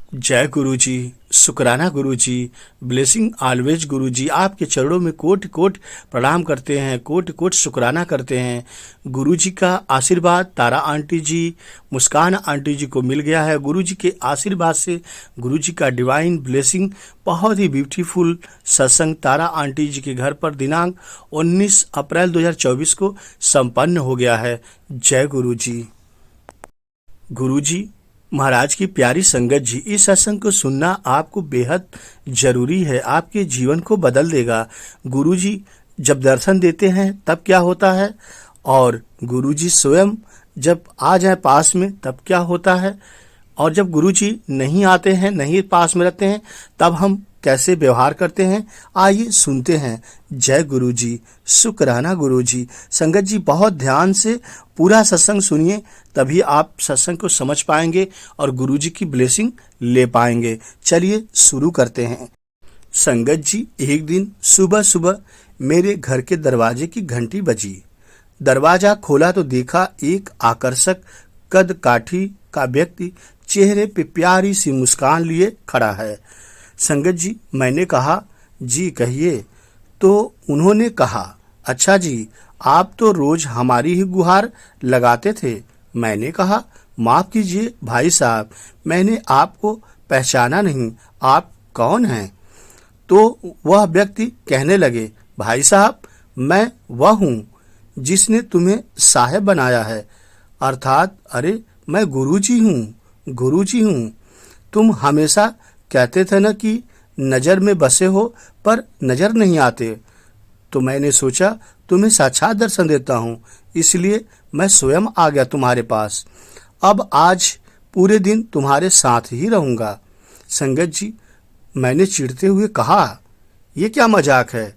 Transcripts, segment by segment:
जय गुरु जी, शुक्राना गुरु जी, blessing always गुरु जी। आपके चरणों में कोटि कोटि प्रणाम करते हैं, कोटि कोटि शुक्राना करते हैं। गुरु जी का आशीर्वाद तारा आंटी जी, मुस्कान आंटी जी को मिल गया है। गुरु जी के आशीर्वाद से, गुरु जी का डिवाइन ब्लेसिंग, बहुत ही ब्यूटीफुल सत्संग तारा आंटी जी के घर पर दिनांक 19 अप्रैल 2024 को संपन्न हो गया है। जय गुरु जी। गुरु जी महाराज की प्यारी संगत जी, इस सत्संग को सुनना आपको बेहद जरूरी है, आपके जीवन को बदल देगा। गुरु जी जब दर्शन देते हैं तब क्या होता है, और गुरु जी स्वयं जब आ जाए पास में तब क्या होता है, और जब गुरु जी नहीं आते हैं, नहीं पास में रहते हैं, तब हम कैसे व्यवहार करते हैं, आइए सुनते हैं। जय गुरु जी, शुक्राना गुरु जी। संगत जी बहुत ध्यान से पूरा सत्संग सुनिए, तभी आप सत्संग को समझ पाएंगे और गुरु जी की ब्लेसिंग ले पाएंगे। चलिए शुरू करते हैं। संगत जी, एक दिन सुबह सुबह मेरे घर के दरवाजे की घंटी बजी। दरवाजा खोला तो देखा एक आकर्षक कद काठी का व्यक्ति चेहरे पे प्यारी सी मुस्कान लिए खड़ा है। संगत जी, मैंने कहा जी कहिए। तो उन्होंने कहा, अच्छा जी, आप तो रोज हमारी ही गुहार लगाते थे। मैंने कहा, माफ कीजिए भाई साहब, मैंने आपको पहचाना नहीं, आप कौन हैं? तो वह व्यक्ति कहने लगे, भाई साहब, मैं वह हूँ जिसने तुम्हें साहेब बनाया है, अर्थात अरे मैं गुरुजी हूँ, गुरुजी हूँ। तुम हमेशा कहते थे न कि नज़र में बसे हो पर नज़र नहीं आते, तो मैंने सोचा तुम्हें साक्षात दर्शन देता हूँ, इसलिए मैं स्वयं आ गया तुम्हारे पास। अब आज पूरे दिन तुम्हारे साथ ही रहूँगा। संगत जी, मैंने चिढ़ते हुए कहा, ये क्या मजाक है?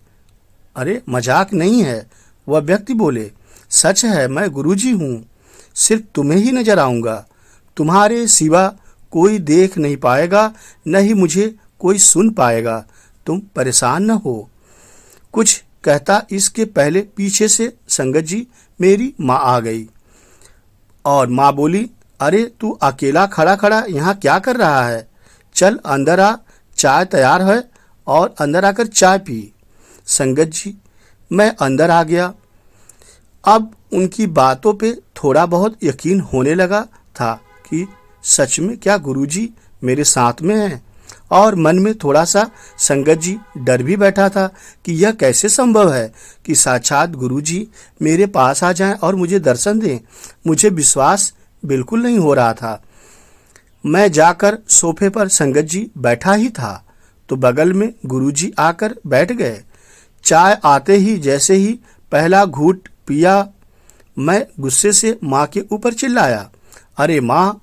अरे मजाक नहीं है, वह व्यक्ति बोले, सच है, मैं गुरुजी हूँ, सिर्फ तुम्हें ही नजर आऊँगा, तुम्हारे सिवा कोई देख नहीं पाएगा, न ही मुझे कोई सुन पाएगा, तुम परेशान न हो। कुछ कहता इसके पहले पीछे से संगत जी मेरी माँ आ गई और माँ बोली, अरे तू अकेला खड़ा खड़ा यहाँ क्या कर रहा है? चल अंदर आ, चाय तैयार है और अंदर आकर चाय पी। संगत जी, मैं अंदर आ गया। अब उनकी बातों पे थोड़ा बहुत यकीन होने लगा था कि सच में क्या गुरुजी मेरे साथ में हैं, और मन में थोड़ा सा संगत जी डर भी बैठा था कि यह कैसे संभव है कि साक्षात गुरुजी मेरे पास आ जाएं और मुझे दर्शन दें। मुझे विश्वास बिल्कुल नहीं हो रहा था। मैं जाकर सोफे पर संगत जी बैठा ही था तो बगल में गुरुजी आकर बैठ गए। चाय आते ही जैसे ही पहला घूंट पिया, मैं गुस्से से माँ के ऊपर चिल्लाया, अरे माँ,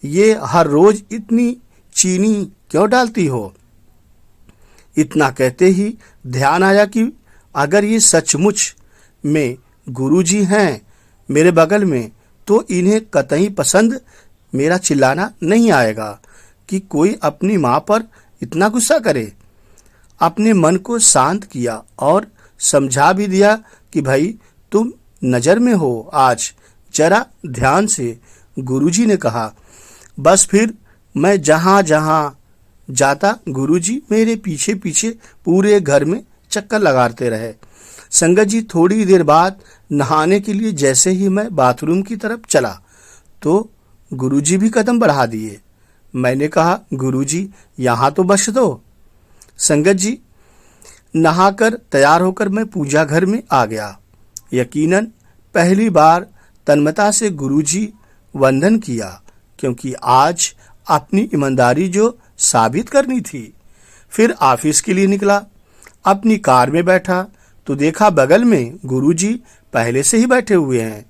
ये हर रोज इतनी चीनी क्यों डालती हो? इतना कहते ही ध्यान आया कि अगर ये सचमुच में गुरुजी हैं मेरे बगल में, तो इन्हें कतई पसंद मेरा चिल्लाना नहीं आएगा कि कोई अपनी माँ पर इतना गुस्सा करे। अपने मन को शांत किया और समझा भी दिया कि भाई तुम नज़र में हो, आज जरा ध्यान से। गुरुजी ने कहा। बस फिर मैं जहाँ जहाँ जाता गुरुजी मेरे पीछे पीछे पूरे घर में चक्कर लगाते रहे। संगत जी, थोड़ी देर बाद नहाने के लिए जैसे ही मैं बाथरूम की तरफ चला तो गुरुजी भी कदम बढ़ा दिए। मैंने कहा, गुरुजी यहाँ तो बख्श दो। संगत जी, नहाकर तैयार होकर मैं पूजा घर में आ गया। यकीनन पहली बार तन्मयता से गुरुजी वंदन किया, क्योंकि आज अपनी ईमानदारी जो साबित करनी थी। फिर ऑफिस के लिए निकला। अपनी कार में बैठा तो देखा बगल में गुरुजी पहले से ही बैठे हुए हैं।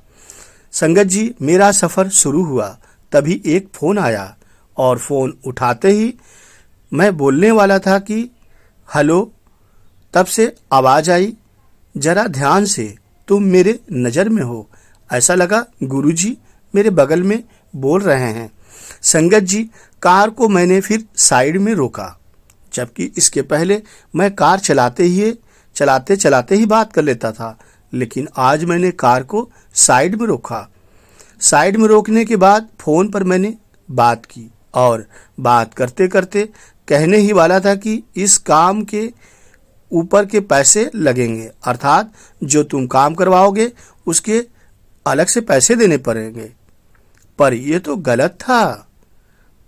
संगत जी, मेरा सफ़र शुरू हुआ, तभी एक फ़ोन आया और फ़ोन उठाते ही मैं बोलने वाला था कि हेलो, तब से आवाज़ आई, जरा ध्यान से, तुम मेरे नज़र में हो। ऐसा लगा गुरुजी मेरे बगल में बोल रहे हैं। संगत जी, कार को मैंने फिर साइड में रोका, जबकि इसके पहले मैं कार चलाते चलाते ही बात कर लेता था, लेकिन आज मैंने कार को साइड में रोका। साइड में रोकने के बाद फ़ोन पर मैंने बात की और बात करते करते कहने ही वाला था कि इस काम के ऊपर के पैसे लगेंगे, अर्थात जो तुम काम करवाओगे उसके अलग से पैसे देने पड़ेंगे। पर यह तो गलत था,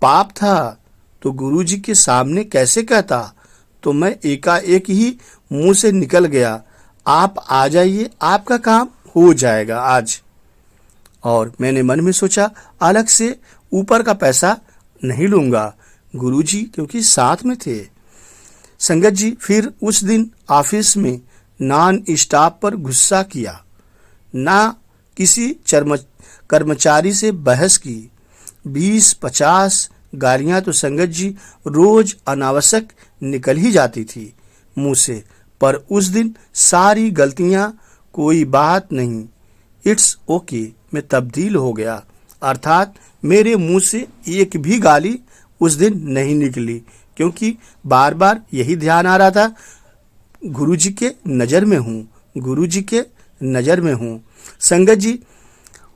पाप था। तो गुरुजी के सामने कैसे कहता? तो मैं एकाएक ही मुंह से निकल गया, आप आ जाइए, आपका काम हो जाएगा आज। और मैंने मन में सोचा, अलग से ऊपर का पैसा नहीं लूंगा। गुरुजी क्योंकि साथ में थे। संगत जी, फिर उस दिन ऑफिस में नॉन स्टाफ पर गुस्सा किया, ना किसी कर्मचारी से बहस की। 20-50 गालियां तो संगत जी रोज अनावश्यक निकल ही जाती थी मुंह से। पर उस दिन सारी गलतियां, कोई बात नहीं, इट्स ओके में तब्दील हो गया। अर्थात मेरे मुंह से एक भी गाली उस दिन नहीं निकली, क्योंकि बार बार यही ध्यान आ रहा था, गुरुजी के नज़र में हूँ, गुरुजी के नज़र में हूँ। संगत जी,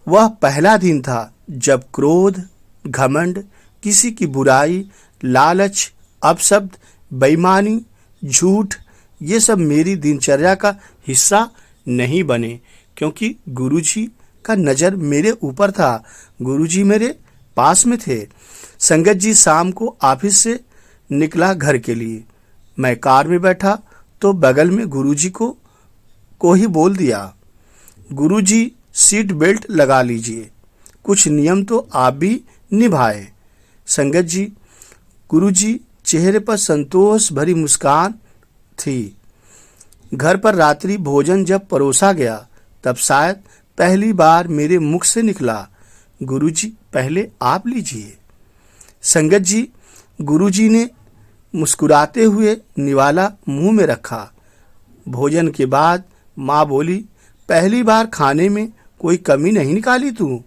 वह पहला दिन था जब क्रोध, घमंड, किसी की बुराई, लालच, अपशब्द, बेईमानी, झूठ, ये सब मेरी दिनचर्या का हिस्सा नहीं बने, क्योंकि गुरुजी का नज़र मेरे ऊपर था, गुरुजी मेरे पास में थे। संगत जी, शाम को ऑफिस से निकला घर के लिए। मैं कार में बैठा तो बगल में गुरुजी को ही बोल दिया, गुरुजी सीट बेल्ट लगा लीजिए, कुछ नियम तो आप भी निभाए। संगत जी, गुरुजी चेहरे पर संतोष भरी मुस्कान थी। घर पर रात्रि भोजन जब परोसा गया तब शायद पहली बार मेरे मुख से निकला, गुरुजी पहले आप लीजिए। संगत जी, गुरुजी ने मुस्कुराते हुए निवाला मुंह में रखा। भोजन के बाद माँ बोली, पहली बार खाने में कोई कमी नहीं निकाली तू?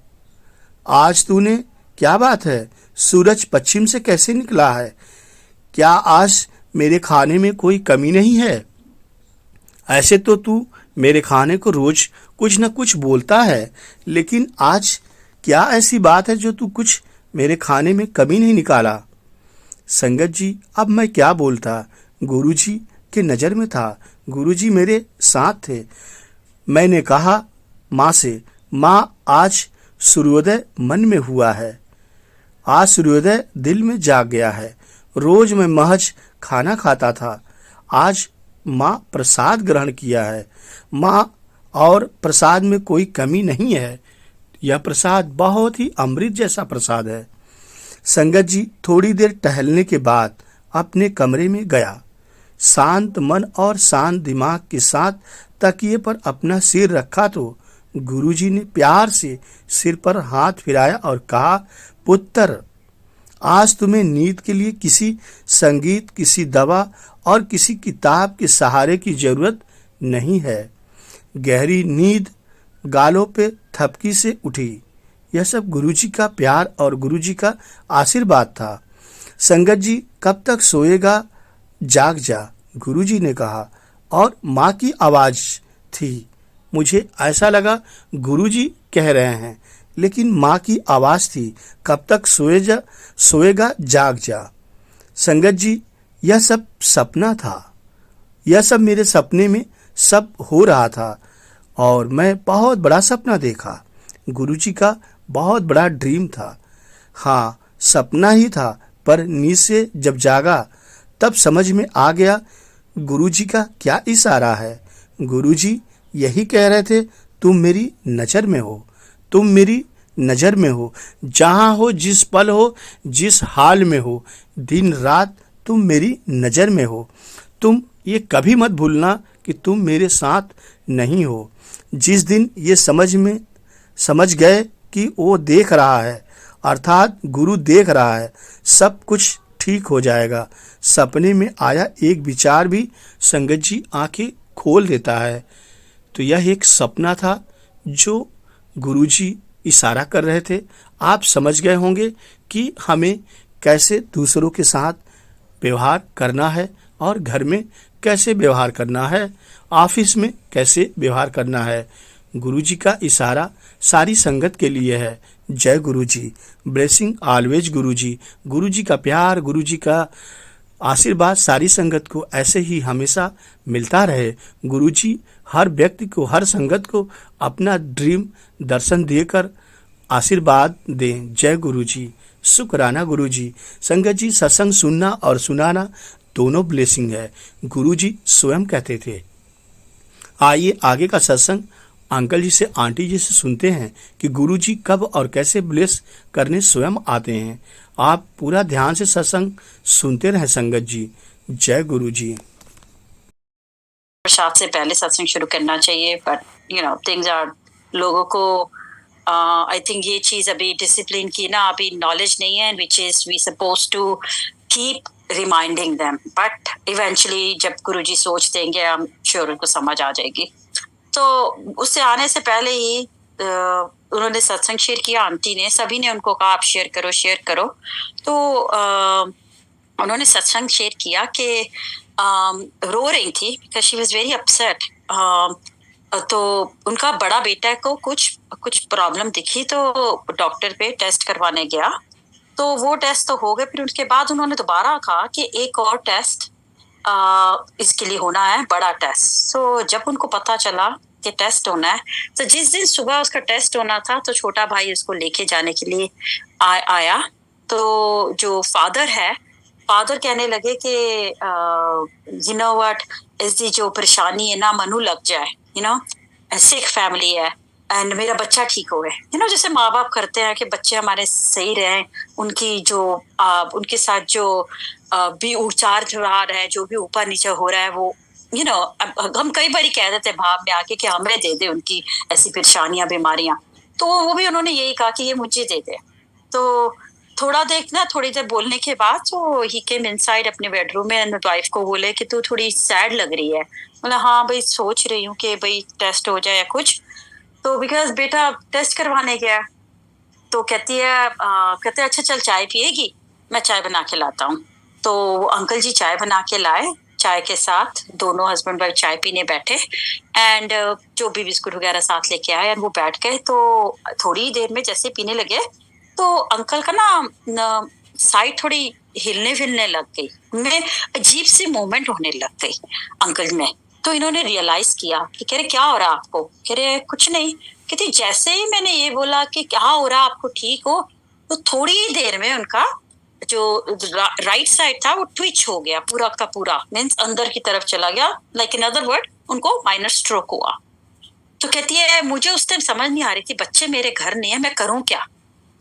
आज तूने, क्या बात है, सूरज पश्चिम से कैसे निकला है? क्या आज मेरे खाने में कोई कमी नहीं है? ऐसे तो तू मेरे खाने को रोज कुछ न कुछ बोलता है, लेकिन आज क्या ऐसी बात है जो तू कुछ मेरे खाने में कमी नहीं निकाला? संगत जी, अब मैं क्या बोलता, गुरुजी के नज़र में था, गुरुजी मेरे साथ थे। मैंने कहा माँ से, माँ आज सूर्योदय मन में हुआ है, आज सूर्योदय दिल में जाग गया है। रोज मैं महज खाना खाता था, आज माँ प्रसाद ग्रहण किया है। माँ, और प्रसाद में कोई कमी नहीं है, यह प्रसाद बहुत ही अमृत जैसा प्रसाद है। संगत जी, थोड़ी देर टहलने के बाद अपने कमरे में गया। शांत मन और शांत दिमाग के साथ तकिए पर अपना सिर रखा तो गुरुजी ने प्यार से सिर पर हाथ फिराया और कहा, पुत्र, आज तुम्हें नींद के लिए किसी संगीत, किसी दवा और किसी किताब के सहारे की जरूरत नहीं है। गहरी नींद गालों पे थपकी से उठी। यह सब गुरुजी का प्यार और गुरुजी का आशीर्वाद था। संगत जी, कब तक सोएगा, जाग जा, गुरुजी ने कहा। और माँ की आवाज थी। मुझे ऐसा लगा गुरुजी कह रहे हैं, लेकिन माँ की आवाज थी, कब तक सोएगा, जाग जा। संगत जी, यह सब सपना था, यह सब मेरे सपने में सब हो रहा था और मैं बहुत बड़ा सपना देखा। गुरुजी का बहुत बड़ा ड्रीम था। हाँ, सपना ही था, पर नींद से जब जागा तब समझ में आ गया गुरुजी का क्या इशारा है। गुरुजी यही कह रहे थे, तुम मेरी नज़र में हो, तुम मेरी नज़र में हो, जहाँ हो, जिस पल हो, जिस हाल में हो, दिन रात तुम मेरी नज़र में हो। तुम ये कभी मत भूलना कि तुम मेरे साथ नहीं हो। जिस दिन ये समझ गए कि वो देख रहा है, अर्थात गुरु देख रहा है, सब कुछ ठीक हो जाएगा। सपने में आया एक विचार भी संगत जी आंखें खोल देता है। तो यह एक सपना था जो गुरुजी इशारा कर रहे थे। आप समझ गए होंगे कि हमें कैसे दूसरों के साथ व्यवहार करना है और घर में कैसे व्यवहार करना है, ऑफिस में कैसे व्यवहार करना है। गुरुजी का इशारा सारी संगत के लिए है। जय गुरु जी, ब्लेसिंग ऑलवेज गुरु जी। गुरु जी का प्यार, गुरु जी का आशीर्वाद सारी संगत को ऐसे ही हमेशा मिलता रहे। गुरु जी हर व्यक्ति को, हर संगत को अपना ड्रीम दर्शन देकर आशीर्वाद दें। जय गुरु जी, शुक्राना गुरु जी। संगत जी, सत्संग सुनना और सुनाना दोनों ब्लेसिंग है, गुरु जी स्वयं कहते थे। आइए आगे का सत्संग अंकल जी से, आंटी जी से सुनते हैं कि गुरु जी कब और कैसे ब्लेस करने स्वयं आते हैं। आप पूरा ध्यान से सत्संग सुनते रहें संगत जी। जय गुरु जी। प्रसाद से पहले सत्संग शुरू करना चाहिए, बट थिंग्स आर, लोगों को आई थिंक ये चीज अभी डिसिप्लिन की ना अभी नॉलेज नहीं है, which is we suppose to keep reminding them, but eventually जब गुरुजी सोच देंगे, हम श्योर उनको समझ आ जाएगी। तो उससे आने से पहले ही उन्होंने सत्संग शेयर किया, आंटी ने, सभी ने उनको कहा आप शेयर करो शेयर करो। तो उन्होंने सत्संग शेयर किया कि रो रही थी because she was very upset. तो उनका बड़ा बेटा को कुछ प्रॉब्लम दिखी, तो डॉक्टर पे टेस्ट करवाने गया। तो वो टेस्ट तो हो गए, फिर उसके बाद उन्होंने दोबारा कहा कि एक और टेस्ट इसके लिए होना है, बड़ा टेस्ट। तो जब उनको पता चला कि टेस्ट होना है, तो जिस दिन सुबह उसका टेस्ट होना था, तो छोटा भाई उसको लेके जाने के लिए आया। तो जो फादर कहने लगे कि यू नो व्हाट, इसकी जो परेशानी है ना, मनु लग जाए, सिख फैमिली है एंड मेरा बच्चा ठीक हो गए। जैसे माँ बाप करते हैं कि बच्चे हमारे सही रहें, उनकी जो उनके साथ जो भी उतार चढ़ाव है, जो भी ऊपर नीचे हो रहा है, वो हम कई बार कह देते हैं भाव में आके कि हमें दे दे उनकी ऐसी परेशानियां, बीमारियां। तो वो भी उन्होंने यही कहा कि ये मुझे दे दे। तो थोड़ी देर बोलने के बाद तो ही केम इनसाइड अपने बेडरूम में एंड वाइफ को बोले कि तू थोड़ी सैड लग रही है। बोला हाँ भाई, सोच रही हूँ कि भाई टेस्ट हो जाए या कुछ। तो बिकॉज बेटा टेस्ट करवाने गया, तो कहते अच्छा चल चाय पिएगी, मैं चाय बना के लाता हूँ। तो अंकल जी चाय बना के लाए, चाय के साथ दोनों हस्बैंड वाइफ चाय पीने बैठे एंड जो भी बिस्कुट वगैरह साथ लेके आए, वो बैठ गए। तो थोड़ी देर में जैसे पीने लगे, तो अंकल का ना साइड थोड़ी हिलने विलने लग गई, उनमें अजीब सी मूवमेंट होने लग गई अंकल में। तो इन्होंने रियलाइज किया कि कह रहे क्या हो रहा आपको? कह रहे कुछ नहीं। कहती जैसे ही मैंने ये बोला कि क्या हो रहा आपको, ठीक हो, तो थोड़ी देर में उनका जो राइट साइड था वो ट्विच हो गया, पूरा का पूरा, मीन्स अंदर की तरफ चला गया। लाइक इन अदर वर्ड, उनको माइनर स्ट्रोक हुआ। तो कहती है मुझे उस टाइम समझ नहीं आ रही थी, बच्चे मेरे घर नहीं है, मैं करूं क्या।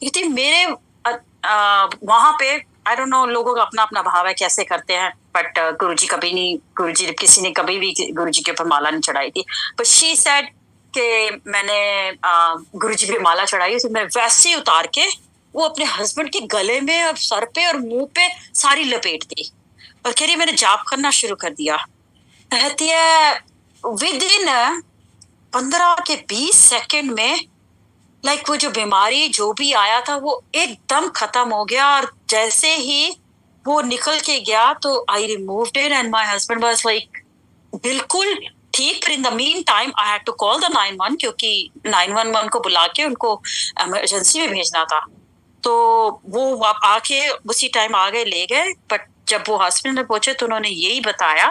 कहती मेरे वहां पे आई डोंट नो, लोगों का अपना अपना भाव है कैसे करते हैं, बट गुरुजी कभी नहीं, गुरुजी किसी ने कभी भी गुरुजी के ऊपर माला नहीं चढ़ाई थी। बट शी सेड कि मैंने गुरुजी पे माला चढ़ाई, तो मैं वैसे ही उतार के वो अपने हस्बैंड के गले में और सर पे और मुंह पे सारी लपेट दी और कह रही मैंने जाप करना शुरू कर दिया। कहती है विद इन 15 के 20 सेकंड में लाइक वो जो बीमारी जो भी आया था वो एकदम खत्म हो गया। और जैसे ही वो निकल के गया, तो I removed it and my husband was like बिल्कुल ठीक। पर in the mean time I had to call the 911, क्योंकि 911 को बुला के उनको इमरजेंसी में भेजना था। तो वो आके उसी टाइम आ गए, ले गए। बट जब वो हॉस्पिटल में पहुंचे तो उन्होंने यही बताया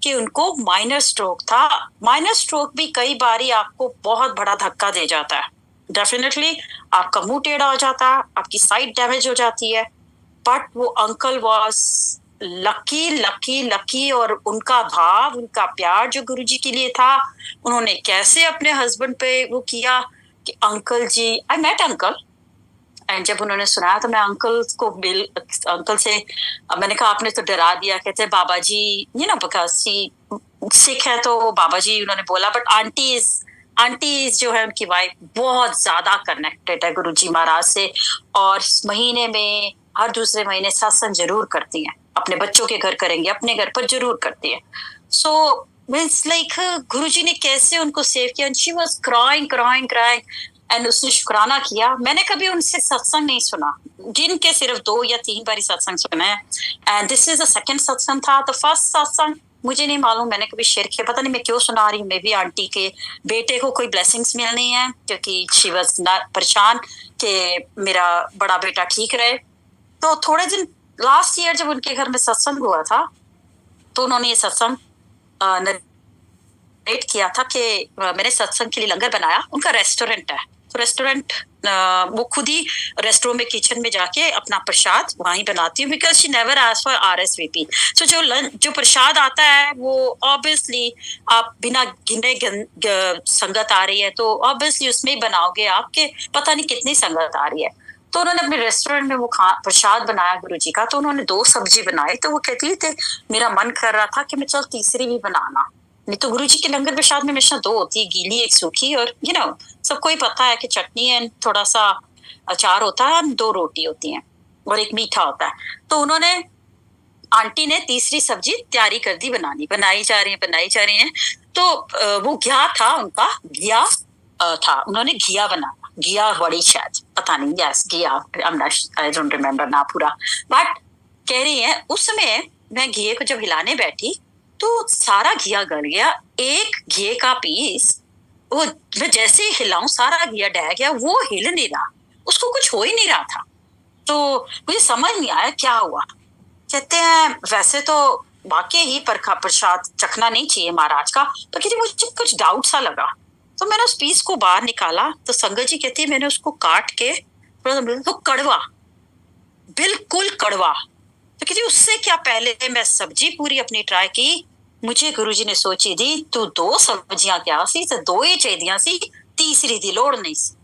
कि उनको माइनर स्ट्रोक था। माइनर स्ट्रोक भी कई बारी आपको बहुत बड़ा धक्का दे जाता है, डेफिनेटली आपका मुंह टेढ़ा हो जाता है, आपकी साइट डैमेज हो जाती है। बट वो uncle was lucky lucky lucky, और उनका भाव, उनका प्यार जो गुरुजी के लिए था, उन्होंने कैसे अपने हस्बैंड पे वो किया कि uncle ji, I met uncle and जब उन्होंने सुनाया तो मैं अंकल से मैंने कहा आपने तो डरा दिया। कहते बाबा जी बिकॉज सिख है तो बाबा जी उन्होंने बोला, बट आंटी जो है उनकी वाइफ बहुत ज्यादा कनेक्टेड है गुरुजी महाराज से, और महीने में हर दूसरे महीने सत्संग जरूर करती हैं, अपने बच्चों के घर करेंगे, अपने घर पर जरूर करती है। सो मीन्स लाइक गुरुजी ने कैसे उनको सेव किया। शी वाज क्राइंग एंड उसने शुक्राना किया। मैंने कभी उनसे सत्संग नहीं सुना, जिनके सिर्फ 2 या 3 बार सत्संग सुना है, and this is the second सत्संग था। द फर्स्ट सत्संग मुझे नहीं मालूम, मैंने कभी शेयर किया, पता नहीं मैं क्यों सुना रही हूँ। मे बी आंटी के बेटे को कोई ब्लेसिंग्स मिलनी है, क्योंकि शी वाज परेशान कि मेरा बड़ा बेटा ठीक रहे। तो थोड़े दिन लास्ट ईयर जब उनके घर में सत्संग हुआ था, तो उन्होंने ये सत्संग नरेट किया था कि मैंने सत्संग के लिए लंगर बनाया। उनका रेस्टोरेंट है, तो रेस्टोरेंट वो खुद ही रेस्टोरेंट में किचन में जाके अपना प्रसाद वहीं बनाती हूँ, because she never ask for RSVP। सो जो प्रसाद आता है वो ऑब्वियसली आप बिना गिने संगत आ रही है तो ऑब्वियसली उसमें ही बनाओगे आपके, पता नहीं कितनी संगत आ रही है। तो उन्होंने अपने रेस्टोरेंट में वो प्रसाद बनाया गुरु जी का, तो उन्होंने 2 सब्जी बनाई। तो वो कहती थी मेरा मन कर रहा था कि मैं चल तीसरी भी बनाना, नहीं तो गुरु जी के लंगर प्रसाद में हमेशा 2 होती है, गीली एक सूखी, और सबको ही पता है कि चटनी है, थोड़ा सा अचार होता है, 2 रोटी होती हैं और एक मीठा होता है। तो उन्होंने आंटी ने तीसरी सब्जी तैयारी कर दी, बनाई जा रही है। तो वो घिया था उनका, घिया था, उन्होंने घिया बनाया, घिया वड़ी शायद, पता नहीं, यस घिया, आई डोंट रिमेम्बर ना पूरा, बट कह रही है उसमें मैं घिये को जब हिलाने बैठी तो सारा घिया गल गया। एक घिये का पीस वो मैं जैसे ही हिलाऊं सारा घिया ढह गया, वो हिल नहीं रहा, उसको कुछ हो ही नहीं रहा था। तो मुझे समझ नहीं आया क्या हुआ। कहते हैं वैसे तो वाकई ही प्रसाद चखना नहीं चाहिए महाराज का, तो कहती मुझे कुछ डाउट सा लगा, तो मैंने उस पीस को बाहर निकाला। तो संगत जी कहती है मैंने उसको काट के, तो कड़वा, बिल्कुल कड़वा। तो कहती उससे क्या, पहले मैं सब्जी पूरी अपनी ट्राई की, मुझे गुरुजी ने सोची दी तू 2 सब्जियां क्या सी, तो 2 ही चाहिए सी, तीसरी दी लोड़ नहीं सी।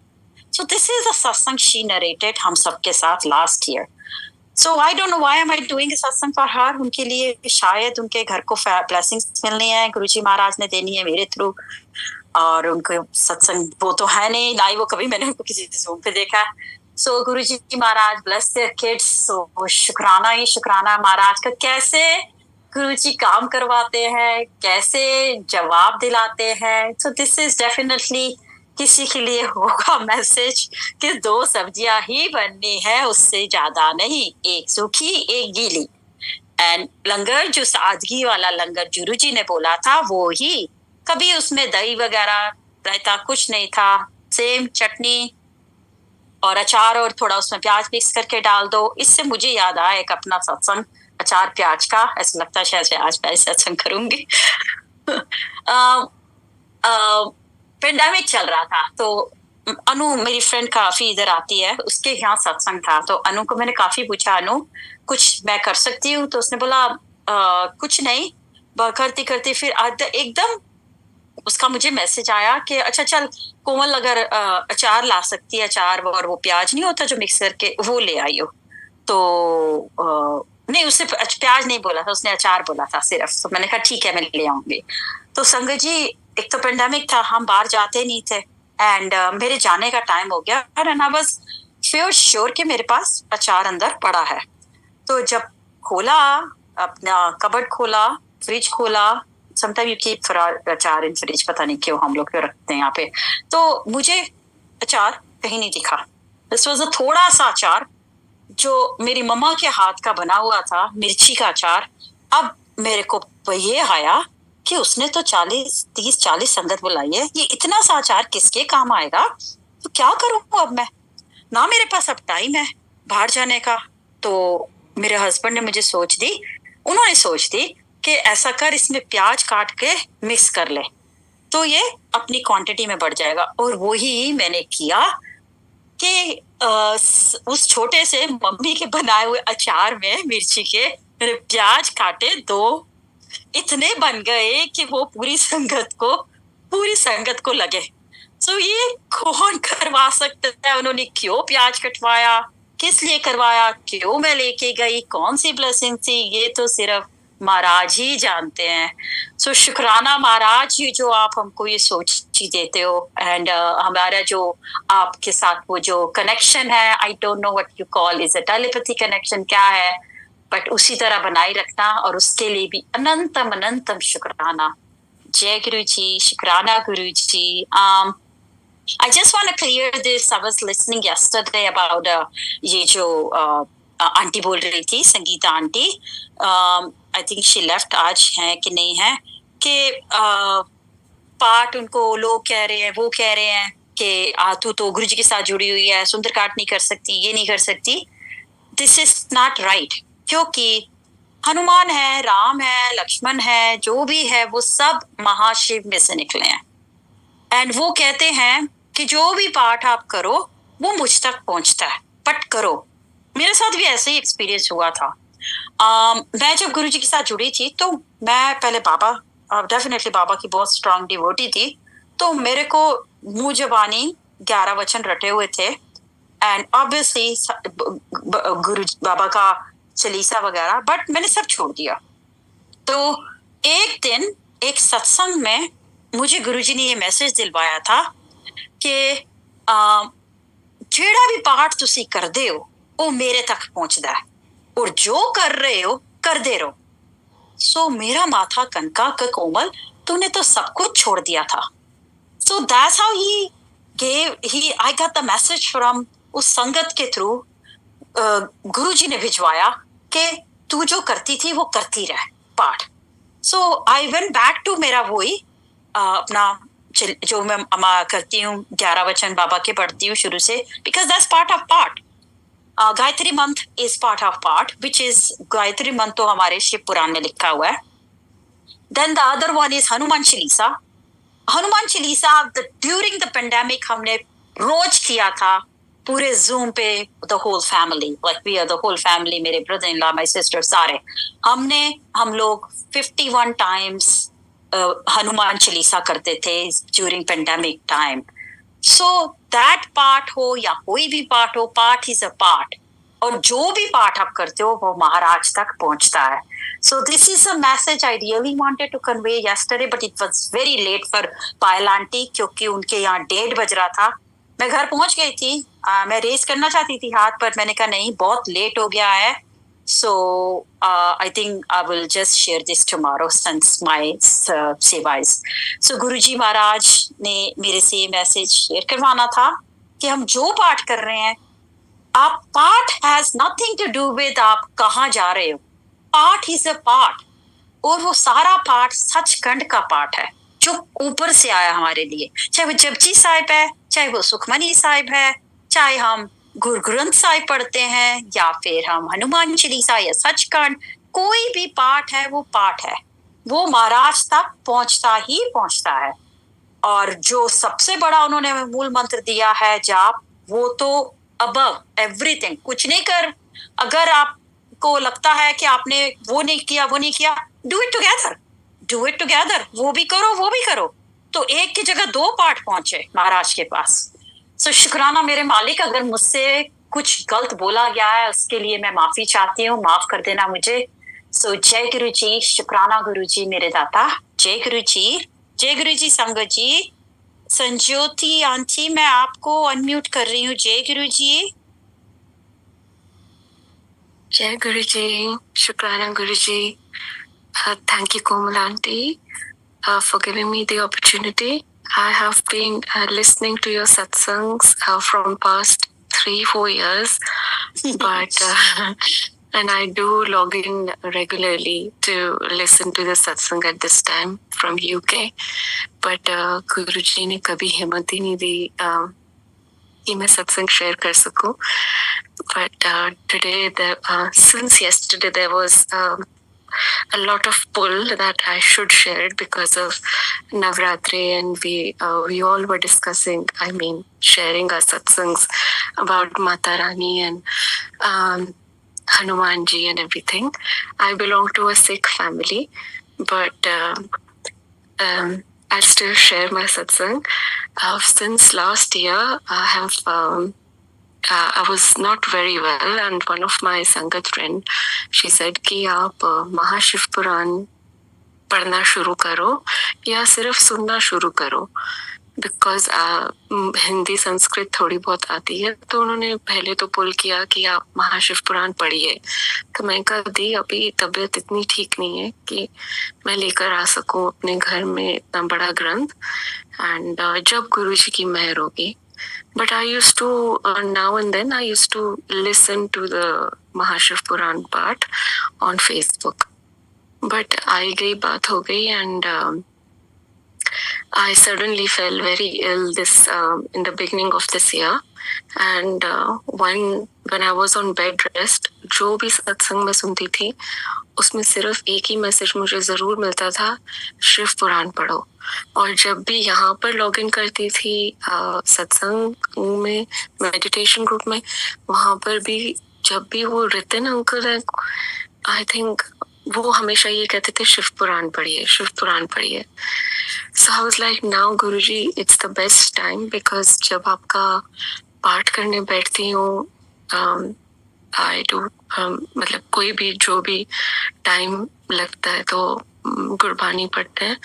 So this is a satsang she narrated हम सबके साथ last year. So I don't know why am I doing a satsang for her. उनके लिए शायद उनके घर को blessings मिलनी है, गुरुजी महाराज ने देनी है मेरे थ्रू, और उनको सत्संग वो तो है नहीं, ना ही वो कभी मैंने उनको किसी जूम पे देखा। सो गुरुजी महाराज ब्लेस देयर किड्स। सो शुक्राना ही शुक्राना महाराज का, कैसे गुरुजी काम करवाते हैं, कैसे जवाब दिलाते हैं। सो दिस इज डेफिनेटली किसी के लिए होगा मैसेज कि 2 सब्जियां ही बननी है, उससे ज्यादा नहीं, एक सूखी एक गीली। एंड लंगर जो सादगी वाला लंगर गुरु जी ने बोला था वो ही, कभी उसमें दही वगैरह रायता कुछ नहीं था, सेम चटनी और अचार और थोड़ा उसमें प्याज मिक्स करके डाल दो। इससे मुझे याद आया एक अपना सत्संग अचार प्याज का, ऐसा लगता है शायद आज मैं सत्संग करूंगी। पेंडेमिक चल रहा था, तो अनु मेरी फ्रेंड काफी इधर आती है, उसके यहाँ सत्संग था, तो अनु को मैंने काफी पूछा अनु कुछ मैं कर सकती हूँ, तो उसने बोला कुछ नहीं। करती करती फिर एकदम उसका मुझे मैसेज आया कि अच्छा चल कोमल अगर अचार ला सकती है, अचार और वो प्याज नहीं होता जो मिक्स करके वो ले आई हो। तो नहीं उसने प्याज नहीं बोला था, उसने अचार बोला था सिर्फ। तो मैंने कहा ठीक है मैं ले आऊंगी। तो संगत जी एक तो पेंडेमिक था, हम बाहर जाते नहीं थे, एंड मेरे जाने का टाइम हो गया, एंड आई वाज श्योर कि मेरे पास अचार अंदर पड़ा है। तो जब खोला अपना कबर्ड खोला, फ्रिज खोला, समटाइम यू कीप अचार इन फ्रिज, पता नहीं क्यों हम लोग क्यों रखते हैं यहाँ पे, तो मुझे अचार कहीं नहीं दिखा। दिस वाज अ थोड़ा सा अचार जो मेरी मम्मा के हाथ का बना हुआ था, मिर्ची का अचार। अब मेरे को ये आया कि उसने तो 30-40 संगत बुलाई है, ये इतना सा अचार किसके काम आएगा, तो क्या करूं अब मैं, ना मेरे पास अब टाइम है बाहर जाने का। तो मेरे हस्बैंड ने मुझे उन्होंने सोच दी कि ऐसा कर इसमें प्याज काट के मिक्स कर ले, तो ये अपनी क्वांटिटी में बढ़ जाएगा। और वही मैंने किया कि उस छोटे से मम्मी के बनाए हुए अचार में मिर्ची के मैंने प्याज काटे 2, इतने बन गए कि वो पूरी संगत को लगे। सो ये कौन करवा सकता है, उन्होंने क्यों प्याज कटवाया, किस लिए करवाया, क्यों मैं लेके गई, कौन सी ब्लेसिंग थी, ये तो सिर्फ महाराज ही जानते हैं। सो शुक्राना महाराज, ये जो आप हमको ये सोच ही देते हो, एंड हमारा जो आपके साथ वो जो कनेक्शन है, I don't know what you call, is a telepathy connection क्या है, बट उसी तरह बनाए रखना, और उसके लिए भी अनंतम अनंतम शुक्राना। जय गुरु जी, शुक्राना गुरु जी। I just want to clear this. I was listening yesterday about ये जो आंटी बोल रही थी, Sangeeta aunty, I think she left, आज है कि नहीं है, कि पाठ उनको लोग कह रहे हैं, वो कह रहे हैं कि तू तो गुरु जी के साथ जुड़ी हुई है, सुंदरकांड नहीं कर सकती, ये नहीं कर सकती. दिस इज नॉट राइट, क्योंकि हनुमान है, राम है, लक्ष्मण है, जो भी है वो सब महाशिव में से निकले हैं. एंड वो कहते हैं कि जो भी पाठ आप करो वो मुझ तक पहुंचता है, बट करो. मेरे साथ भी ऐसे ही एक्सपीरियंस हुआ था. मैं जब गुरु जी के साथ जुड़ी थी तो मैं पहले बाबा, डेफिनेटली बाबा की बहुत स्ट्रांग डिवोटी थी, तो मेरे को मुंह जबानी 11 वचन रटे हुए थे. एंड ऑब्वियसली गुरु बाबा का चालीसा वगैरह, बट मैंने सब छोड़ दिया. तो एक दिन एक सत्संग में मुझे गुरुजी ने ये मैसेज दिलवाया था कि जेड़ा भी पाठ तुसी करदे हो वो मेरे तक पहुंचदा है, और जो कर रहे हो करदे रहो. सो मेरा माथा कनका का कोमल, तूने तो सब कुछ छोड़ दिया था. So that's how he I got the message from, उस संगत के थ्रू गुरुजी ने भिजवाया कि तू जो करती थी वो करती रह पाठ. सो आई वेंट बैक टू मेरा वही अपना जो मैं करती हूँ, 11 वचन बाबा के पढ़ती हूँ शुरू से, बिकॉज दैट्स पार्ट ऑफ पाठ. गायत्री मंत्र इज पार्ट ऑफ पाठ, विच इज गायत्री मंत्र तो हमारे शिव पुराण में लिखा हुआ है. Then the other one is Hanuman Chalisa. Hanuman Chalisa during the pandemic हमने रोज किया था पूरे जूम पे, the whole family, like we are the whole family, मेरे brother in law, my sister, सारे हम लोग 51 टाइम्स हनुमान चालीसा करते थे during pandemic time. So that part हो या कोई भी पार्ट हो, पार्ट इज अ पार्ट, और जो भी पाठ आप करते हो वो महाराज तक पहुंचता है. So this is a message I really wanted to convey yesterday, but it was very late for Payal aunty, क्योंकि उनके यहाँ 1:30 बज रहा था. मैं घर पहुंच गई थी. मैं रेस करना चाहती थी हाथ, पर मैंने कहा नहीं, बहुत लेट हो गया है. So I think I will just share this tomorrow since my सेवा is. So गुरुजी महाराज ने मेरे से ये मैसेज शेयर करवाना था कि हम जो पाठ कर रहे हैं, आप पाठ has nothing to do with आप कहाँ जा रहे हो. पाठ इज अ पाठ, और वो सारा पाठ सचखंड का पाठ है जो ऊपर से आया हमारे लिए. चाहे वो जपजी साहिब है, चाहे वो सुखमनी साहिब है, चाहे हम गुरु ग्रंथ साहिब पढ़ते हैं, या फिर हम हनुमान चालीसा या सचखंड, कोई भी पाठ है वो पाठ है, वो महाराज तक पहुंचता ही पहुंचता है. और जो सबसे बड़ा उन्होंने मूल मंत्र दिया है जाप, वो तो अबव एवरीथिंग. कुछ नहीं कर, अगर आपको लगता है कि आपने वो नहीं किया, डू इट टुगेदर, वो भी करो, वो भी करो, तो एक की जगह 2 पाठ पहुंचे महाराज के पास. सो शुक्राना मेरे मालिक, अगर मुझसे कुछ गलत बोला गया है उसके लिए मैं माफी चाहती हूँ, माफ कर देना मुझे. सो जय गुरु जी, शुक्राना गुरु जी मेरे दाता. जय गुरु जी संगत जी. संज्योति आंटी, मैं आपको अनम्यूट कर रही हूँ. जय गुरु जी. जय गुरु जी, शुक्राना गुरु जी. Thank you, Komal aunty, for giving me the opportunity. I have been listening to your satsangs from past 3-4 years, but and I do log in regularly to listen to the satsang at this time from UK. But गुरुजी ने कभी हिम्मत ही नहीं दी कि मैं सत्संग share कर सकूं. But today, since yesterday, there was a lot of pull that I should share it because of Navratri, and we all were discussing, sharing our satsangs about Mata Rani and Hanuman ji and everything. I belong to a Sikh family, but I'll still share my satsang. Since last year, I was not very well, and one of my Sangat friend, she said कि आप महाशिव पुराण पढ़ना शुरू करो या सिर्फ सुनना शुरू करो, बिकॉज हिंदी संस्कृत थोड़ी बहुत आती है. तो उन्होंने पहले तो पुल किया कि आप महाशिव पुराण पढ़िए. तो मैं कहा दी, अभी तबीयत इतनी ठीक नहीं है कि मैं लेकर आ सकूं अपने घर में इतना बड़ा ग्रंथ, एंड जब गुरुजी की मेहर होगी. But I used to, now and then, I used to listen to the Mahashiv Puran part on Facebook. But I गई, बात हो गई, and I suddenly fell very ill this in the beginning of this year, and when I was on bed rest, जो भी सत्संग में सुनती थी उसमें सिर्फ एक ही मैसेज मुझे जरूर मिलता था, शिव पुराण पढ़ो। और जब भी यहाँ पर लॉग इन करती थी सत्संग में, मेडिटेशन ग्रुप में, वहां पर भी जब भी वो रितिन अंकल है, आई थिंक वो हमेशा ये कहते थे शिव पुराण पढ़िए, शिव पुराण पढ़िए। So I was like, now Guruji, it's the best time, because जब आपका पाठ करने बैठती हूँ, I do मतलब कोई भी जो भी टाइम लगता है तो गुरबानी पढ़ते हैं,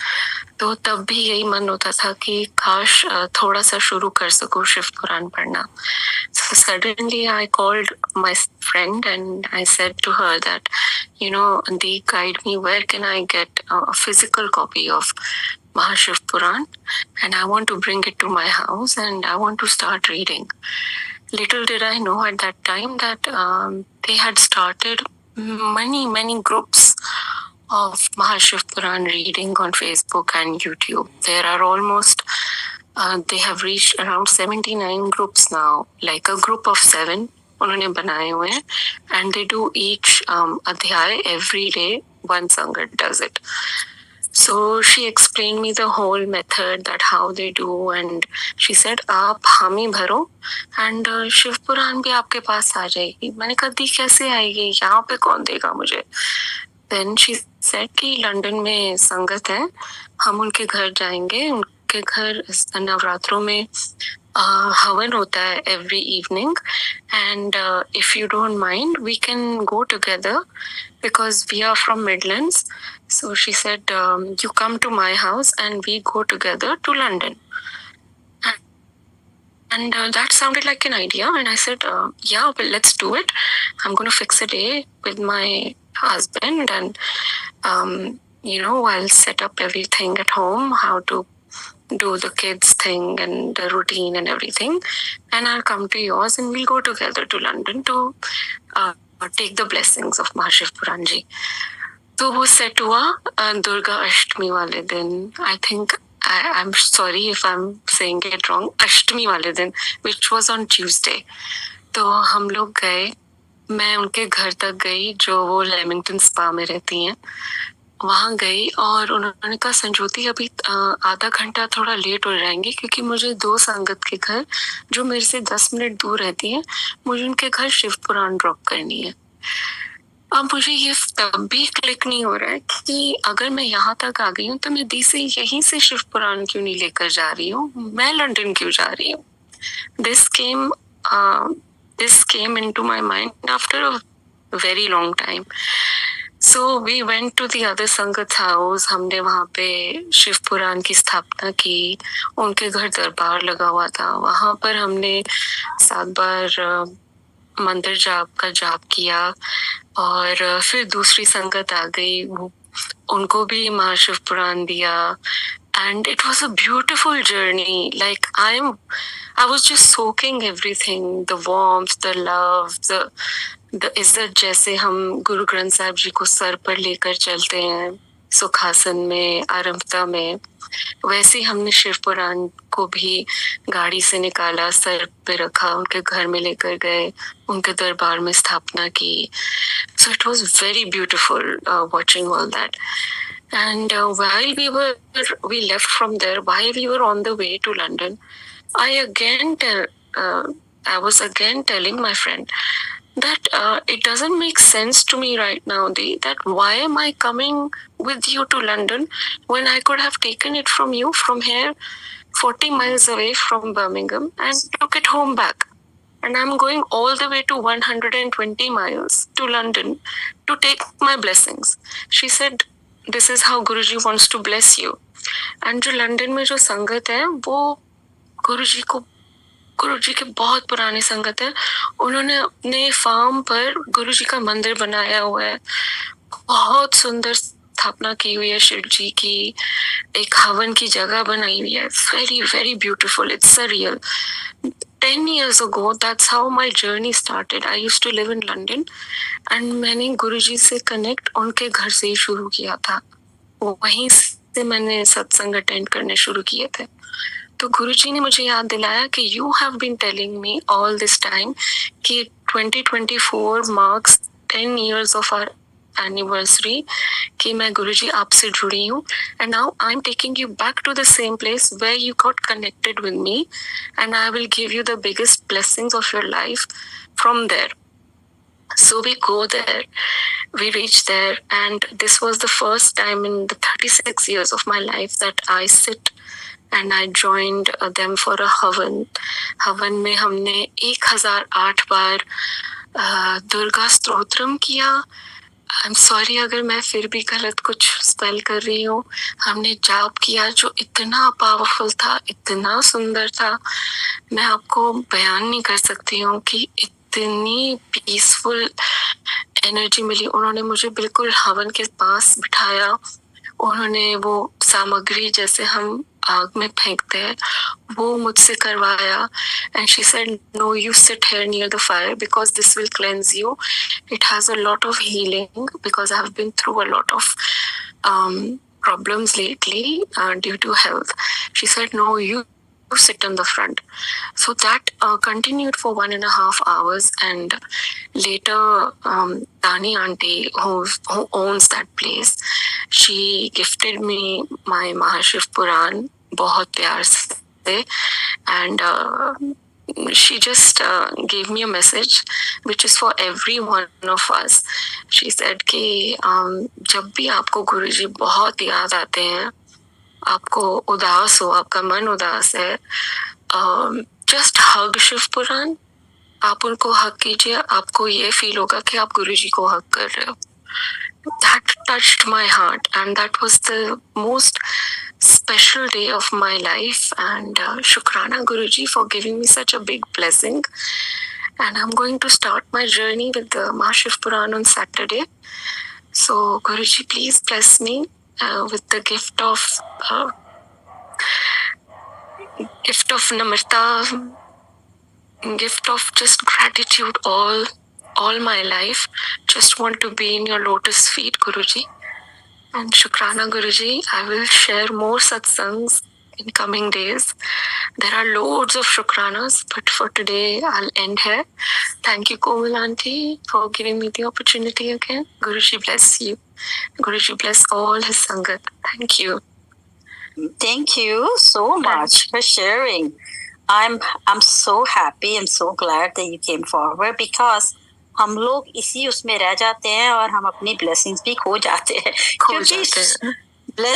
तो तब भी यही मन होता था कि काश थोड़ा सा शुरू कर सकूं शिव पुराण पढ़ना। So suddenly I called my friend and I said to her that, they guide me, where can I get a physical copy of Mahashiv Puran, and I want to bring it to my house and I want to start reading. Little did I know at that time that they had started many groups of Mahashiv Puran reading on Facebook and YouTube. There are almost, they have reached around 79 groups now, like a group of 7 उन्होंने बनाए हुए हैं, and they do each अध्याय every day, one sangat does it. So she explained me the whole method, that how they do, and she said आप हामी भरो and Shiv पुराण भी आपके पास आ जाएगी। मैंने कहा दी कैसे आएगी, यहाँ पे कौन देगा मुझे? Then she said कि लंदन में संगत है, हम उनके घर जाएंगे, उनके घर नवरात्रों में हवन होता है every evening, and if you don't mind we can go together because we are from Midlands. So she said, you come to my house and we go together to London. And that sounded like an idea, and I said, yeah, well, let's do it. I'm going to fix a day with my husband, and I'll set up everything at home, how to do the kids thing and the routine and everything, and I'll come to yours and we'll go together to London to take the blessings of Mahashiv Puran ji. तो वो set हुआ दुर्गा अष्टमी वाले दिन, I think, I'm sorry if I'm saying it wrong, अष्टमी वाले दिन, which was on Tuesday. तो हम लोग गए, मैं उनके घर तक गई जो वो लेमिंगटन स्पा में रहती हैं, वहां गई, और उन्होंने कहा संजोती अभी आधा घंटा थोड़ा लेट हो जाएंगे क्योंकि मुझे 2 संगत के घर जो मेरे से 10 मिनट दूर रहती हैं, मुझे उनके घर शिव पुराण ड्रॉप करनी है। अब मुझे ये तब भी क्लिक नहीं हो रहा है कि अगर मैं यहाँ तक आ गई हूँ तो मैं दी से यहीं से शिव पुराण क्यों नहीं लेकर जा रही हूँ, मैं लंदन क्यों जा रही हूँ? This came into my mind after a very long time. So we went to the other संगत हाउस, हमने वहाँ पे शिव पुराण की स्थापना की, उनके घर दरबार लगा हुआ था, वहाँ पर हमने 7 बार मंदिर जाप का जाप किया, और फिर दूसरी संगत आ गई, उनको भी महाशिव पुराण दिया, and it was a beautiful journey. Like I was just soaking everything, the warmth, the love, the इज्जत, जैसे हम गुरु ग्रंथ साहिब जी को सर पर लेकर चलते हैं सुखासन में, आरंभता में, वैसे हमने शिव पुराण को भी गाड़ी से निकाला, सर पे रखा, उनके घर में लेकर गए, उनके दरबार में स्थापना की. So it was very beautiful watching all that. And while we left from there, while we were on the way to London, I was again telling my friend that it doesn't make sense to me right now, that why am I coming with you to London when I could have taken it from you from here 40 miles away from Birmingham and took it home back. And I'm going all the way to 120 miles to London to take my blessings. She said, this is how Guruji wants to bless you. And जो London में जो संगत है वो गुरुजी के बहुत पुराने संगत है, उन्होंने अपने फार्म पर गुरुजी का मंदिर बनाया हुआ है, बहुत सुंदर स्थापना की हुई है शिव जी की, एक हवन की जगह बनाई हुई है, very very beautiful, it's surreal. 10 years ago, that's how my journey started. I used to live in London and मैंने गुरुजी से कनेक्ट उनके घर से ही शुरू किया था. वहीं से मैंने सत्संग अटेंड करने शुरू किए थे. तो गुरुजी ने मुझे याद दिलाया कि you have been telling me all this time कि 2024 marks 10 years of our anniversary कि मैं गुरुजी आपसे जुड़ी हूँ, and now I'm taking you back to the same place where you got connected with me, and I will give you the biggest blessings of your life from there. So we go there, we reach there, and this was the first time in the 36 years of my life that I sit and I joined them for a हवन. हवन में हमने 1008 बार दुर्गा स्तोत्रम किया. I'm sorry अगर मैं फिर भी गलत कुछ स्पेल कर रही हूँ. हमने जाप किया जो इतना पावरफुल था, इतना सुंदर था, मैं आपको बयान नहीं कर सकती हूँ कि इतनी पीसफुल एनर्जी मिली. उन्होंने मुझे बिल्कुल हवन के पास बिठाया. उन्होंने वो सामग्री जैसे हम आग में फेंकते हैं वो मुझसे करवाया. And she said, no, you sit here near the fire because this will cleanse you. It has a lot of healing because I have been through a lot of problems lately due to health. She said, no, you sit in the front. So that continued for 1.5 hours, and later Tani auntie who owns that place, she gifted me my Mahashiv Puran बहुत प्यार से, and she just gave me a message which is for every one of us. She said कि जब भी आपको गुरुजी बहुत याद आते हैं, आपको उदास हो, आपका मन उदास है, just hug शिव पुराण. आप उनको हक कीजिए, आपको ये फील होगा कि आप गुरुजी को हक कर रहे हो. That touched my heart, and that was the most special day of my life. And Shukrana Guruji for giving me such a big blessing. And I'm going to start my journey with the Mahashiv Puran on Saturday. So Guruji, please bless me with the gift of Namrata, gift of just gratitude all my life. Just want to be in your lotus feet, Guruji. And Shukrana Guruji, I will share more satsangs in coming days. There are loads of Shukranas, but for today I'll end here. Thank you, Komal Auntie, for giving me the opportunity again. Guruji bless you. Guruji bless all his Sangat. Thank you. Thank you so much for sharing. I'm so happy, I'm so glad that you came forward, because हम लोग इसी उसमें रह जाते हैं और हम अपनी ब्लेसिंग्स भी खो जाते हैं. क्योंकि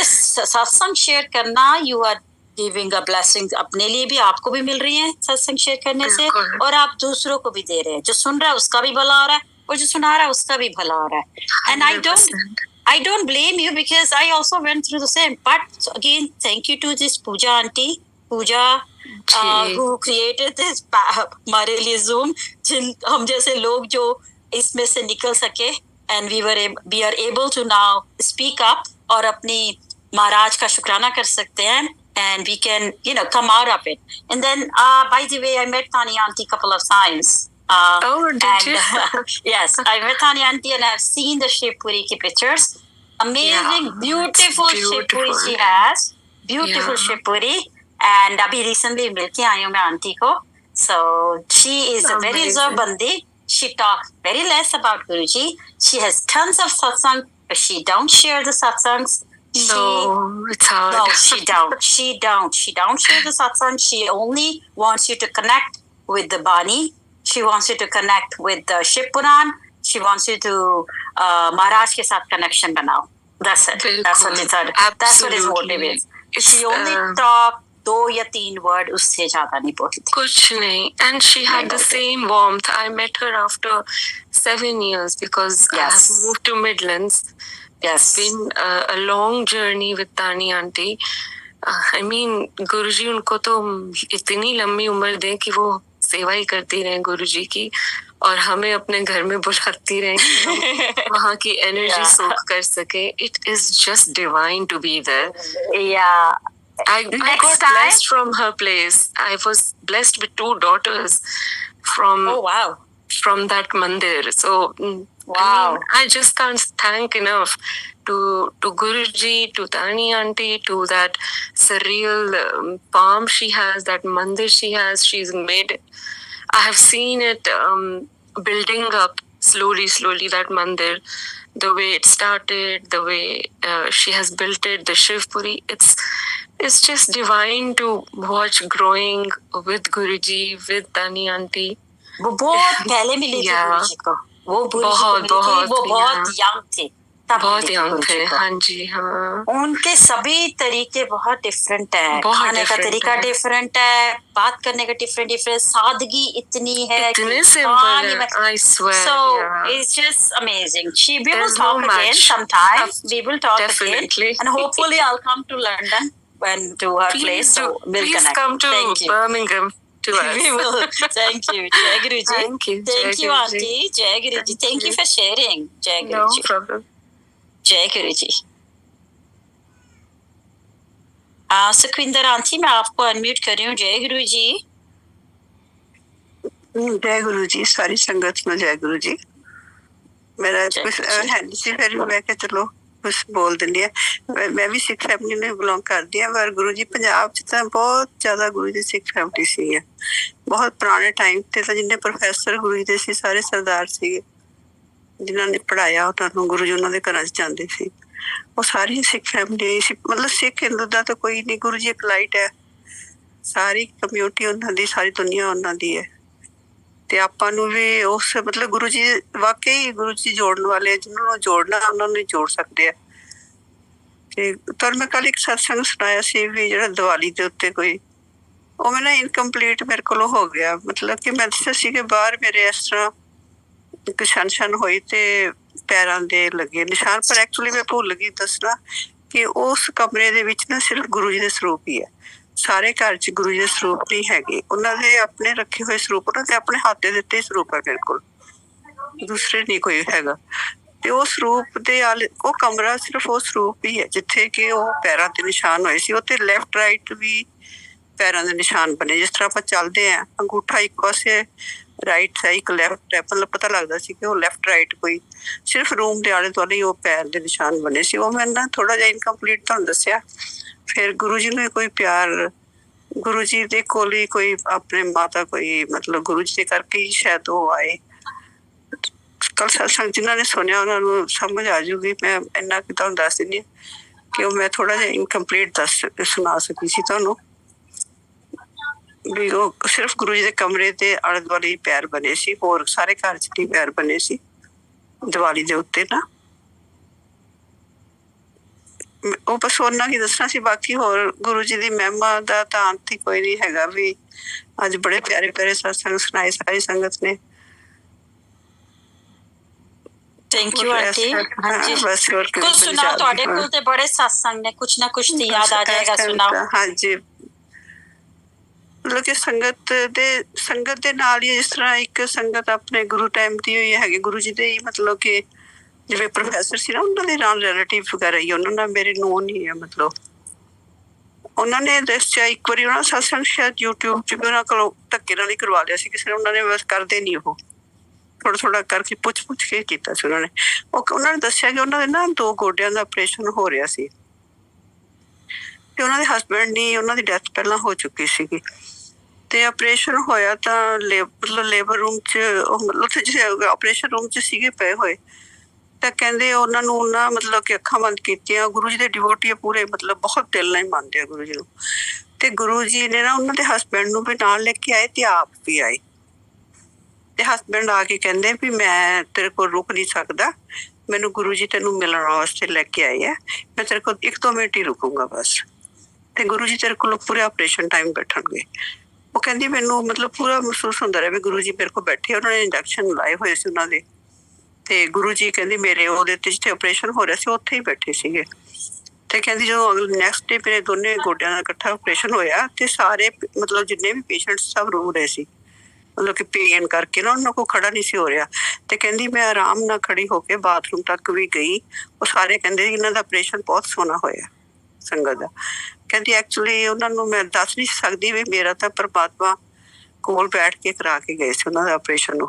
सत्संग शेयर करना, you are giving a blessing, अपने लिए भी आपको भी मिल रही है सत्संग शेयर करने से, और आप दूसरों को भी दे रहे हैं. जो सुन रहा है उसका भी भला हो रहा है और जो सुना रहा है उसका भी भला हो रहा है. And I don't blame you because I also went through the same. But again, thank you to this Pooja auntie, who created this हमारे लिए Zoom, हम जैसे लोग जो इसमें से निकल सके, and we are able to now speak up और अपनी महाराज का शुक्राना कर सकते हैं, and we can come out of it. And then by the way, I met Tani auntie a couple of times. Did you? Yes, I met Tani auntie and I've seen the Shiv Puri ki pictures. Amazing, beautiful Shiv Puri she has. Beautiful Shiv Puri. And abhi recently milke aayi hu main auntie ko. So she is a very reserved bandi. She talks very less about Guruji. She has tons of satsang, but she don't share the satsangs. No, it's hard. No, she don't. She don't share the satsang. She only wants you to connect with the Bani. She wants you to connect with the Shiv Puran. She wants you to Maharaj ke saath connection banao. That's it. That's what it's at. That's what his motive is. She only talk 2 या 3 word, उससे ज्यादा नहीं बोलती. कुछ नहीं. And she had the same warmth. I met her after 7 years because I have moved to Midlands. Yes. It's been a long journey with Tani auntie. I mean, गुरुजी उनको तो इतनी लंबी उम्र दे कि वो सेवा ही करती रहे गुरुजी की, और हमें अपने घर में बुलाती रहे कि हम वहाँ की एनर्जी सोख कर सके. It is just divine to be there. Yeah. I Next got time. blessed from her place. I was blessed with 2 daughters from Oh wow. from that mandir. So Wow. I just can't thank enough to Guruji, to Tani auntie, to that surreal palm she has, that mandir she has. She's made. I have seen it building up slowly, that mandir. The way it started, the way she has built it, the Shivpuri. It's just divine to watch growing with Guruji, with Tani auntie. वो बहुत पहले मिली थी Yeah. गुरुजी को, वो गुरुजी को बहुत, मिली थी, बहुत, वो बहुत yeah. यंग थे तब बहुत मिली थी यंग गुरुजी थे, को। हाँ जी, हाँ। उनके सभी तरीके बहुत डिफरेंट है, बहुत खाने का different तरीका है। डिफरेंट है, बात करने का डिफरेंट, सादगी इतनी है इतने कि simple है, I swear, so yeah. it's just amazing. We will There's talk no again match. sometime. We will talk Definitely. again, and hopefully I'll come to London and to her place, so we'll please connect. come to Thank you. Birmingham to us. We will. Thank you. Jai Guruji. Thank you. Thank Jai you, Guruji. Auntie. Jai Guruji. Thank you for sharing. Jai No Guruji. problem. जय गुरु जी। Sukhvinder aunty, मैं आपको unmute कर रही हूँ। जय गुरु जी। जय गुरु जी, सारी संगत में जय गुरु जी। मेरा जय कुछ गुरु जी। है नहीं सी, फिर मैं क्या चलो कुछ बोल दिंदी है। मैं भी सिख फैमिली में बिलोंग करदी हां, पर गुरु जी पंजाब च तां बहुत ज्यादा गुरु जी सिख फैमिली सी। बहुत पुराने टाइम ते तां जिन्ने प्रोफैसर गुरु जी दे सी सारे सरदार सीगे, जिन्हां ने पढ़ाया उन्हां नूं गुरु जी उन्हां दे घरां च जांदे सी। ਉਹ ਸਾਰੀ ਸਿੱਖ ਫੈਮਿਲੀ ਸੀ, ਮਤਲਬ ਸਿੱਖ ਹਿੰਦੂ ਦਾ ਤਾਂ ਕੋਈ ਨਹੀਂ, ਗੁਰੂ ਜੀ ਇੱਕ ਲਾਈਟ ਹੈ, ਸਾਰੀ ਕਮਿਊਨਿਟੀ ਉਹਨਾਂ ਦੀ, ਸਾਰੀ ਦੁਨੀਆ ਉਹਨਾਂ ਦੀ ਹੈ। ਤੇ ਆਪਾਂ ਨੂੰ ਵੀ ਉਸ ਮਤਲਬ ਗੁਰੂ ਜੀ ਵਾਕਈ ਗੁਰੂ ਜੀ ਜੋੜਨ ਵਾਲੇ, ਜਿਹਨਾਂ ਨੂੰ ਜੋੜਨਾ ਉਹਨਾਂ ਨੂੰ ਜੋੜ ਸਕਦੇ ਆ। ਤੇ ਤੁਹਾਨੂੰ ਮੈਂ ਕੱਲ ਇੱਕ ਸਤਸੰਗ ਸੁਣਾਇਆ ਸੀ ਵੀ ਜਿਹੜਾ ਦੀਵਾਲੀ ਦੇ ਉੱਤੇ ਕੋਈ, ਉਹ ਮੈਂ ਨਾ ਇਨਕੰਪਲੀਟ ਮੇਰੇ ਕੋਲੋਂ ਹੋ ਗਿਆ। ਮਤਲਬ ਕਿ ਮੈਂ ਦੱਸਿਆ ਸੀ ਕਿ ਬਾਹਰ ਮੇਰੇ ਇਸ ਤਰ੍ਹਾਂ ਇੱਕ ਛਣ ਹੋਈ ਤੇ ਪੈਰਾਂ ਦੇ ਲੱਗੇ ਨਿਸ਼ਾਨ, ਪਰ ਐਕਚੁਅਲੀ ਮੈਂ ਭੁੱਲ ਗਈ ਦੱਸਣਾ ਕਿ ਉਸ ਕਮਰੇ ਦੇ ਵਿੱਚ ਨਾ ਸਿਰਫ ਗੁਰੂ ਜੀ ਦੇ ਸਰੂਪ ਹੀ ਹੈ। ਸਾਰੇ ਘਰ 'ਚ ਗੁਰੂ ਜੀ ਦੇ ਸਰੂਪ ਨਹੀਂ ਹੈਗੇ, ਉਹਨਾਂ ਦੇ ਆਪਣੇ ਰੱਖੇ ਹੋਏ ਸਰੂਪ, ਉਹਨਾਂ ਦੇ ਆਪਣੇ ਹੱਥ ਦੇ ਦਿੱਤੇ ਸਰੂਪ ਹੈ ਮੇਰੇ ਕੋਲ, ਦੂਸਰੇ ਨਹੀਂ ਕੋਈ ਹੈਗਾ। ਤੇ ਉਹ ਸਰੂਪ ਦੇ ਆਲੇ, ਉਹ ਕਮਰਾ ਸਿਰਫ ਉਹ ਸਰੂਪ ਹੀ ਹੈ ਜਿੱਥੇ ਕਿ ਉਹ ਪੈਰਾਂ ਤੇ ਨਿਸ਼ਾਨ ਹੋਏ ਸੀ। ਉੱਥੇ ਲੈਫਟ ਰਾਈਟ ਵੀ ਪੈਰਾਂ ਦੇ ਨਿਸ਼ਾਨ ਬਣੇ, ਜਿਸ ਤਰ੍ਹਾਂ ਆਪਾਂ ਚੱਲਦੇ ਆ ਅੰਗੂਠਾ ਇੱਕ ਪਾਸੇ ਰਾਈਟ ਹੈ, ਇੱਕ ਲੈਫਟ ਹੈ, ਮਤਲਬ ਪਤਾ ਲੱਗਦਾ ਸੀ ਕਿ ਉਹ ਲੈਫਟ ਰਾਈਟ ਕੋਈ ਸਿਰਫ ਰੂਮ ਦੇ ਆਲੇ ਦੁਆਲੇ ਉਹ ਪੈਰ ਦੇ ਨਿਸ਼ਾਨ ਬਣੇ ਸੀ। ਉਹ ਮੈਂ ਨਾ ਥੋੜਾ ਜਿਹਾ ਇਨਕੰਪਲੀਟ ਤੁਹਾਨੂੰ ਦੱਸਿਆ। ਫਿਰ ਗੁਰੂ ਜੀ ਨੂੰ ਕੋਈ ਪਿਆਰ, ਗੁਰੂ ਜੀ ਦੇ ਕੋਲ ਹੀ ਕੋਈ ਆਪਣੇ ਮਾਤਾ ਕੋਈ, ਮਤਲਬ ਗੁਰੂ ਜੀ ਦੇ ਕਰਕੇ ਹੀ ਸ਼ਾਇਦ ਉਹ ਆਏ। ਕੱਲ ਸਤਸੰਗ ਜਿਨ੍ਹਾਂ ਨੇ ਸੁਣਿਆ ਉਹਨਾਂ ਨੂੰ ਸਮਝ ਆ ਜੂਗੀ। ਮੈਂ ਇੰਨਾ ਕਿ ਤੁਹਾਨੂੰ ਦੱਸ ਦਿੰਦੀ ਕਿ ਉਹ ਮੈਂ ਥੋੜਾ ਜਿਹਾ ਇਨਕੰਪਲੀਟ ਸੁਣਾ ਸਕੀ ਸੀ ਤੁਹਾਨੂੰ ਵੀ। ਉਹ ਸਿਰਫ ਗੁਰੂ ਜੀ ਦੇ ਕਮਰੇ ਦੇ ਆਲੇ ਦੁਆਲੇ ਹੀ ਪੈਰ ਬਣੇ ਸੀ, ਹੋਰ ਸਾਰੇ ਘਰ 'ਚ ਨਹੀਂ ਪੈਰ ਬਣੇ ਸੀ ਦੀਵਾਲੀ ਦੇ ਉੱਤੇ ਨਾ। ਉਹ ਬਸ ਉਹਨਾਂ ਕੀ ਦੱਸਣਾ ਸੀ, ਬਾਕੀ ਹੋਰ ਗੁਰੂ ਜੀ ਦੀ ਮਹਿਮਾ ਦਾ ਤਾਂ ਅੰਤ ਹੀ ਕੋਈ ਨਹੀਂ ਹੈਗਾ। ਵੀ ਅੱਜ ਬੜੇ ਪਿਆਰੇ ਪਿਆਰੇ ਸਤਸੰਗ ਸੁਣਾਏ ਸਾਰੀ ਸੰਗਤ ਨੇ। Thank you aunty. ਹਾਂਜੀ, ਬਸ ਹੋਰ ਕੁਝ ਸੁਣਾਓ, ਤੁਹਾਡੇ ਕੋਲ ਤੇ ਬੜੇ ਸਤਸੰਗ ਨੇ, ਕੁਛ ਨਾ ਕੁਛ ਤੇ ਯਾਦ ਆ ਜਾਏਗਾ, ਸੁਣਾਓ। ਹਾਂਜੀ, ਮਤਲਬ ਕਿ ਸੰਗਤ ਦੇ ਨਾਲ ਹੀ, ਜਿਸ ਤਰ੍ਹਾਂ ਇੱਕ ਸੰਗਤ ਆਪਣੇ ਗੁਰੂ ਟਾਈਮ ਦੀ ਹੋਈ ਹੈਗੀ, ਗੁਰੂ ਜੀ ਦੇ ਹੀ ਮਤਲਬ ਕਿ ਜਿਵੇਂ ਪ੍ਰੋਫੈਸਰ ਸੀ ਨਾ, ਉਹਨਾਂ ਦੇ ਨਾਲ ਰਿਲੇਟਿਵ ਵਗੈਰਾ ਹੀ, ਉਹਨਾਂ ਨਾਲ ਮੇਰੇ ਨੋਨ ਹੀ ਹੈ। ਮਤਲਬ ਉਹਨਾਂ ਨੇ ਦੱਸਿਆ ਇੱਕ ਵਾਰੀ ਉਹਨਾਂ ਸਤਸੰਗ ਸ਼ਾਇਦ YouTube 'ਚ ਵੀ ਉਹਨਾਂ ਕੋਲੋਂ ਧੱਕੇ ਨਾਲ ਹੀ ਕਰਵਾ ਲਿਆ ਸੀ ਕਿਸੇ ਨੇ, ਉਹਨਾਂ ਨੇ ਬਸ ਕਰਦੇ ਨਹੀਂ, ਉਹ ਥੋੜਾ ਕਰਕੇ ਪੁੱਛ ਕੇ ਕੀਤਾ ਸੀ ਉਹਨਾਂ ਨੇ। ਉਹਨਾਂ ਨੇ ਦੱਸਿਆ ਕਿ ਉਹਨਾਂ ਦੇ ਨਾ 2 ਗੋਡਿਆਂ ਦਾ ਆਪਰੇਸ਼ਨ ਹੋ ਰਿਹਾ ਸੀ ਤੇ ਉਹਨਾਂ ਦੇ ਹਸਬੈਂਡ ਦੀ, ਉਹਨਾਂ ਦੀ ਡੈਥ ਪਹਿਲਾਂ ਹੋ ਚੁੱਕੀ ਸੀਗੀ। ਤੇ ਆਪਰੇਸ਼ਨ ਹੋਇਆ ਤਾਂ ਮਤਲਬ ਲੇਬਰ ਰੂਮ 'ਚ, ਮਤਲਬ ਉੱਥੇ ਜਿਹੜੇ ਆਪਰੇਸ਼ਨ ਰੂਮ 'ਚ ਸੀਗੇ ਪਏ ਹੋਏ, ਤਾਂ ਕਹਿੰਦੇ ਉਹਨਾਂ ਨੂੰ ਨਾ ਮਤਲਬ ਕਿ ਅੱਖਾਂ ਬੰਦ ਕੀਤੀਆਂ। ਗੁਰੂ ਜੀ ਦੇ ਡਿਵੋਟੀ ਪੂਰੇ, ਮਤਲਬ ਬਹੁਤ ਦਿਲ ਨਾਲ ਹੀ ਮੰਨਦੇ ਆ ਗੁਰੂ ਜੀ ਨੂੰ। ਤੇ ਗੁਰੂ ਜੀ ਨੇ ਨਾ ਉਹਨਾਂ ਦੇ ਹਸਬੈਂਡ ਨੂੰ ਵੀ ਨਾਲ ਲੈ ਕੇ ਆਏ ਤੇ ਆਪ ਵੀ ਆਏ। ਤੇ ਹਸਬੈਂਡ ਆ ਕੇ ਕਹਿੰਦੇ ਵੀ ਮੈਂ ਤੇਰੇ ਕੋਲ ਰੁਕ ਨਹੀਂ ਸਕਦਾ, ਮੈਨੂੰ ਗੁਰੂ ਜੀ ਤੈਨੂੰ ਮਿਲਣ ਵਾਸਤੇ ਲੈ ਕੇ ਆਏ ਆ, ਮੈਂ ਤੇਰੇ ਕੋਲ 1-2 ਮਿੰਟ ਹੀ ਰੁਕੂੰਗਾ ਬਸ। ਤੇ ਗੁਰੂ ਜੀ ਤੇਰੇ ਕੋਲ ਪੂਰੇ ਆਪਰੇਸ਼ਨ ਟਾਈਮ ਬੈਠਣਗੇ। ਉਹ ਕਹਿੰਦੀ ਮੈਨੂੰ ਮਤਲਬ ਪੂਰਾ ਮਹਿਸੂਸ ਹੁੰਦਾ ਰਿਹਾ ਵੀ ਗੁਰੂ ਜੀ ਮੇਰੇ ਕੋਲ ਬੈਠੇ, ਉਹਨਾਂ ਨੇ ਇੰਜੈਕਸ਼ਨ ਲਾਏ ਹੋਏ ਸੀ ਉਹਨਾਂ ਦੇ। ਤੇ ਗੁਰੂ ਜੀ ਕਹਿੰਦੀ ਮੇਰੇ ਉਹਦੇ ਤੇ ਜਿੱਥੇ ਆਪਰੇਸ਼ਨ ਹੋ ਰਿਹਾ ਸੀ ਉੱਥੇ ਹੀ ਬੈਠੇ ਸੀਗੇ। ਤੇ ਕਹਿੰਦੀ ਜਦੋਂ ਅਗਲੇ ਨੈਕਸਟ ਡੇ ਮੇਰੇ ਦੋਨੇ ਗੋਡਿਆਂ ਦਾ ਇਕੱਠਾ ਆਪਰੇਸ਼ਨ ਹੋਇਆ ਤੇ ਸਾਰੇ ਮਤਲਬ ਜਿੰਨੇ ਵੀ ਪੇਸ਼ੈਂਟ ਸਭ ਰੋ ਰਹੇ ਸੀ, ਮਤਲਬ ਕਿ ਪੇਨ ਕਰਕੇ ਨਾ ਉਹਨਾਂ ਕੋਲ ਖੜਾ ਨਹੀਂ ਸੀ ਹੋ ਰਿਹਾ। ਤੇ ਕਹਿੰਦੀ ਮੈਂ ਆਰਾਮ ਨਾਲ ਖੜੀ ਹੋ ਕੇ ਬਾਥਰੂਮ ਤੱਕ ਵੀ ਗਈ। ਉਹ ਸਾਰੇ ਕਹਿੰਦੇ ਇਹਨਾਂ ਦਾ ਆਪਰੇਸ਼ਨ ਬਹੁਤ ਸੋਹਣਾ ਹੋਇਆ। ਸੰਗਤ ਦਾ। ਕਹਿੰਦੀ ਐਕਚੁਅਲੀ ਉਹਨਾਂ ਨੂੰ ਮੈਂ ਦੱਸ ਨਹੀਂ ਸਕਦੀ ਵੀ ਮੇਰਾ ਤਾਂ ਪਰਮਾਤਮਾ ਕੋਲ ਬੈਠ ਕੇ ਕਰਾ ਕੇ ਗਏ ਸੀ ਉਹਨਾਂ ਦਾ ਆਪਰੇਸ਼ਨ।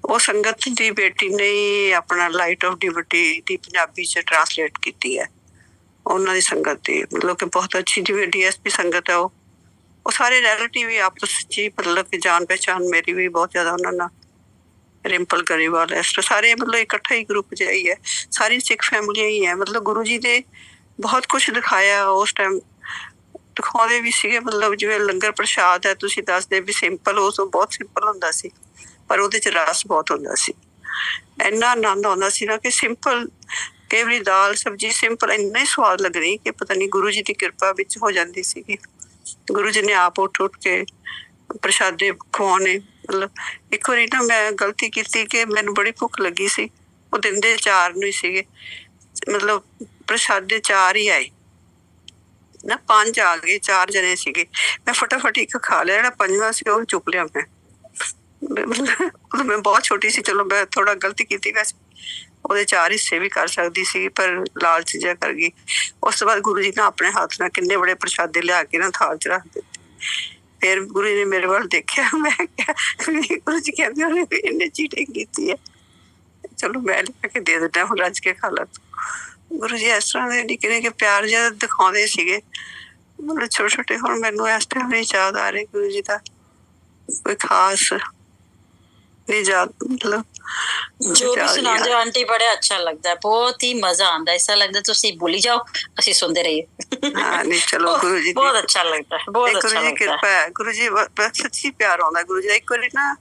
ਉਹ ਸੰਗਤ ਦੀ ਬੇਟੀ ਨੇ ਹੀ ਆਪਣਾ ਲਾਈਟ ਆਫ ਡਿਵਿਟੀ ਦੀ ਪੰਜਾਬੀ 'ਚ ਟਰਾਂਸਲੇਟ ਕੀਤੀ ਹੈ। ਉਹਨਾਂ ਦੀ ਸੰਗਤ ਦੀ ਮਤਲਬ ਕਿ ਬਹੁਤ ਅੱਛੀ, ਜਿਵੇਂ DSP ਸੰਗਤ ਹੈ ਉਹ ਸਾਰੇ ਰਿਲੇਟਿਵ ਵੀ ਆਪਸ 'ਚ ਹੀ ਮਤਲਬ ਕਿ ਜਾਣ ਪਹਿਚਾਣ ਮੇਰੀ ਵੀ ਬਹੁਤ ਜ਼ਿਆਦਾ ਉਹਨਾਂ ਨਾਲ। ਰਿੰਪਲ ਗਰੇਵਾਲ ਇਸ ਤਰ੍ਹਾਂ ਸਾਰੇ ਮਤਲਬ ਇਕੱਠਾ ਹੀ ਗਰੁੱਪ ਜਿਹਾ ਹੀ ਹੈ, ਸਾਰੀ ਸਿੱਖ ਫੈਮਲੀਆਂ ਹੀ ਹੈ। ਮਤਲਬ ਗੁਰੂ ਜੀ ਨੇ ਬਹੁਤ ਕੁਛ ਦਿਖਾਇਆ ਉਸ ਟਾਈਮ, ਦਿਖਾਉਂਦੇ ਵੀ ਸੀਗੇ। ਮਤਲਬ ਜਿਵੇਂ ਲੰਗਰ ਪ੍ਰਸ਼ਾਦ ਹੈ, ਤੁਸੀਂ ਦੱਸਦੇ ਵੀ ਸਿੰਪਲ, ਉਸ ਤੋਂ ਬਹੁਤ ਸਿੰਪਲ ਹੁੰਦਾ ਸੀ ਪਰ ਉਹਦੇ 'ਚ ਰਸ ਬਹੁਤ ਹੁੰਦਾ ਸੀ। ਇੰਨਾ ਆਨੰਦ ਆਉਂਦਾ ਸੀ ਨਾ ਕਿ ਸਿੰਪਲ ਕਈ ਵਾਰੀ ਦਾਲ ਸਬਜ਼ੀ ਸਿੰਪਲ ਇੰਨਾ ਹੀ ਸਵਾਦ ਲੱਗਣੀ ਕਿ ਪਤਾ ਨਹੀਂ ਗੁਰੂ ਜੀ ਦੀ ਕਿਰਪਾ ਵਿੱਚ ਹੋ ਜਾਂਦੀ ਸੀਗੀ। ਗੁਰੂ ਜੀ ਨੇ ਆਪ ਉੱਠ ਕੇ ਪ੍ਰਸ਼ਾਦੇ ਖਵਾਉਣੇ। ਮਤਲਬ ਇੱਕ ਵਾਰੀ ਨਾ ਮੈਂ ਗਲਤੀ ਕੀਤੀ ਕਿ ਮੈਨੂੰ ਬੜੀ ਭੁੱਖ ਲੱਗੀ ਸੀ, ਉਹ ਦਿੰਦੇ 4 ਨੂੰ ਹੀ ਸੀਗੇ, ਮਤਲਬ ਪ੍ਰਸ਼ਾਦੇ 4 ਹੀ ਆਏ ਨਾ, 5 ਆ ਗਏ, 4 ਜਣੇ ਸੀਗੇ। ਮੈਂ ਫਟਾਫਟ ਇੱਕ ਖਾ ਲਿਆ, ਜਿਹੜਾ 5ਵਾਂ ਸੀ ਉਹ ਚੁੱਕ ਲਿਆ ਮੈਂ। ਉਦੋਂ ਮੈਂ ਬਹੁਤ ਛੋਟੀ ਸੀ, ਚਲੋ ਮੈਂ ਥੋੜਾ ਗਲਤੀ ਕੀਤੀ, ਵੈਸੇ ਉਹਦੇ 4 ਹਿੱਸੇ ਵੀ ਕਰ ਸਕਦੀ ਸੀ ਪਰ ਲਾਲਚ ਜਿਹਾ ਕਰ ਗਈ। ਉਸ ਤੋਂ ਬਾਅਦ ਗੁਰੂ ਜੀ ਨੇ ਆਪਣੇ ਹੱਥ ਨਾਲ ਕਿੰਨੇ ਬੜੇ ਪ੍ਰਸ਼ਾਦੇ ਲਿਆ ਕੇ ਨਾ ਥਾਲ 'ਚ ਰੱਖ ਦਿੱਤੇ। ਫਿਰ ਗੁਰੂ ਜੀ ਨੇ ਮੇਰੇ ਵੱਲ ਦੇਖਿਆ, ਮੈਂ ਕਿਹਾ ਗੁਰੂ ਜੀ ਕਹਿੰਦੇ ਉਹਨੇ ਇੰਨੇ ਚੀਟਿੰਗ ਕੀਤੀ ਹੈ, ਚਲੋ ਮੈਂ ਲਿਆ ਕੇ ਦੇ ਦਿੰਦਾ, ਹੁਣ ਰੱਜ ਕੇ ਖਾ ਲਾ। ਗੁਰੂ ਜੀ ਇਸ ਤਰ੍ਹਾਂ ਦੇ ਨਿੱਕੇ ਨਿੱਕੇ ਪਿਆਰ ਜਿਹਾ ਦਿਖਾਉਂਦੇ ਸੀਗੇ, ਮਤਲਬ ਛੋਟੇ ਛੋਟੇ। ਹੁਣ ਮੈਨੂੰ ਇਸ ਟਾਈਮ ਨਹੀਂ ਯਾਦ ਆ ਰਹੇ ਗੁਰੂ ਜੀ ਦਾ ਕੋਈ ਖਾਸ ਨਹੀਂ ਯਾਦ, ਮਤਲਬ ਜੋ ਵੀ ਸੁਣਾਉਂਦੇ ਹੋ ਆਂਟੀ ਬੜਾ ਅੱਛਾ ਲੱਗਦਾ, ਬਹੁਤ ਹੀ ਮਜ਼ਾ ਆਉਂਦਾ, ਐਸਾ ਲੱਗਦਾ ਤੁਸੀਂ ਬੋਲੀ ਜਾਓ ਅਸੀਂ ਸੁਣਦੇ ਰਹੀਏ। ਹਾਂ ਨਹੀਂ ਚਲੋ ਗੁਰੂ ਜੀ ਬਹੁਤ ਅੱਛਾ ਲੱਗਦਾ, ਬਹੁਤ ਅੱਛਾ ਗੁਰੂ ਜੀ ਕਿਰਪਾ ਹੈ। ਗੁਰੂ ਜੀ ਸੱਚੀ ਪਿਆਰ ਆਉਂਦਾ ਗੁਰੂ ਜੀ ਦਾ। ਇੱਕ ਵਾਰੀ ਨਾ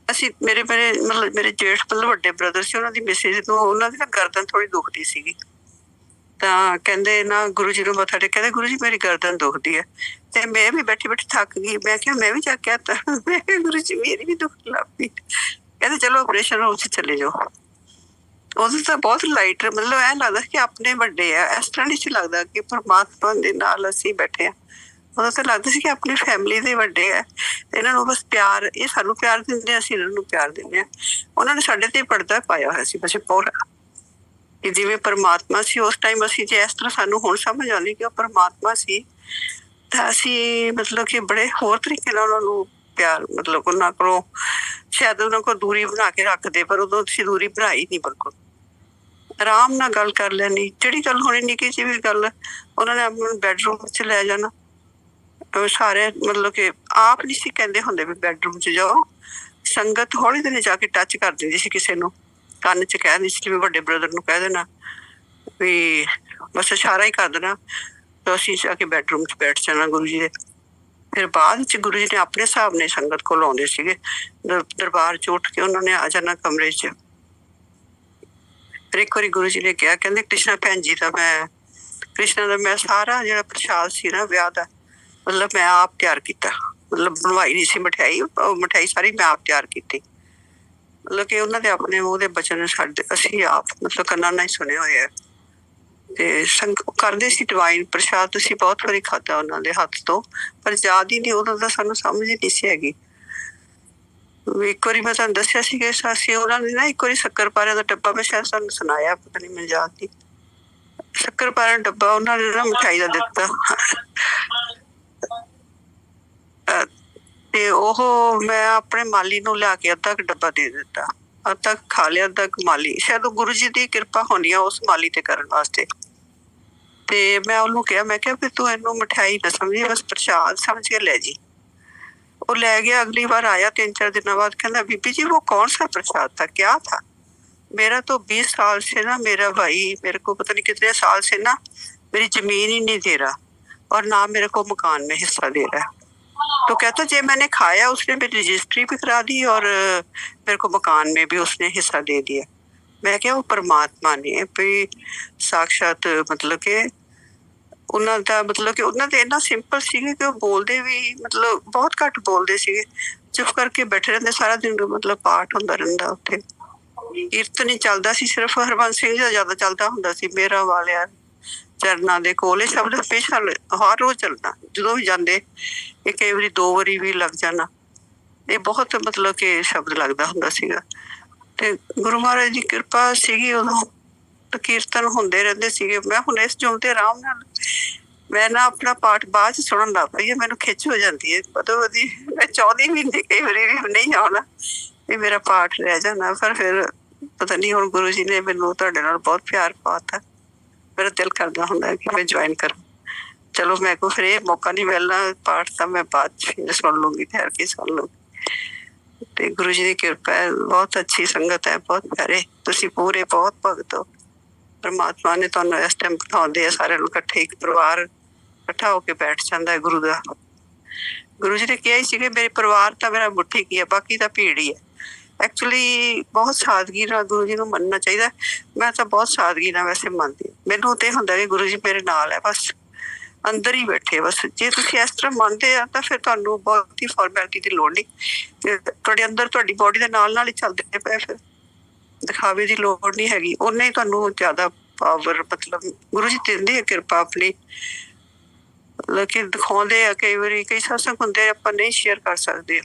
ਅਸੀਂ ਮੇਰੇ ਮਤਲਬ ਮੇਰੇ ਜੇਠ ਮਤਲਬ ਵੱਡੇ ਬ੍ਰਦਰ ਸੀ, ਉਹਨਾਂ ਦੀ ਮਿਸਿਸ ਨੂੰ ਉਹਨਾਂ ਦੀ ਨਾ ਗਰਦਨ ਥੋੜੀ ਦੁਖਦੀ ਸੀਗੀ, ਤਾਂ ਕਹਿੰਦੇ ਨਾ ਗੁਰੂ ਜੀ ਨੂੰ ਮੱਥਾ ਟੇਕ, ਕਹਿੰਦੇ ਗੁਰੂ ਜੀ ਮੇਰੀ ਗਰਦਨ ਦੁਖਦੀ ਹੈ। ਤੇ ਮੈਂ ਵੀ ਬੈਠੀ ਬੈਠੀ ਥੱਕ ਗਈ, ਮੈਂ ਕਿਹਾ ਮੈਂ ਵੀ ਜਾ ਕੇ ਆਤਾ, ਮੈਂ ਕਿਹਾ ਗੁਰੂ ਜੀ ਮੇਰੀ ਵੀ ਦੁੱਖ ਲੱਗ ਪਈ। ਕਹਿੰਦੇ ਚਲੋ ਆਪਰੇਸ਼ਨ ਰੂਮ 'ਚ ਚਲੇ ਜਾਓ। ਉਦੋਂ ਤਾਂ ਬਹੁਤ ਲਾਈਟ, ਮਤਲਬ ਐਂ ਲੱਗਦਾ ਕਿ ਆਪਣੇ ਵੱਡੇ ਆ, ਇਸ ਤਰ੍ਹਾਂ ਨਹੀਂ ਸੀ ਲੱਗਦਾ ਕਿ ਪਰਮਾਤਮਾ ਦੇ ਨਾਲ ਅਸੀਂ ਬੈਠੇ ਆ। ਉਦੋਂ ਤਾਂ ਲੱਗਦਾ ਸੀ ਕਿ ਆਪਣੀ ਫੈਮਿਲੀ ਦੇ ਵੱਡੇ ਆ, ਇਹਨਾਂ ਨੂੰ ਬਸ ਪਿਆਰ, ਇਹ ਸਾਨੂੰ ਪਿਆਰ ਦਿੰਦੇ, ਅਸੀਂ ਇਹਨਾਂ ਨੂੰ ਪਿਆਰ ਦਿੰਦੇ ਹਾਂ। ਉਹਨਾਂ ਨੇ ਸਾਡੇ ਤੇ ਪਰਦਾ ਪਾਇਆ ਹੋਇਆ ਸੀ ਬਸ ਪੂਰਾ, ਕਿ ਜਿਵੇਂ ਪਰਮਾਤਮਾ ਸੀ ਉਸ ਟਾਈਮ, ਅਸੀਂ ਜੇ ਇਸ ਤਰ੍ਹਾਂ ਸਾਨੂੰ ਹੁਣ ਸਮਝ ਆਉਂਦੀ ਕਿ ਉਹ ਪਰਮਾਤਮਾ ਸੀ, ਤਾਂ ਅਸੀਂ ਮਤਲਬ ਕਿ ਬੜੇ ਹੋਰ ਤਰੀਕੇ ਨਾਲ ਉਹਨਾਂ ਨੂੰ ਪਿਆਰ, ਮਤਲਬ ਉਹਨਾਂ ਕੋਲੋਂ ਸ਼ਾਇਦ ਉਹਨਾਂ ਕੋਲ ਦੂਰੀ ਬਣਾ ਕੇ ਰੱਖਦੇ, ਪਰ ਉਦੋਂ ਤੁਸੀਂ ਦੂਰੀ ਬਣਾਈ ਨਹੀਂ, ਬਿਲਕੁਲ ਆਰਾਮ ਨਾਲ ਗੱਲ ਕਰ ਲੈਣੀ। ਜਿਹੜੀ ਗੱਲ ਹੋਣੀ ਨਿੱਕੀ ਜਿਹੀ ਵੀ ਗੱਲ, ਉਹਨਾਂ ਨੇ ਆਪਾਂ ਨੂੰ ਬੈਡਰੂਮ 'ਚ ਲੈ ਜਾਣਾ। ਸਾਰੇ ਮਤਲਬ ਕਿ ਆਪ ਨਹੀਂ ਸੀ ਕਹਿੰਦੇ ਹੁੰਦੇ ਵੀ ਬੈਡਰੂਮ 'ਚ ਜਾਓ, ਸੰਗਤ ਹੌਲੀ ਦਿਨੇ ਜਾ ਕੇ ਟੱਚ ਕਰ ਦਿੰਦੀ ਸੀ ਕਿਸੇ ਨੂੰ, ਕੰਨ 'ਚ ਕਹਿ ਦਿੰਦੀ ਸੀ, ਜਿਵੇਂ ਵੱਡੇ ਬ੍ਰਦਰ ਨੂੰ ਕਹਿ ਦੇਣਾ ਵੀ ਬਸ ਇਸ਼ਾਰਾ ਹੀ ਕਰ ਦੇਣਾ, ਤਾਂ ਅਸੀਂ ਜਾ ਕੇ ਬੈਡਰੂਮ 'ਚ ਬੈਠ ਜਾਣਾ ਗੁਰੂ ਜੀ ਦੇ। ਫਿਰ ਬਾਅਦ 'ਚ ਗੁਰੂ ਜੀ ਨੇ ਆਪਣੇ ਹਿਸਾਬ ਨਾਲ ਸੰਗਤ ਕੋਲ ਆਉਂਦੇ ਸੀਗੇ, ਦਰਬਾਰ 'ਚ ਉੱਠ ਕੇ ਉਹਨਾਂ ਨੇ ਆ ਜਾਣਾ ਕਮਰੇ 'ਚ। ਫਿਰ ਇੱਕ ਵਾਰੀ ਗੁਰੂ ਜੀ ਨੇ ਕਿਹਾ, ਕਹਿੰਦੇ ਕ੍ਰਿਸ਼ਨਾ ਭੈਣ ਜੀ ਦਾ ਕ੍ਰਿਸ਼ਨਾ ਦਾ ਮੈਂ ਸਾਰਾ ਜਿਹੜਾ ਪ੍ਰਸ਼ਾਦ ਸੀ ਨਾ ਵਿਆਹ ਦਾ, ਮਤਲਬ ਮੈਂ ਆਪ ਤਿਆਰ ਕੀਤਾ, ਮਤਲਬ ਬਣਵਾਈ ਨਹੀਂ ਸੀ ਮਠਿਆਈ, ਉਹ ਮਠਿਆਈ ਸਾਰੀ ਮੈਂ ਆਪ ਤਿਆਰ ਕੀਤੀ। ਮਤਲਬ ਕਿ ਉਹਨਾਂ ਦੇ ਆਪਣੇ ਮੂੰਹ ਦੇ ਬਚਨ ਸਾਡੇ ਅਸੀਂ ਆਪ ਮਤਲਬ ਕੰਨਾਂ ਨਾਲ ਹੀ ਸੁਣੇ ਹੋਏ ਆ। ਤੇ ਕਰਦੇ ਸੀ ਡਿਵਾਈਨ ਪ੍ਰਸ਼ਾਦ, ਤੁਸੀਂ ਬਹੁਤ ਵਾਰੀ ਖਾਧਾ ਉਹਨਾਂ ਦੇ ਹੱਥ ਤੋਂ, ਪਰ ਯਾਦ ਹੀ ਨਹੀਂ, ਉਦੋਂ ਤਾਂ ਸਾਨੂੰ ਸਮਝ ਹੀ ਨਹੀਂ ਸੀ ਹੈਗੀ। ਇੱਕ ਵਾਰੀ ਮੈਂ ਤੁਹਾਨੂੰ ਦੱਸਿਆ ਸੀ ਕਿ ਅਸੀਂ ਉਹਨਾਂ ਨੇ ਨਾ ਇੱਕ ਵਾਰੀ ਸ਼ੱਕਰਪਾਰਿਆਂ ਦਾ ਡੱਬਾ, ਮੈਂ ਸ਼ਾਇਦ ਸਾਨੂੰ ਸੁਣਾਇਆ, ਪਤਾ ਨਹੀਂ ਮੈਨੂੰ ਯਾਦ ਨਹੀਂ, ਸ਼ੱਕਰਪਾਰਿਆਂ ਦਾ ਡੱਬਾ ਉਹਨਾਂ ਨੇ ਨਾ ਮਿਠਾਈ ਦਾ ਦਿੱਤਾ, ਤੇ ਉਹ ਮੈਂ ਆਪਣੇ ਮਾਲੀ ਨੂੰ ਲਿਆ ਕੇ ਅੱਧਾ ਕੁ ਡੱਬਾ ਦੇ ਦਿੱਤਾ, ਅੱਧਾ ਖਾ ਲਿਆ, ਅੱਧਾ ਕੁ ਮਾਲੀ, ਸ਼ਾਇਦ ਉਹ ਗੁਰੂ ਜੀ ਦੀ ਕਿਰਪਾ ਹੋਣੀ ਆ ਉਸ ਮਾਲੀ ਤੇ ਕਰਨ ਵਾਸਤੇ। ਤੇ ਮੈਂ ਉਹਨੂੰ ਕਿਹਾ, ਮੈਂ ਕਿਹਾ ਵੀ ਤੂੰ ਇਹਨੂੰ ਮਿਠਾਈ ਨਾ ਸਮਝੀ, ਬਸ ਪ੍ਰਸ਼ਾਦ ਸਮਝ ਕੇ ਲੈ ਜੀ। ਉਹ ਲੈ ਗਿਆ, ਅਗਲੀ बार आया 3-4 दिनों बाद, कहना बीबी जी वो कौन सा प्रसाद था, क्या था? मेरा तो 20 साल से ना मेरा भाई मेरे को पता नहीं कितने साल से ना मेरी जमीन ही नहीं दे रहा, और ना मेरे को मकान में हिस्सा दे रहा है। तो कहता जे मैंने खाया उसने मेरी रजिस्ट्री भी करा दी और मेरे को मकान में भी उसने हिस्सा दे दिया। मैं क्या वो परमात्मा ने भी साक्षात, मतलब कि ਉਹਨਾਂ ਦਾ ਮਤਲਬ ਕਿ ਉਹਨਾਂ ਦੇ ਇੰਨਾ ਸਿੰਪਲ ਸੀਗੇ ਕਿ ਉਹ ਬੋਲਦੇ ਵੀ ਮਤਲਬ ਬਹੁਤ ਘੱਟ ਬੋਲਦੇ ਸੀਗੇ, ਚੁੱਪ ਕਰਕੇ ਬੈਠੇ ਰਹਿੰਦੇ ਸਾਰਾ ਦਿਨ, ਮਤਲਬ ਪਾਠ ਹੁੰਦਾ ਰਹਿੰਦਾ ਉੱਥੇ, ਕੀਰਤਨ ਹੀ ਚੱਲਦਾ ਸੀ ਸਿਰਫ। ਹਰਬੰਸ ਸਿੰਘ ਦਾ ਜ਼ਿਆਦਾ ਚੱਲਦਾ ਹੁੰਦਾ ਸੀ, ਮੇਰਾ ਵਾਲਿਆ ਚਰਨਾਂ ਦੇ ਕੋਲ, ਇਹ ਸ਼ਬਦ ਸਪੈਸ਼ਲ ਹਰ ਰੋਜ਼ ਚੱਲਣਾ, ਜਦੋਂ ਵੀ ਜਾਂਦੇ, ਇਹ ਕਈ ਵਾਰੀ 2 ਵਾਰੀ ਵੀ ਲੱਗ ਜਾਣਾ, ਇਹ ਬਹੁਤ ਮਤਲਬ ਕਿ ਸ਼ਬਦ ਲੱਗਦਾ ਹੁੰਦਾ ਸੀਗਾ। ਤੇ ਗੁਰੂ ਮਹਾਰਾਜ ਦੀ ਕਿਰਪਾ ਸੀਗੀ ਉਦੋਂ, ਕੀਰਤਨ ਹੁੰਦੇ ਰਹਿੰਦੇ ਸੀਗੇ। ਮੈਂ ਹੁਣ ਇਸ ਜੂਮ ਤੇ ਆਰਾਮ ਨਾਲ ਮੈਂ ਨਾ ਆਪਣਾ ਪਾਠ ਬਾਅਦ ਚ ਸੁਣਨ ਲੱਗ ਪਈ ਹੈ, ਮੈਨੂੰ ਖਿੱਚ ਹੋ ਜਾਂਦੀ ਹੈ ਬਦੋ ਬਦੀ। ਮੈਂ ਚਾਹੁੰਦੀ ਵੀ ਨਹੀਂ ਕਈ ਵਾਰੀ ਵੀ ਨਹੀਂ ਆਉਣਾ, ਵੀ ਮੇਰਾ ਪਾਠ ਰਹਿ ਜਾਣਾ, ਪਰ ਫਿਰ ਪਤਾ ਨਹੀਂ ਹੁਣ ਗੁਰੂ ਜੀ ਨੇ ਮੈਨੂੰ ਤੁਹਾਡੇ ਨਾਲ ਬਹੁਤ ਪਿਆਰ ਪਾਤਾ। ਮੇਰਾ ਦਿਲ ਕਰਦਾ ਹੁੰਦਾ ਕਿ ਮੈਂ ਜੁਆਇਨ ਕਰਾਂ। ਚਲੋ ਮੈਂ ਕੋ ਫਿਰ ਇਹ ਮੌਕਾ ਨਹੀਂ ਮਿਲਣਾ, ਪਾਠ ਤਾਂ ਮੈਂ ਬਾਅਦ ਚ ਫਿਰ ਸੁਣ ਲੂੰਗੀ, ਠਹਿਰ ਕੇ ਸੁਣ ਲੂੰਗੀ। ਤੇ ਗੁਰੂ ਜੀ ਦੀ ਕਿਰਪਾ ਹੈ, ਬਹੁਤ ਅੱਛੀ ਸੰਗਤ ਹੈ, ਬਹੁਤ ਪਿਆਰੇ, ਤੁਸੀਂ ਪੂਰੇ ਬਹੁਤ ਭਗਤ ਹੋ। ਪਰਮਾਤਮਾ ਨੇ ਤੁਹਾਨੂੰ ਇਸ ਟਾਈਮ ਬਿਠਾਉਂਦੇ ਆ ਸਾਰਿਆਂ ਨੂੰ ਇਕੱਠੇ, ਇੱਕ ਪਰਿਵਾਰ ਇਕੱਠਾ ਹੋ ਕੇ ਬੈਠ ਜਾਂਦਾ ਹੈ ਗੁਰੂ ਦਾ। ਗੁਰੂ ਜੀ ਨੇ ਕਿਹਾ ਹੀ ਸੀ ਕਿ ਮੇਰੇ ਪਰਿਵਾਰ ਤਾਂ ਮੇਰਾ ਮੁੱਠੀ ਕੀ ਹੈ, ਬਾਕੀ ਤਾਂ ਭੀੜ ਹੀ ਹੈ। ਐਕਚੁਅਲੀ ਬਹੁਤ ਸਾਦਗੀ ਨਾਲ ਗੁਰੂ ਜੀ ਨੂੰ ਮੰਨਣਾ ਚਾਹੀਦਾ। ਮੈਂ ਤਾਂ ਬਹੁਤ ਸਾਦਗੀ ਨਾਲ ਵੈਸੇ ਮੰਨਦੀ ਹਾਂ। ਮੈਨੂੰ ਤੇ ਹੁੰਦਾ ਕਿ ਗੁਰੂ ਜੀ ਮੇਰੇ ਨਾਲ ਹੈ, ਬਸ ਅੰਦਰ ਹੀ ਬੈਠੇ। ਬਸ ਜੇ ਤੁਸੀਂ ਇਸ ਤਰ੍ਹਾਂ ਮੰਨਦੇ ਆ ਤਾਂ ਫਿਰ ਤੁਹਾਨੂੰ ਬਹੁਤੀ ਫਾਰਮੈਲਿਟੀ ਦੀ ਲੋੜ ਨਹੀਂ। ਤੁਹਾਡੇ ਅੰਦਰ ਤੁਹਾਡੀ ਬੋਡੀ ਦੇ ਨਾਲ ਨਾਲ ਹੀ ਚੱਲਦੇ ਪਏ, ਫਿਰ ਦਿਖਾਵੇ ਦੀ ਲੋੜ ਨਹੀਂ ਹੈਗੀ। ਉਹਨੇ ਹੀ ਤੁਹਾਨੂੰ ਜ਼ਿਆਦਾ ਪਾਵਰ, ਮਤਲਬ ਗੁਰੂ ਜੀ ਦਿੰਦੇ ਆ ਕਿਰਪਾ ਆਪਣੀ, ਮਤਲਬ ਕਿ ਦਿਖਾਉਂਦੇ ਆ। ਕਈ ਵਾਰੀ ਕਈ ਸਤਸੰਗ ਹੁੰਦੇ ਆਪਾਂ ਨਹੀਂ ਸ਼ੇਅਰ ਕਰ ਸਕਦੇ,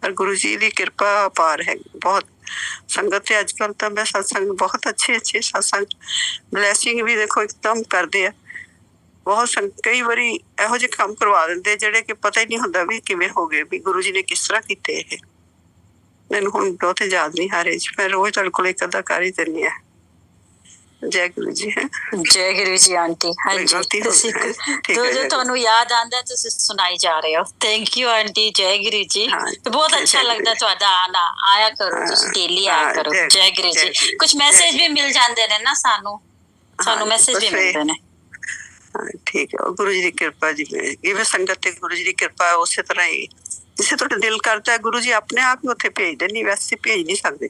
ਪਰ ਗੁਰੂ ਜੀ ਦੀ ਕਿਰਪਾ ਅਪਾਰ ਹੈ ਬਹੁਤ। ਸੰਗਤ ਤੇ ਅੱਜ ਕੱਲ੍ਹ ਤਾਂ ਮੈਂ ਸਤਸੰਗ ਬਹੁਤ ਅੱਛੇ ਸਤਸੰਗ ਬਲੈਸਿੰਗ ਵੀ ਦੇਖੋ ਇੱਕਦਮ ਕਰਦੇ ਆ ਬਹੁਤ। ਕਈ ਵਾਰੀ ਇਹੋ ਜਿਹੇ ਕੰਮ ਕਰਵਾ ਦਿੰਦੇ ਜਿਹੜੇ ਕਿ ਪਤਾ ਹੀ ਨਹੀਂ ਹੁੰਦਾ ਵੀ ਕਿਵੇਂ ਹੋ ਗਏ, ਵੀ ਗੁਰੂ ਜੀ ਨੇ ਕਿਸ ਤਰ੍ਹਾਂ ਕੀਤੇ ਇਹ। ਮੈਨੂੰ ਹੁਣ ਬਹੁਤੇ ਯਾਦ ਨਹੀਂ ਆ ਰਹੇ, ਮੈਂ ਰੋਜ਼ ਤੁਹਾਡੇ ਕੋਲ ਇੱਕ ਅੱਧਾ ਕਰ ਹੀ ਦਿੰਦੀ ਹਾਂ। ਜੈ ਗੁਰੂ ਜੀ। ਜੈ ਗੁਰੂ ਜੀ ਆਂਟੀ। ਹਾਂਜੀ, ਤੁਸੀਂ ਜੋ ਤੁਹਾਨੂੰ ਯਾਦ ਆਉਂਦਾ ਤੁਸੀਂ ਸੁਣਾਈ ਜਾ ਰਹੇ ਹੋ। Thank you aunty. ਜੈ ਗੁਰੂ ਜੀ। ਬਹੁਤ ਅੱਛਾ ਲੱਗਦਾ ਤੁਹਾਡਾ ਆਣਾ। ਆਇਆ ਕਰੋ ਤੁਸੀਂ, ਡੇਲੀ ਆਇਆ ਕਰੋ। ਜੈ ਗੁਰੂ ਜੀ। ਕੁਝ ਮੈਸੇਜ ਵੀ ਮਿਲ ਜਾਂਦੇ ਨੇ ਨਾ ਸਾਨੂੰ ਮੈਸੇਜ ਵੀ ਮਿਲਦੇ ਨੇ। ਠੀਕ ਹੈ, ਗੁਰੂ ਜੀ ਦੀ ਕਿਰਪਾ ਜੀ। ਜਿਵੇਂ ਸੰਗਤ ਤੇ ਗੁਰੂ ਜੀ ਦੀ ਕਿਰਪਾ ਉਸੇ ਤਰ੍ਹਾਂ ਹੀ ਜਿਸੇ ਤੁਹਾਡਾ ਦਿਲ ਕਰਦਾ ਗੁਰੂ ਜੀ ਆਪਣੇ ਆਪ ਹੀ ਉੱਥੇ ਭੇਜ ਦੇਣੀ, ਵੈਸੇ ਭੇਜ ਨਹੀਂ ਸਕਦੇ।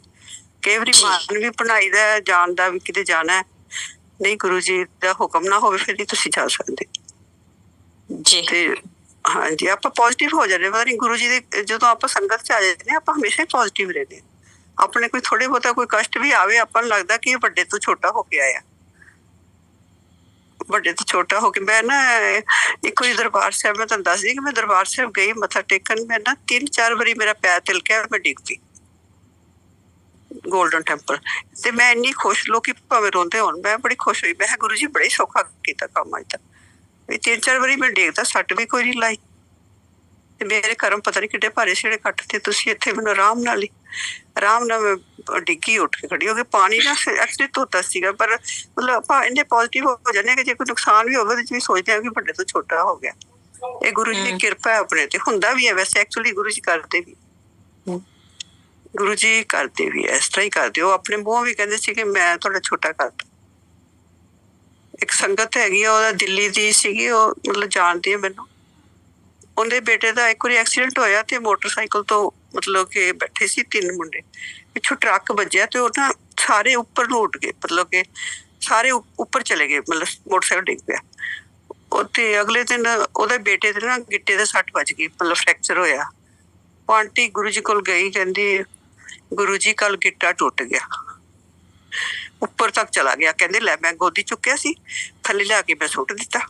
ਕਈ ਵਾਰੀ ਮਨ ਵੀ ਬਣਾਈ ਦਾ ਜਾਣ ਦਾ, ਵੀ ਕਿਤੇ ਜਾਣਾ, ਨਹੀਂ ਗੁਰੂ ਜੀ ਦਾ ਹੁਕਮ ਨਾ ਹੋਵੇ ਫਿਰ ਨਹੀਂ ਤੁਸੀਂ ਜਾ ਸਕਦੇ ਜੀ। ਤੇ ਹਾਂਜੀ, ਆਪਾਂ ਪੋਜ਼ਿਟਿਵ ਹੋ ਜਾਂਦੇ। ਪਤਾ ਨਹੀਂ ਗੁਰੂ ਜੀ ਦੇ ਜਦੋਂ ਆਪਾਂ ਸੰਗਤ ਚ ਆ ਜਾਂਦੇ ਆਪਾਂ ਹਮੇਸ਼ਾ ਹੀ ਪੋਜ਼ਿਟਿਵ ਰਹਿੰਦੇ। ਆਪਣੇ ਕੋਈ ਥੋੜੇ ਬਹੁਤਾ ਕੋਈ ਕਸ਼ਟ ਵੀ ਆਵੇ, ਆਪਾਂ ਨੂੰ ਲੱਗਦਾ ਕਿ ਇਹ ਵੱਡੇ ਤੋਂ ਛੋਟਾ ਹੋ ਕੇ ਆਇਆ, ਵੱਡੇ ਤੋਂ ਛੋਟਾ ਹੋ ਕੇ। ਮੈਂ ਨਾ ਇੱਕ ਵਾਰੀ ਦਰਬਾਰ ਸਾਹਿਬ, ਮੈਂ ਤੁਹਾਨੂੰ ਦੱਸਦੀ ਕਿ ਮੈਂ ਦਰਬਾਰ ਸਾਹਿਬ ਗਈ ਮੱਥਾ ਟੇਕਣ, ਮੈਂ ਨਾ 3-4 ਵਾਰੀ ਮੇਰਾ ਪੈਰ ਤਿਲਕਿਆ, ਮੈਂ ਡਿੱਗ ਪਈ ਗੋਲਡਨ ਟੈਂਪਲ। ਤੇ ਮੈਂ ਇੰਨੀ ਖੁਸ਼, ਲੋਕੀ ਭਾਵੇਂ ਰੋਂਦੇ ਹੋਣ, ਮੈਂ ਬੜੀ ਖੁਸ਼ ਹੋਈ। ਮੈਂ ਕਿਹਾ ਗੁਰੂ ਜੀ ਬੜਾ ਹੀ ਸੌਖਾ ਕੀਤਾ ਕੰਮ ਅੱਜ ਤੱਕ, ਵੀ 3-4 ਵਾਰੀ ਮੈਂ ਡੇਗਦਾ, ਸੱਟ ਵੀ ਕੋਈ ਨਹੀਂ ਲਾਈ। ਤੇ ਮੇਰੇ ਕਰਮ ਪਤਾ ਨਹੀਂ ਕਿੱਡੇ ਭਾਰੇ ਛੇੜੇ ਕੱਟ ਤੇ ਤੁਸੀਂ ਇੱਥੇ। ਮੈਨੂੰ ਆਰਾਮ ਨਾਲ ਮੈਂ ਡਿੱਗੀ, ਉੱਠ ਕੇ ਖੜੀ ਹੋ ਗਈ। ਪਾਣੀ ਨਾ ਐਕਚੁਅਲੀ ਧੋਤਾ ਸੀਗਾ, ਪਰ ਮਤਲਬ ਆਪਾਂ ਇੰਨੇ ਪੋਜ਼ਿਟਿਵ ਹੋ ਜਾਂਦੇ ਕਿ ਜੇ ਕੋਈ ਨੁਕਸਾਨ ਵੀ ਹੋਵੇ ਉਹਦੇ ਚ ਵੀ ਸੋਚਦੇ ਹਾਂ ਕਿ ਵੱਡੇ ਤੋਂ ਛੋਟਾ ਹੋ ਗਿਆ। ਇਹ ਗੁਰੂ ਜੀ ਦੀ ਕਿਰਪਾ ਹੈ ਆਪਣੇ ਤੇ। ਹੁੰਦਾ ਵੀ ਹੈ ਵੈਸੇ, ਐਕਚੁਅਲੀ ਗੁਰੂ ਜੀ ਕਰਦੇ ਵੀ, ਗੁਰੂ ਜੀ ਕਰਦੇ ਵੀ ਇਸ ਤਰ੍ਹਾਂ ਹੀ ਕਰਦੇ। ਉਹ ਆਪਣੇ ਮੂੰਹੋਂ ਵੀ ਕਹਿੰਦੇ ਸੀ ਕਿ ਮੈਂ ਤੁਹਾਡਾ ਛੋਟਾ ਕਰਦਾ। ਇੱਕ ਸੰਗਤ ਹੈਗੀ ਆ, ਉਹਦਾ ਦਿੱਲੀ ਦੀ ਸੀਗੀ, ਉਹ ਮਤਲਬ ਜਾਣਦੀ ਹੈ ਮੈਨੂੰ। ਉਹਦੇ ਬੇਟੇ ਦਾ ਇੱਕ ਵਾਰੀ ਐਕਸੀਡੈਂਟ ਹੋਇਆ ਤੇ ਮੋਟਰਸਾਈਕਲ ਤੋਂ ਮਤਲਬ ਕਿ ਬੈਠੇ ਸੀ 3 ਮੁੰਡੇ, ਪਿੱਛੋਂ ਟਰੱਕ ਵੱਜਿਆ ਤੇ ਉਹ ਨਾ ਸਾਰੇ ਉੱਪਰ ਨੂੰ ਉੱਡ ਗਏ, ਮਤਲਬ ਕਿ ਸਾਰੇ ਉੱਪਰ ਚਲੇ ਗਏ, ਮਤਲਬ ਮੋਟਰਸਾਈਕਲ ਡਿੱਗ ਪਿਆ। ਤੇ ਅਗਲੇ ਦਿਨ ਉਹਦੇ ਬੇਟੇ ਦੇ ਨਾ ਗਿੱਟੇ ਦੇ ਸੱਟ ਵੱਜ ਗਈ, ਮਤਲਬ ਫ੍ਰੈਕਚਰ ਹੋਇਆ। ਉਹ ਆਂਟੀ ਗੁਰੂ ਜੀ ਕੋਲ ਗਈ, ਕਹਿੰਦੀ ਗੁਰੂ ਜੀ ਕੱਲ ਗਿੱਟਾ ਟੁੱਟ ਗਿਆ, ਉੱਪਰ ਤੱਕ ਚਲਾ ਗਿਆ। ਕਹਿੰਦੇ ਲੈ, ਮੈਂ ਗੋਦੀ ਚੁੱਕਿਆ ਸੀ, ਥੱਲੇ ਲਿਆ ਕੇ ਮੈਂ ਸੁੱਟ ਦਿੱਤਾ।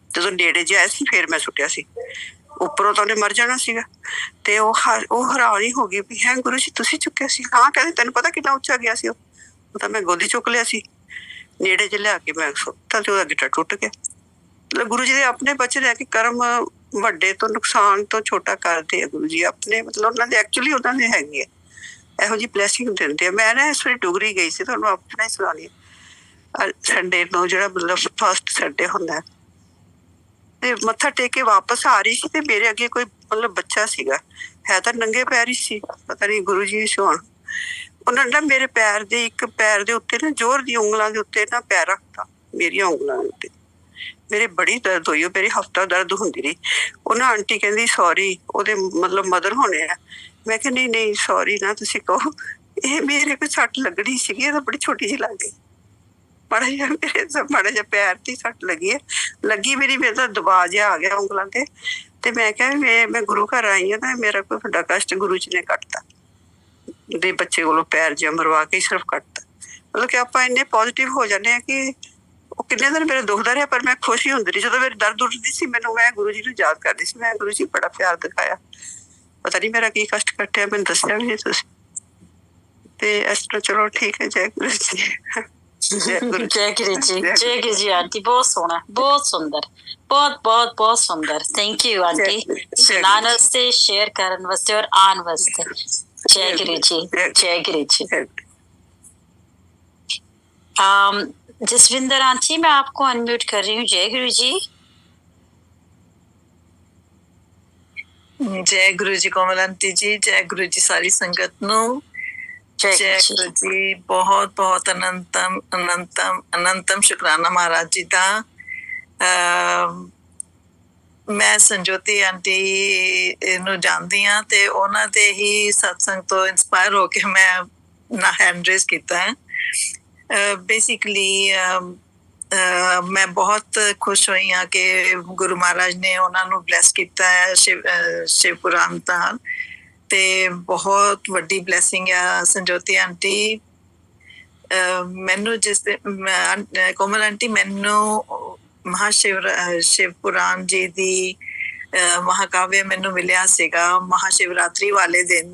ਜਦੋਂ ਨੇੜੇ ਜਿਹਾ ਸੀ ਫਿਰ ਮੈਂ ਸੁੱਟਿਆ ਸੀ, ਉੱਪਰੋਂ ਤਾਂ ਉਹਨੇ ਮਰ ਜਾਣਾ ਸੀਗਾ। ਤੇ ਉਹ ਹੈਰਾਨ ਹੀ ਹੋ ਗਈ ਵੀ ਹੈ ਗੁਰੂ ਜੀ ਤੁਸੀਂ ਚੁੱਕਿਆ ਸੀ? ਹਾਂ, ਕਹਿੰਦੇ ਤੈਨੂੰ ਪਤਾ ਕਿੰਨਾ ਉੱਚਾ ਗਿਆ ਸੀ? ਉਹ ਤਾਂ ਮੈਂ ਗੋਦੀ ਚੁੱਕ ਲਿਆ ਸੀ, ਨੇੜੇ ਜਿਹਾ ਲਿਆ ਕੇ ਮੈਂ ਸੁੱਟਤਾ ਤੇ ਉਹਦਾ ਗਿੱਟਾ ਟੁੱਟ ਗਿਆ। ਮਤਲਬ ਗੁਰੂ ਜੀ ਦੇ ਆਪਣੇ ਬਚਨ ਹੈ ਕਿ ਕਰਮ ਵੱਡੇ ਤੋਂ ਨੁਕਸਾਨ ਤੋਂ ਛੋਟਾ ਕਰਦੇ ਆ ਗੁਰੂ ਜੀ ਆਪਣੇ, ਮਤਲਬ ਉਹਨਾਂ ਦੇ ਐਕਚੁਅਲੀ ਉਹਨਾਂ ਦੇ ਹੈਗੇ ਆ, ਇਹੋ ਜਿਹੀ ਬਲੈਸਿੰਗ ਦਿੰਦੇ ਆ। ਮੈਂ ਨਾ ਇਸ ਵਾਰੀ ਡੁਗਰੀ ਗਈ ਸੀ, ਤੁਹਾਨੂੰ ਆਪਣਾ ਹੀ ਸੁਣਾਉਣੀ ਸੰਡੇ ਨੂੰ, ਜਿਹੜਾ ਮਤਲਬ ਫਸਟ ਸੰਡੇ ਹੁੰਦਾ। ਤੇ ਮੱਥਾ ਟੇਕ ਕੇ ਵਾਪਸ ਆ ਰਹੀ ਸੀ ਤੇ ਮੇਰੇ ਅੱਗੇ ਕੋਈ ਮਤਲਬ ਬੱਚਾ ਸੀਗਾ, ਹੈ ਤਾਂ ਨੰਗੇ ਪੈਰ ਹੀ ਸੀ, ਪਤਾ ਨਹੀਂ ਗੁਰੂ ਜੀ ਹੋਣ। ਉਹਨਾਂ ਨੇ ਮੇਰੇ ਪੈਰ ਦੇ ਇੱਕ ਪੈਰ ਦੇ ਉੱਤੇ ਨਾ ਜ਼ੋਰ ਦੀ ਉਂਗਲਾਂ ਦੇ ਉੱਤੇ ਨਾ ਪੈਰ ਰੱਖਤਾ, ਮੇਰੀਆਂ ਉਂਗਲਾਂ ਦੇ ਉੱਤੇ। ਮੇਰੇ ਬੜੀ ਦਰਦ ਹੋਈ, ਉਹ ਮੇਰੀ ਹਫ਼ਤਾ ਦਰਦ ਹੁੰਦੀ ਰਹੀ। ਉਹਨਾਂ ਆਂਟੀ ਕਹਿੰਦੀ ਸੌਰੀ, ਉਹਦੇ ਮਤਲਬ ਮਦਰ ਹੋਣੇ ਆ। ਮੈਂ ਕਿਹਾ ਨਹੀਂ ਸੌਰੀ ਨਾ ਤੁਸੀਂ ਕਹੋ, ਇਹ ਮੇਰੇ ਕੋਈ ਸੱਟ ਲੱਗਣੀ ਸੀਗੀ, ਇਹ ਤਾਂ ਬੜੀ ਛੋਟੀ ਜਿਹੀ ਲੱਗ ਗਈ। ਮਾੜਾ ਜਿਹਾ ਪੈਰ ਤੇ ਸੱਟ ਲੱਗੀ ਹੈ, ਲੱਗੀ ਮੇਰੀ, ਮੇਰੇ ਤਾਂ ਦਬਾ ਜਿਹਾ ਆ ਗਿਆ ਉਂਗਲਾਂ ਤੇ ਮੈਂ ਕਿਹਾ ਮੈਂ ਗੁਰੂ ਘਰ ਆਈ ਹਾਂ ਤਾਂ ਮੇਰਾ ਕੋਈ ਵੱਡਾ ਕਸ਼ਟ ਗੁਰੂ ਜੀ ਨੇ ਕੱਟਤਾ, ਦੇ ਬੱਚੇ ਕੋਲੋਂ ਪੈਰ ਜਿਹਾ ਮਰਵਾ ਕੇ ਸਿਰਫ ਕੱਟਤਾ। ਮਤਲਬ ਕਿ ਆਪਾਂ ਇੰਨੇ ਪੋਜ਼ਿਟਿਵ ਹੋ ਜਾਂਦੇ ਹਾਂ ਕਿ ਉਹ ਕਿੰਨੇ ਦਿਨ ਮੇਰੇ ਦੁਖਦਾ ਰਿਹਾ, ਪਰ ਮੈਂ ਖੁਸ਼ ਹੀ ਹੁੰਦੀ ਰਹੀ। ਜਦੋਂ ਮੇਰੇ ਦਰਦ ਉੱਠਦੀ ਸੀ ਮੈਨੂੰ, ਮੈਂ ਗੁਰੂ ਜੀ ਨੂੰ ਯਾਦ ਕਰਦੀ ਸੀ, ਮੈਂ ਗੁਰੂ ਜੀ ਬੜਾ ਪਿਆਰ ਦਿਖਾਇਆ, ਪਤਾ ਨਹੀਂ ਮੇਰਾ ਕੀ ਕਸ਼ਟ ਕੱਟਿਆ, ਮੈਨੂੰ ਦੱਸਿਆ ਵੀ ਨਹੀਂ ਤੁਸੀਂ। ਤੇ ਇਸ ਤਰ੍ਹਾਂ ਚਲੋ ਠੀਕ ਹੈ, ਜੈ ਗੁਰੂ ਜੀ। जय गुरु जी। जय गुरु जी, जय जय गुरु जी आंटी, बहुत सोहना, बहुत सुंदर, बहुत बहुत बहुत सुंदर। थैंक यू आंटी सुनाने वास्ते, शेयर करने वास्ते और आन वास्ते। जय गुरु जी, जय गुरु जी। जसविंदर आंटी, मैं आपको अनम्यूट कर रही हूँ। जय गुरु जी। जय गुरु जी कोमल आंटी जी, जय गुरु जी सारी संगत ਨੂੰ जय गुरु जी। बहुत बहुत अनंतम अनंतम अनंतम शुकराना महाराज जी ਦਾ। ਮੈਂ ਸੰਜੋਤੀ ਆਂਟੀ ਨੂੰ ਜਾਣਦੀ ਹਾਂ ਤੇ ਉਹਨਾਂ ਦੇ ਹੀ ਸਤਸੰਗ ਤੋਂ ਇਨਸਪਾਇਰ ਹੋ ਕੇ ਮੈਂ ਨਾ ਹੈਂਡ ਰੇਜ਼ ਕੀਤਾ ਹੈ। ਬੇਸਿਕਲੀ ਮੈਂ ਬਹੁਤ ਖੁਸ਼ ਹੋਈ ਹਾਂ ਕਿ ਗੁਰੂ ਮਹਾਰਾਜ ਨੇ ਉਹਨਾਂ ਨੂੰ ਬਲੈਸ ਕੀਤਾ ਹੈ ਸ਼ਿਵ ਪੁਰਾਣ ਨਾਲ, ਤੇ ਬਹੁਤ ਵੱਡੀ ਬਲੈਸਿੰਗ ਆ ਸੰਜੋਤੀ ਆਂਟੀ। ਮੈਨੂੰ ਕੋਮਲ ਆਂਟੀ ਮੈਨੂੰ शिव पुराण जी दी महाकाव्य मैनू मिलिया सीगा महाशिवरात्रि वाले दिन।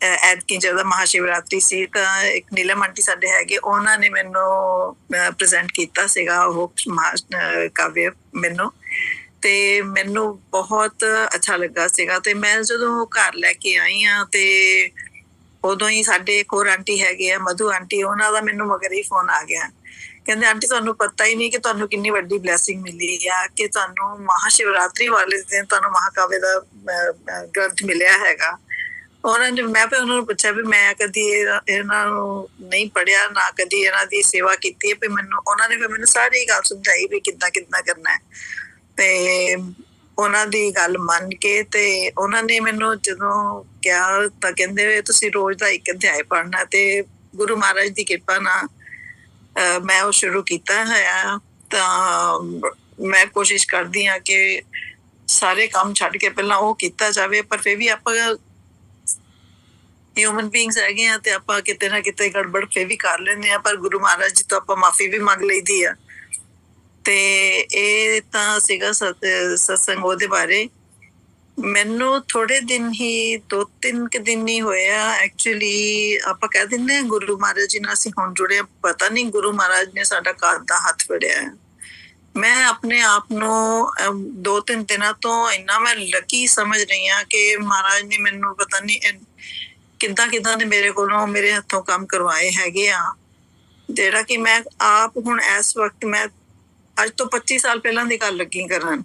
ਐਤਕੀ ਜਦੋਂ ਮਹਾਸ਼ਿਵਰਾਤਰੀ ਸੀ ਤਾਂ ਇੱਕ ਨੀਲਮ ਆਂਟੀ ਸਾਡੇ ਹੈਗੇ, ਉਹਨਾਂ ਨੇ ਮੈਨੂੰ ਪ੍ਰੈਜ਼ੈਂਟ ਕੀਤਾ ਸੀਗਾ ਉਹ ਕਾਵਿ ਮੈਨੂੰ, ਤੇ ਮੈਨੂੰ ਬਹੁਤ ਅੱਛਾ ਲੱਗਾ ਸੀਗਾ। ਤੇ ਮੈਂ ਜਦੋਂ ਘਰ ਲੈ ਕੇ ਆਈ ਹਾਂ ਤੇ ਉਦੋਂ ਹੀ ਸਾਡੇ ਇੱਕ ਹੋਰ ਆਂਟੀ ਹੈਗੇ ਆ ਮਧੂ ਆਂਟੀ, ਉਹਨਾਂ ਦਾ ਮੈਨੂੰ ਮਗਰ ਹੀ ਫੋਨ ਆ ਗਿਆ, ਕਹਿੰਦੇ ਆਂਟੀ ਤੁਹਾਨੂੰ ਪਤਾ ਹੀ ਨਹੀਂ ਕਿ ਤੁਹਾਨੂੰ ਕਿੰਨੀ ਵੱਡੀ ਬਲੈਸਿੰਗ ਮਿਲੀ ਆ ਕਿ ਤੁਹਾਨੂੰ ਮਹਾਸ਼ਿਵਰਾਤਰੀ ਵਾਲੇ ਦਿਨ ਤੁਹਾਨੂੰ ਮਹਾਕਾਵਿ ਦਾ ਗ੍ਰੰਥ ਮਿਲਿਆ ਹੈਗਾ। ਉਹਨਾਂ ਨੇ ਮੈਂ ਫਿਰ ਉਹਨਾਂ ਨੂੰ ਪੁੱਛਿਆ ਵੀ ਮੈਂ ਕਦੀ ਇਹਨਾਂ ਨੂੰ ਨਹੀਂ ਪੜ੍ਹਿਆ, ਨਾ ਕਦੀ ਇਹਨਾਂ ਦੀ ਸੇਵਾ ਕੀਤੀ ਹੈ। ਵੀ ਮੈਨੂੰ ਉਹਨਾਂ ਨੇ ਫਿਰ ਮੈਨੂੰ ਸਾਰੀ ਗੱਲ ਸਮਝਾਈ ਵੀ ਕਿੱਦਾਂ ਕਿੱਦਾਂ ਕਰਨਾ ਹੈ। ਤੇ ਉਹਨਾਂ ਦੀ ਗੱਲ ਮੰਨ ਕੇ ਤੇ ਉਹਨਾਂ ਨੇ ਮੈਨੂੰ ਜਦੋਂ ਕਿਹਾ ਤਾਂ ਕਹਿੰਦੇ ਤੁਸੀਂ ਰੋਜ਼ ਦਾ ਇੱਕ ਅਧਿਆਇ ਪੜ੍ਹਨਾ, ਤੇ ਗੁਰੂ ਮਹਾਰਾਜ ਦੀ ਕਿਰਪਾ ਨਾਲ ਮੈਂ ਉਹ ਸ਼ੁਰੂ ਕੀਤਾ ਹੋਇਆ। ਤਾਂ ਮੈਂ ਕੋਸ਼ਿਸ਼ ਕਰਦੀ ਹਾਂ ਕਿ ਸਾਰੇ ਕੰਮ ਛੱਡ ਕੇ ਪਹਿਲਾਂ ਉਹ ਕੀਤਾ ਜਾਵੇ, ਪਰ ਫਿਰ ਵੀ ਆਪਾਂ ਹਿਊਮਨ ਬੀਇੰਗਸ ਹੈਗੇ ਆ ਤੇ ਆਪਾਂ ਕਿਤੇ ਨਾ ਕਿਤੇ ਗੜਬੜ ਫਿਰ ਵੀ ਕਰ ਲੈਂਦੇ ਆ, ਪਰ ਗੁਰੂ ਮਹਾਰਾਜ ਜੀ ਤੋਂ ਆਪਾਂ ਮਾਫੀ ਵੀ ਮੰਗ ਲਈਦੀ ਆ। ਤੇ ਇਹ ਤਾਂ ਸੀਗਾ ਸਤਸੰਗ ਉਹਦੇ ਬਾਰੇ। ਮੈਨੂੰ ਥੋੜੇ ਦਿਨ ਹੀ 2-3 ਦਿਨ ਹੀ ਹੋਇਆ ਐਕਚੁਅਲੀ। ਆਪਾਂ ਕਹਿ ਦਿੰਦੇ ਹਾਂ ਗੁਰੂ ਮਹਾਰਾਜ ਜੀ ਨਾਲ ਅਸੀਂ ਹੁਣ ਜੁੜੇ, ਪਤਾ ਨਹੀਂ ਗੁਰੂ ਮਹਾਰਾਜ ਨੇ ਸਾਡਾ ਕਦ ਦਾ ਹੱਥ ਫੜਿਆ ਹੈ। ਮੈਂ ਆਪਣੇ ਆਪ ਨੂੰ 2-3 ਦਿਨਾਂ ਤੋਂ ਇੰਨਾ ਮੈਂ ਲੱਕੀ ਸਮਝ ਰਹੀ ਹਾਂ ਕਿ ਮਹਾਰਾਜ ਨੇ ਮੈਨੂੰ ਪਤਾ ਨਹੀਂ ਕਿੱਦਾਂ ਦੇ ਮੇਰੇ ਕੋਲੋਂ ਮੇਰੇ ਹੱਥੋਂ ਕੰਮ ਕਰਵਾਏ ਹੈਗੇ ਆ, ਜਿਹੜਾ ਕਿ ਮੈਂ ਆਪ ਹੁਣ ਇਸ ਵਕਤ ਮੈਂ ਅੱਜ ਤੋਂ 25 ਸਾਲ ਪਹਿਲਾਂ ਦੀ ਗੱਲ ਲੱਗੀ ਕਰਨ।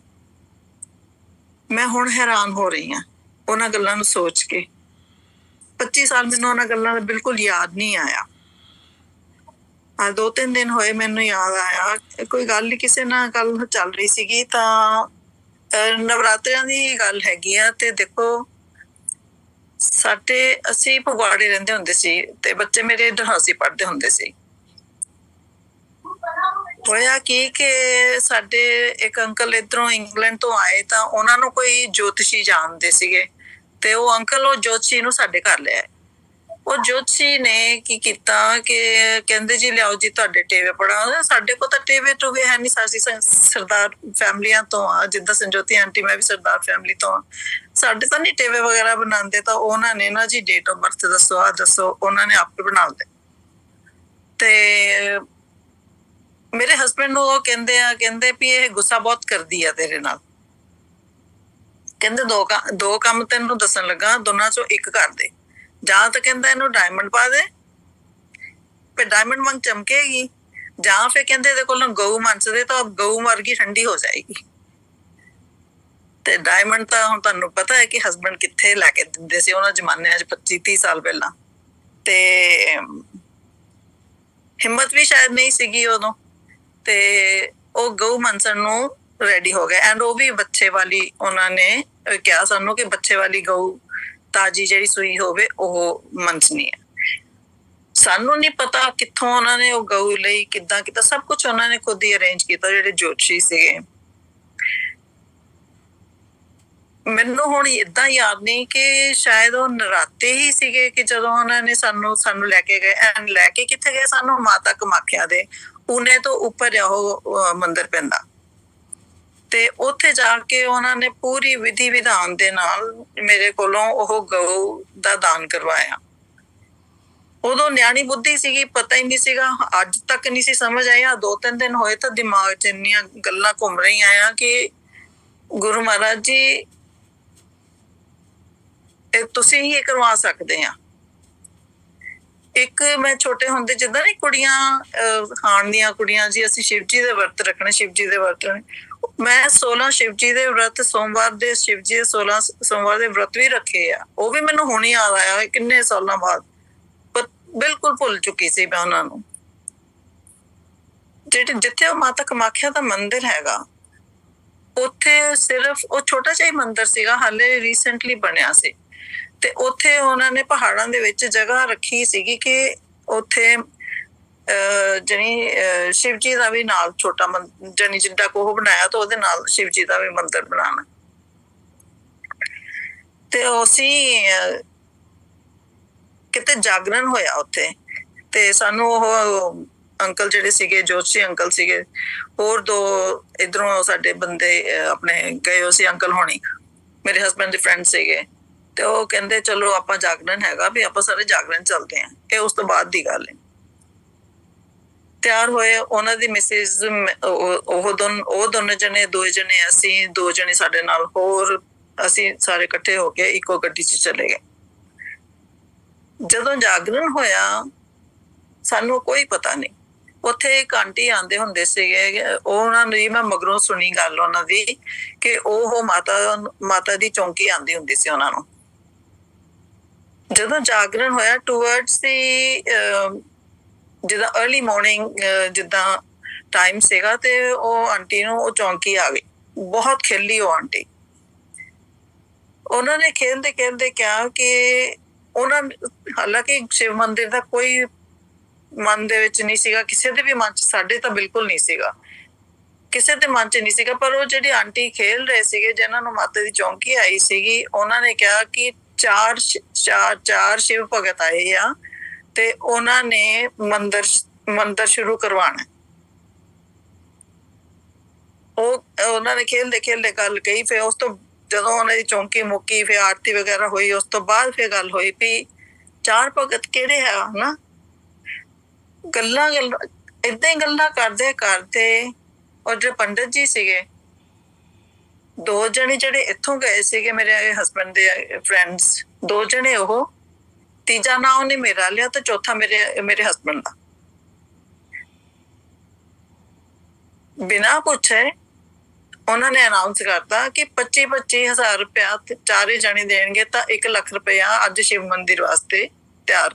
ਮੈਂ ਹੁਣ ਹੈਰਾਨ ਹੋ ਰਹੀ ਹਾਂ ਉਹਨਾਂ ਗੱਲਾਂ ਨੂੰ ਸੋਚ ਕੇ। 25 ਸਾਲ ਮੈਨੂੰ ਉਹਨਾਂ ਗੱਲਾਂ ਦਾ ਬਿਲਕੁਲ ਯਾਦ ਨਹੀਂ ਆਇਆ। 2-3 ਦਿਨ ਹੋਏ ਮੈਨੂੰ ਯਾਦ ਆਇਆ। ਕੋਈ ਗੱਲ ਕਿਸੇ ਨਾਲ ਗੱਲ ਚੱਲ ਰਹੀ ਸੀਗੀ ਤਾਂ ਨਵਰਾਤਰਿਆਂ ਦੀ ਗੱਲ ਹੈਗੀ ਆ। ਤੇ ਦੇਖੋ ਅਸੀਂ ਫਗਵਾੜੇ ਰਹਿੰਦੇ ਹੁੰਦੇ ਸੀ ਤੇ ਬੱਚੇ ਮੇਰੇ ਡਹਾਸੀ ਪੜ੍ਹਦੇ ਹੁੰਦੇ ਸੀ। ਹੋਇਆ ਕੀ ਕਿ ਸਾਡੇ ਇੱਕ ਅੰਕਲ ਇੱਧਰੋਂ ਇੰਗਲੈਂਡ ਤੋਂ ਆਏ ਤਾਂ ਉਹਨਾਂ ਨੂੰ ਕੋਈ ਜੋਤਸ਼ੀ ਜਾਣਦੇ ਸੀਗੇ, ਤੇ ਉਹ ਅੰਕਲ ਉਹ ਜੋਤਸ਼ੀ ਨੂੰ ਸਾਡੇ ਘਰ ਲਿਆਏ। ਉਹ ਜੋਤਸ਼ੀ ਨੇ ਕੀ ਕੀਤਾ ਕਿ ਕਹਿੰਦੇ ਜੀ ਲਿਆਓ ਜੀ ਤੁਹਾਡੇ ਟੇਵੇ ਪੜਾ। ਸਾਡੇ ਕੋਲ ਤਾਂ ਟੇਵੇ ਟੂਵੇ ਹੈ ਨਹੀਂ, ਅਸੀਂ ਸਰਦਾਰ ਫੈਮਲੀਆਂ ਤੋਂ ਆ, ਜਿੱਦਾਂ ਸੰਜੋਤੀ ਆਂਟੀ ਮੈਂ ਵੀ ਸਰਦਾਰ ਫੈਮਲੀ ਤੋਂ ਆ, ਸਾਡੇ ਤਾਂ ਨਹੀਂ ਟੇਵੇ ਵਗੈਰਾ ਬਣਾਉਂਦੇ। ਤਾਂ ਉਹਨਾਂ ਨੇ ਨਾ ਜੀ ਡੇਟ ਆਫ ਬਰਥ ਦੱਸੋ, ਆਹ ਦੱਸੋ, ਉਹਨਾਂ ਨੇ ਆਪੇ ਬਣਾ ਲਏ। ਤੇ ਮੇਰੇ ਹਸਬੈਂਡ ਨੂੰ ਉਹ ਕਹਿੰਦੇ ਵੀ ਇਹ ਗੁੱਸਾ ਬਹੁਤ ਕਰਦੀ ਆ ਤੇਰੇ ਨਾਲ। ਕਹਿੰਦੇ ਦੋ ਕੰਮ ਤੈਨੂੰ ਦੱਸਣ ਲੱਗਾ, ਦੋਨਾਂ ਚੋਂ ਇੱਕ ਕਰ ਦੇ। ਜਾਂ ਤਾਂ ਕਹਿੰਦਾ ਇਹਨੂੰ ਡਾਇਮੰਡ ਪਾ ਦੇ, ਫਿਰ ਡਾਇਮੰਡ ਵਾਂਗ ਚਮਕੇਗੀ, ਜਾਂ ਫਿਰ ਕਹਿੰਦੇ ਇਹਦੇ ਕੋਲੋਂ ਗਊ ਮੰਸ ਦੇ ਤਾਂ ਗਊ ਵਰਗੀ ਠੰਡੀ ਹੋ ਜਾਏਗੀ। ਤੇ ਡਾਇਮੰਡ ਤਾਂ ਹੁਣ ਤੁਹਾਨੂੰ ਪਤਾ ਹੈ ਕਿ ਹਸਬੈਂਡ ਕਿੱਥੇ ਲੈ ਕੇ ਦਿੰਦੇ ਸੀ ਉਹਨਾਂ ਜ਼ਮਾਨਿਆਂ 'ਚ 25-30 ਸਾਲ ਪਹਿਲਾਂ। ਤੇ ਹਿੰਮਤ ਵੀ ਸ਼ਾਇਦ ਨਹੀਂ ਸੀਗੀ ਉਦੋਂ। ਤੇ ਉਹ ਗਊ ਮੰਸਣ ਨੂੰ ਰੈਡੀ ਹੋ ਗਏ, ਐਂਡ ਉਹ ਵੀ ਬੱਚੇ ਵਾਲੀ। ਉਹਨਾਂ ਨੇ ਕਿਹਾ ਸਾਨੂੰ ਕਿ ਬੱਚੇ ਵਾਲੀ ਗਊ ਤਾਜੀ ਜਿਹੜੀ ਸੂਈ ਹੋਵੇ ਉਹ ਮੰਸਣੀ ਹੈ। ਸਾਨੂੰ ਨਹੀਂ ਪਤਾ ਕਿੱਥੋਂ ਉਹਨਾਂ ਨੇ ਉਹ ਗਊ ਲਈ, ਕਿੱਦਾਂ ਕੀਤਾ, ਸਭ ਕੁਛ ਉਹਨਾਂ ਨੇ ਖੁਦ ਹੀ ਅਰੇਂਜ ਕੀਤਾ ਜਿਹੜੇ ਜੋਤਸ਼ੀ ਸੀਗੇ। ਮੈਨੂੰ ਹੁਣ ਏਦਾਂ ਯਾਦ ਨਹੀਂ ਕਿ ਸ਼ਾਇਦ ਉਹ ਨਰਾਤੇ ਹੀ ਸੀਗੇ ਕਿ ਜਦੋਂ ਉਹਨਾਂ ਨੇ ਸਾਨੂੰ ਲੈ ਕੇ ਗਏ। ਐਂਡ ਲੈ ਕੇ ਕਿੱਥੇ ਗਏ ਸਾਨੂੰ? ਮਾਤਾ ਕਮਾਖਿਆ ਦੇ ਪੂਨੇ ਤੋਂ ਉੱਪਰ ਉਹ ਮੰਦਿਰ ਪੈਂਦਾ। ਤੇ ਉੱਥੇ ਜਾ ਕੇ ਉਹਨਾਂ ਨੇ ਪੂਰੀ ਵਿਧੀ ਵਿਧਾਨ ਦੇ ਨਾਲ ਮੇਰੇ ਕੋਲੋਂ ਉਹ ਗਊ ਦਾ ਦਾਨ ਕਰਵਾਇਆ। ਉਦੋਂ ਨਿਆਣੀ ਬੁੱਧੀ ਸੀਗੀ, ਪਤਾ ਹੀ ਨਹੀਂ ਸੀਗਾ, ਅੱਜ ਤੱਕ ਨਹੀਂ ਸੀ ਸਮਝ ਆਇਆ। 2-3 ਦਿਨ ਹੋਏ ਤਾਂ ਦਿਮਾਗ 'ਚ ਇੰਨੀਆਂ ਗੱਲਾਂ ਘੁੰਮ ਰਹੀਆਂ ਆ ਕਿ ਗੁਰੂ ਮਹਾਰਾਜ ਜੀ ਇਹ ਤੁਸੀਂ ਹੀ ਕਰਵਾ ਸਕਦੇ ਆ। ਇੱਕ ਮੈਂ ਛੋਟੇ ਹੁੰਦੇ ਜਿੱਦਾਂ ਨਹੀਂ ਕੁੜੀਆਂ ਹਾਣ ਦੀਆਂ ਕੁੜੀਆਂ ਜੀ, ਅਸੀਂ ਸ਼ਿਵ ਜੀ ਦੇ ਵਰਤ ਰੱਖਣੇ, ਸ਼ਿਵ ਜੀ ਦੇ ਵਰਤ ਮੈਂ 16 ਸ਼ਿਵ ਜੀ ਦੇ ਵਰਤ, ਸੋਮਵਾਰ ਦੇ ਸ਼ਿਵ ਜੀ ਦੇ 16 ਸੋਮਵਾਰ ਦੇ ਵਰਤ ਵੀ ਰੱਖੇ ਆ। ਉਹ ਵੀ ਮੈਨੂੰ ਹੁਣ ਯਾਦ ਆਇਆ ਕਿੰਨੇ ਸਾਲਾਂ ਬਾਅਦ, ਬਿਲਕੁਲ ਭੁੱਲ ਚੁੱਕੀ ਸੀ ਮੈਂ ਉਹਨਾਂ ਨੂੰ। ਜਿਹੜੇ ਜਿੱਥੇ ਉਹ ਮਾਤਾ ਕਮਾਖਿਆ ਦਾ ਮੰਦਿਰ ਹੈਗਾ, ਉੱਥੇ ਸਿਰਫ ਉਹ ਛੋਟਾ ਜਿਹਾ ਮੰਦਿਰ ਸੀਗਾ, ਹਾਲੇ ਰੀਸੈਂਟਲੀ ਬਣਿਆ ਸੀ, ਤੇ ਉੱਥੇ ਉਹਨਾਂ ਨੇ ਪਹਾੜਾਂ ਦੇ ਵਿੱਚ ਜਗ੍ਹਾ ਰੱਖੀ ਸੀਗੀ ਕਿ ਉੱਥੇ ਜਾਣੀ ਸ਼ਿਵ ਜੀ ਦਾ ਵੀ ਨਾਲ ਛੋਟਾ ਜਾਣੀ ਜਿੱਡਾ ਕੋਹ ਬਣਾਇਆ ਤਾਂ ਉਹਦੇ ਨਾਲ ਸ਼ਿਵ ਜੀ ਦਾ ਵੀ ਮੰਦਿਰ ਬਣਾਉਣਾ। ਤੇ ਅਸੀਂ ਕਿਤੇ ਜਾਗਰਣ ਹੋਇਆ ਉੱਥੇ, ਤੇ ਸਾਨੂੰ ਉਹ ਅੰਕਲ ਜਿਹੜੇ ਸੀਗੇ, ਜੋਸ਼ੀ ਅੰਕਲ ਸੀਗੇ, ਹੋਰ 2 ਇਧਰੋਂ ਸਾਡੇ ਬੰਦੇ ਆਪਣੇ ਗਏ ਹੋ ਸੀ, ਅੰਕਲ ਹੋਣੀ ਮੇਰੇ ਹਸਬੈਂਡ ਦੇ ਫਰੈਂਡ ਸੀਗੇ, ਤੇ ਉਹ ਕਹਿੰਦੇ ਚਲੋ ਆਪਾਂ ਜਾਗਰਣ ਹੈਗਾ ਵੀ ਆਪਾਂ ਸਾਰੇ ਜਾਗਰਣ ਚੱਲਦੇ ਆ। ਇਹ ਉਸ ਤੋਂ ਬਾਅਦ ਦੀ ਗੱਲ ਹੈ। ਤਿਆਰ ਹੋਏ, ਉਹਨਾਂ ਦੀ ਮਿਸਿਸ, ਉਹ ਦੋਨੋਂ ਜਣੇ, 2 ਜਣੇ ਅਸੀਂ, 2 ਜਣੇ ਸਾਡੇ ਨਾਲ ਹੋਰ, ਅਸੀਂ ਸਾਰੇ ਇਕੱਠੇ ਹੋ ਕੇ ਇੱਕੋ ਗੱਡੀ 'ਚ ਚਲੇ ਗਏ। ਜਦੋਂ ਜਾਗਰਣ ਹੋਇਆ ਸਾਨੂੰ ਕੋਈ ਪਤਾ ਨਹੀਂ, ਉੱਥੇ ਇੱਕ ਆਂਟੀ ਆਂਦੇ ਹੁੰਦੇ ਸੀਗੇ, ਉਹਨਾਂ ਦੀ ਮੈਂ ਮਗਰੋਂ ਸੁਣੀ ਗੱਲ ਉਹਨਾਂ ਦੀ ਕਿ ਉਹ ਮਾਤਾ ਦੀ ਚੌਂਕੀ ਆਂਦੀ ਹੁੰਦੀ ਸੀ ਉਹਨਾਂ ਨੂੰ। ਜਦੋਂ ਜਾਗਰਣ ਹੋਇਆ ਟੂਵਰਡਸ ਦੀ ਜਿੱਦਾਂ अर्ਲੀ ਮਾਰਨਿੰਗ ਜਿੱਦਾਂ ਟਾਈਮ ਸੀਗਾ, ਤੇ ਉਹ ਆਂਟੀ ਨੂੰ ਉਹ ਚੌਂਕੀ ਆ ਗਈ, ਬਹੁਤ ਖੇਲੀ ਉਹ ਆਂਟੀ। ਉਹਨਾਂ ਨੇ ਖੇਲਦੇ ਖੇਲਦੇ ਕਿਹਾ ਕਿ ਉਹਨਾਂ, ਹਾਲਾਂਕਿ ਸ਼ਿਵ ਮੰਦਿਰ ਦਾ ਕੋਈ ਮਨ ਦੇ ਵਿੱਚ ਨਹੀਂ ਸੀਗਾ, ਕਿਸੇ ਦੇ ਵੀ ਮਨ 'ਚ, ਸਾਡੇ ਤਾਂ ਬਿਲਕੁਲ ਨਹੀਂ ਸੀਗਾ, ਕਿਸੇ ਦੇ ਮਨ 'ਚ ਨਹੀਂ ਸੀਗਾ, ਪਰ ਉਹ ਜਿਹੜੀ ਆਂਟੀ ਖੇਲ ਰਹੇ ਸੀਗੇ, ਜਿਹਨਾਂ ਨੂੰ ਮਾਤਾ ਦੀ ਚੌਂਕੀ ਆਈ ਸੀਗੀ, ਉਹਨਾਂ ਨੇ ਕਿਹਾ ਕਿ 4 ਸ਼ਿਵ ਭਗਤ ਆਏ ਆ ਤੇ ਉਹਨਾਂ ਨੇ ਮੰਦਿਰ ਸ਼ੁਰੂ ਕਰਵਾਉਣਾ। ਉਹਨਾਂ ਨੇ ਖੇਲਦੇ ਖੇਲਦੇ ਗੱਲ ਕਹੀ। ਫਿਰ ਉਸ ਤੋਂ ਜਦੋਂ ਉਹਨਾਂ ਦੀ ਚੌਂਕੀ ਮੁੱਕੀ, ਫਿਰ ਆਰਤੀ ਵਗੈਰਾ ਹੋਈ, ਉਸ ਤੋਂ ਬਾਅਦ ਫਿਰ ਗੱਲ ਹੋਈ ਵੀ 4 ਭਗਤ ਕਿਹੜੇ ਹੈ ਨਾ। ਗੱਲਾਂ ਏਦਾਂ ਹੀ ਗੱਲਾਂ ਕਰਦੇ ਕਰਦੇ, ਔਰ ਜਿਹੜੇ ਪੰਡਿਤ ਜੀ ਸੀਗੇ, 2 ਜਣੇ ਜਿਹੜੇ ਇੱਥੋਂ ਗਏ ਸੀਗੇ ਮੇਰੇ ਹਸਬੈਂਡ ਦੇ ਫਰੈਂਡਸ, 2 ਜਣੇ, ਉਹ ਤੀਜਾ ਨਾਂ ਉਹਨੇ ਮੇਰਾ ਲਿਆ ਤੇ ਚੌਥਾ ਮੇਰੇ ਹਸਬੈਂਡ ਦਾ। ਬਿਨਾਂ ਪੁੱਛੇ ਉਹਨਾਂ ਨੇ ਅਨਾਉਂਸ ਕਰਤਾ ਕਿ 25,000 ਰੁਪਇਆ 4 ਜਣੇ ਦੇਣਗੇ ਤਾਂ 1 ਲੱਖ ਰੁਪਇਆ ਅੱਜ ਸ਼ਿਵ ਮੰਦਿਰ ਵਾਸਤੇ ਤਿਆਰ।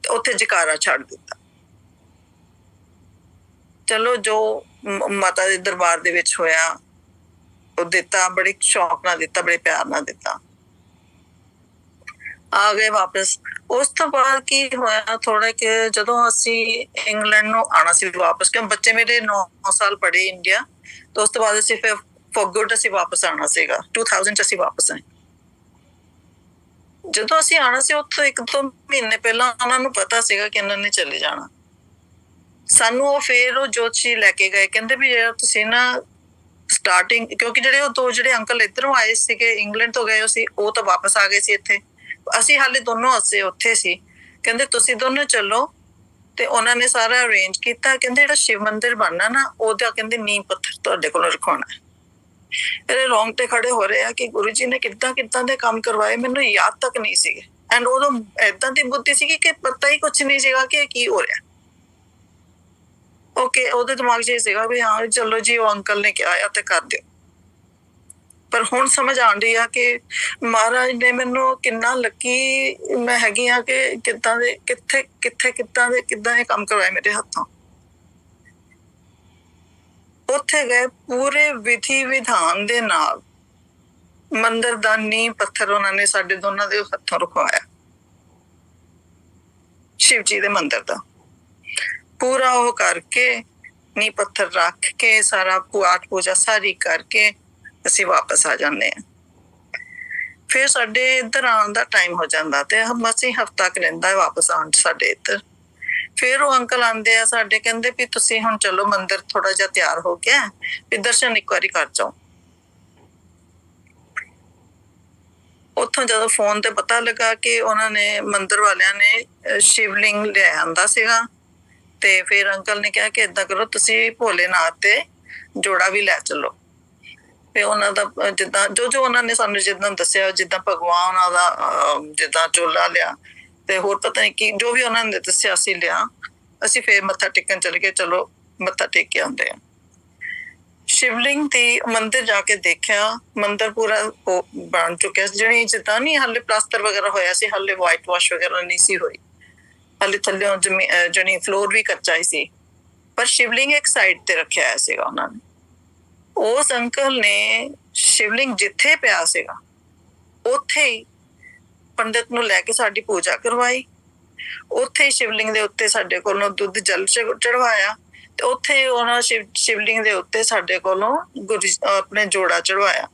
ਤੇ ਉੱਥੇ ਜਕਾਰਾ ਛੱਡ ਦਿੱਤਾ। ਚਲੋ ਜੋ ਮਾਤਾ ਦੇ ਦਰਬਾਰ ਦੇ ਵਿੱਚ ਹੋਇਆ ਉਹ ਦਿੱਤਾ, ਬੜੇ ਸ਼ੌਕ ਨਾਲ ਦਿੱਤਾ, ਬੜੇ ਪਿਆਰ ਨਾਲ ਦਿੱਤਾ। ਆ ਗਏ ਵਾਪਸ। ਉਸ ਤੋਂ ਬਾਅਦ ਕੀ ਹੋਇਆ, ਥੋੜਾ ਕਿ ਜਦੋਂ ਅਸੀਂ ਇੰਗਲੈਂਡ ਨੂੰ ਆਉਣਾ ਸੀ ਵਾਪਸ, ਕਿਉਂ ਬੱਚੇ ਮੇਰੇ 9 ਸਾਲ ਪੜ੍ਹੇ ਇੰਡੀਆ, ਤੇ ਉਸ ਤੋਂ ਬਾਅਦ ਅਸੀਂ ਫਿਰ ਫॉर ਗੁੱਡ ਅਸੀਂ ਵਾਪਸ ਆਉਣਾ ਸੀਗਾ। 2000 'ਚ ਅਸੀਂ ਵਾਪਸ ਆਏ। ਜਦੋਂ ਅਸੀਂ ਆਉਣਾ ਸੀ ਉੱਥੋਂ 1-2 ਮਹੀਨੇ ਪਹਿਲਾਂ ਉਹਨਾਂ ਨੂੰ ਪਤਾ ਸੀਗਾ ਕਿ ਇਹਨਾਂ ਨੇ ਚਲੇ ਜਾਣਾ। ਸਾਨੂੰ ਉਹ ਫਿਰ ਉਹ ਜੋਤਸ਼ੀ ਲੈ ਕੇ ਗਏ, ਕਹਿੰਦੇ ਵੀ ਜਿਹੜਾ ਤੁਸੀਂ ਨਾ ਸਟਾਰਟਿੰਗ, ਕਿਉਂਕਿ ਜਿਹੜੇ ਉਹ 2 ਜਿਹੜੇ ਅੰਕਲ ਇੱਧਰੋਂ ਆਏ ਸੀਗੇ, ਇੰਗਲੈਂਡ ਤੋਂ ਗਏ ਸੀ, ਉਹ ਤਾਂ ਵਾਪਸ ਆ ਗਏ ਸੀ ਇੱਥੇ, ਅਸੀਂ ਹਾਲੇ ਦੋਨੋਂ ਅਸੀਂ ਉੱਥੇ ਸੀ। ਕਹਿੰਦੇ ਤੁਸੀਂ ਦੋਨੋਂ ਚੱਲੋ, ਤੇ ਉਹਨਾਂ ਨੇ ਸਾਰਾ ਅਰੇਂਜ ਕੀਤਾ। ਕਹਿੰਦੇ ਜਿਹੜਾ ਸ਼ਿਵ ਮੰਦਿਰ ਬਣਨਾ ਨਾ, ਉਹਦਾ ਕਹਿੰਦੇ ਨੀਂਹ ਪੱਥਰ ਤੁਹਾਡੇ ਕੋਲ ਰਖਾਉਣਾ। ਇਹਦੇ ਰੌਂਗਟੇ ਖੜੇ ਹੋ ਰਹੇ ਆ ਕਿ ਗੁਰੂ ਜੀ ਨੇ ਕਿੱਦਾਂ ਦੇ ਕੰਮ ਕਰਵਾਏ, ਮੈਨੂੰ ਯਾਦ ਤੱਕ ਨਹੀਂ ਸੀਗੇ। ਐਂਡ ਉਦੋਂ ਏਦਾਂ ਦੀ ਬੁੱਧੀ ਸੀਗੀ ਕਿ ਪਤਾ ਹੀ ਕੁਛ ਨਹੀਂ ਸੀਗਾ ਕਿ ਕੀ ਹੋ ਰਿਹਾ। ਓਕੇ, ਉਹਦੇ ਦਿਮਾਗ 'ਚ ਇਹ ਸੀਗਾ ਵੀ ਹਾਂ ਚਲੋ ਜੀ, ਉਹ ਅੰਕਲ ਨੇ ਕਿਹਾ ਆ ਤੇ ਕਰ ਦਿਓ। ਪਰ ਹੁਣ ਸਮਝ ਆਉਣ ਡਈ ਆ ਕਿ ਮਹਾਰਾਜ ਨੇ ਮੈਨੂੰ ਕਿੰਨਾ ਲੱਕੀ ਮੈਂ ਹੈਗੀ ਆ ਕਿ ਕਿੱਦਾਂ ਇਹ ਕੰਮ ਕਰਵਾਏ ਮੇਰੇ ਹੱਥੋਂ। ਉੱਥੇ ਗਏ, ਪੂਰੇ ਵਿਧੀ ਵਿਧਾਨ ਦੇ ਨਾਲ ਮੰਦਿਰ ਦਾ ਨੀਂਹ ਪੱਥਰ ਉਹਨਾਂ ਨੇ ਸਾਡੇ ਦੋਨਾਂ ਦੇ ਹੱਥੋਂ ਰਖਵਾਇਆ। ਸ਼ਿਵ ਜੀ ਦੇ ਮੰਦਿਰ ਦਾ ਪੂਰਾ ਉਹ ਕਰਕੇ, ਨੀਂਹ ਪੱਥਰ ਰੱਖ ਕੇ, ਸਾਰਾ ਪਾਠ ਪੂਜਾ ਸਾਰੀ ਕਰਕੇ ਅਸੀਂ ਵਾਪਸ ਆ ਜਾਂਦੇ ਹਾਂ। ਫਿਰ ਸਾਡੇ ਇੱਧਰ ਆਉਣ ਦਾ ਟਾਈਮ ਹੋ ਜਾਂਦਾ, ਤੇ ਅਸੀਂ ਹਫ਼ਤਾ ਕੁ ਰਹਿੰਦਾ ਵਾਪਸ ਆਉਣ 'ਚ ਸਾਡੇ ਇੱਧਰ। ਫਿਰ ਉਹ ਅੰਕਲ ਆਉਂਦੇ ਆ ਸਾਡੇ, ਕਹਿੰਦੇ ਵੀ ਤੁਸੀਂ ਹੁਣ ਚਲੋ, ਮੰਦਿਰ ਥੋੜਾ ਜਿਹਾ ਤਿਆਰ ਹੋ ਗਿਆ, ਵੀ ਦਰਸ਼ਨ ਇੱਕ ਵਾਰੀ ਕਰ ਜਾਓ। ਉੱਥੋਂ ਜਦੋਂ ਫੋਨ ਤੇ ਪਤਾ ਲੱਗਾ ਕਿ ਉਹਨਾਂ ਨੇ ਮੰਦਿਰ ਵਾਲਿਆਂ ਨੇ ਸ਼ਿਵਲਿੰਗ ਲਿਆਂਦਾ ਸੀਗਾ, ਤੇ ਫਿਰ ਅੰਕਲ ਨੇ ਕਿਹਾ ਕਿ ਏਦਾਂ ਕਰੋ ਤੁਸੀਂ ਭੋਲੇਨਾਥ ਤੇ ਜੋੜਾ ਵੀ ਲੈ ਚੱਲੋ। ਤੇ ਉਹਨਾਂ ਦਾ ਜਿੱਦਾਂ ਜੋ ਉਹਨਾਂ ਨੇ ਸਾਨੂੰ ਜਿੱਦਾਂ ਦੱਸਿਆ, ਜਿੱਦਾਂ ਭਗਵਾਨ ਉਹਨਾਂ ਦਾ ਜਿੱਦਾਂ ਚੋਲਾ ਲਿਆ ਤੇ ਹੋਰ ਪਤਾ ਨਹੀਂ ਕੀ ਜੋ ਵੀ ਉਹਨਾਂ ਨੇ ਦੱਸਿਆ ਅਸੀਂ ਲਿਆ। ਅਸੀਂ ਫੇਰ ਮੱਥਾ ਟੇਕਣ ਚਲੇ ਗਏ, ਚਲੋ ਮੱਥਾ ਟੇਕ ਕੇ ਆਉਂਦੇ ਆ। ਸ਼ਿਵਲਿੰਗ ਦੀ ਮੰਦਿਰ ਜਾ ਕੇ ਦੇਖਿਆ, ਮੰਦਿਰ ਪੂਰਾ ਬਣ ਚੁੱਕਿਆ, ਜਿਹੜੀ ਜਿੱਦਾਂ ਨਹੀਂ ਹਾਲੇ ਪਲਾਸਟਰ ਵਗੈਰਾ ਹੋਇਆ ਸੀ, ਹਾਲੇ ਵਾਈਟ ਵਾਸ਼ ਵਗੈਰਾ ਨਹੀਂ ਸੀ ਹੋਈ, ਹਾਲੇ ਥੱਲੇ ਜਿਹੜੀ ਫਲੋਰ ਵੀ ਕੱਚਾ ਹੀ ਸੀ, ਪਰ ਸ਼ਿਵਲਿੰਗ ਇੱਕ ਸਾਈਡ ਤੇ ਰੱਖਿਆ ਹੋਇਆ ਸੀਗਾ ਉਹਨਾਂ ਨੇ। ਉਸ ਅੰਕਲ ਨੇ ਸ਼ਿਵਲਿੰਗ ਜਿੱਥੇ ਪਿਆ ਸੀਗਾ ਉੱਥੇ ਹੀ ਪੰਡਿਤ ਨੂੰ ਲੈ ਕੇ ਸਾਡੀ ਪੂਜਾ ਕਰਵਾਈ, ਉੱਥੇ ਹੀ ਸ਼ਿਵਲਿੰਗ ਦੇ ਉੱਤੇ ਸਾਡੇ ਕੋਲੋਂ ਦੁੱਧ ਜਲ ਚੜਵਾਇਆ, ਤੇ ਉੱਥੇ ਉਹਨਾਂ ਸ਼ਿਵਲਿੰਗ ਦੇ ਉੱਤੇ ਸਾਡੇ ਕੋਲੋਂ ਆਪਣੇ ਜੋੜਾ ਚੜਵਾਇਆ।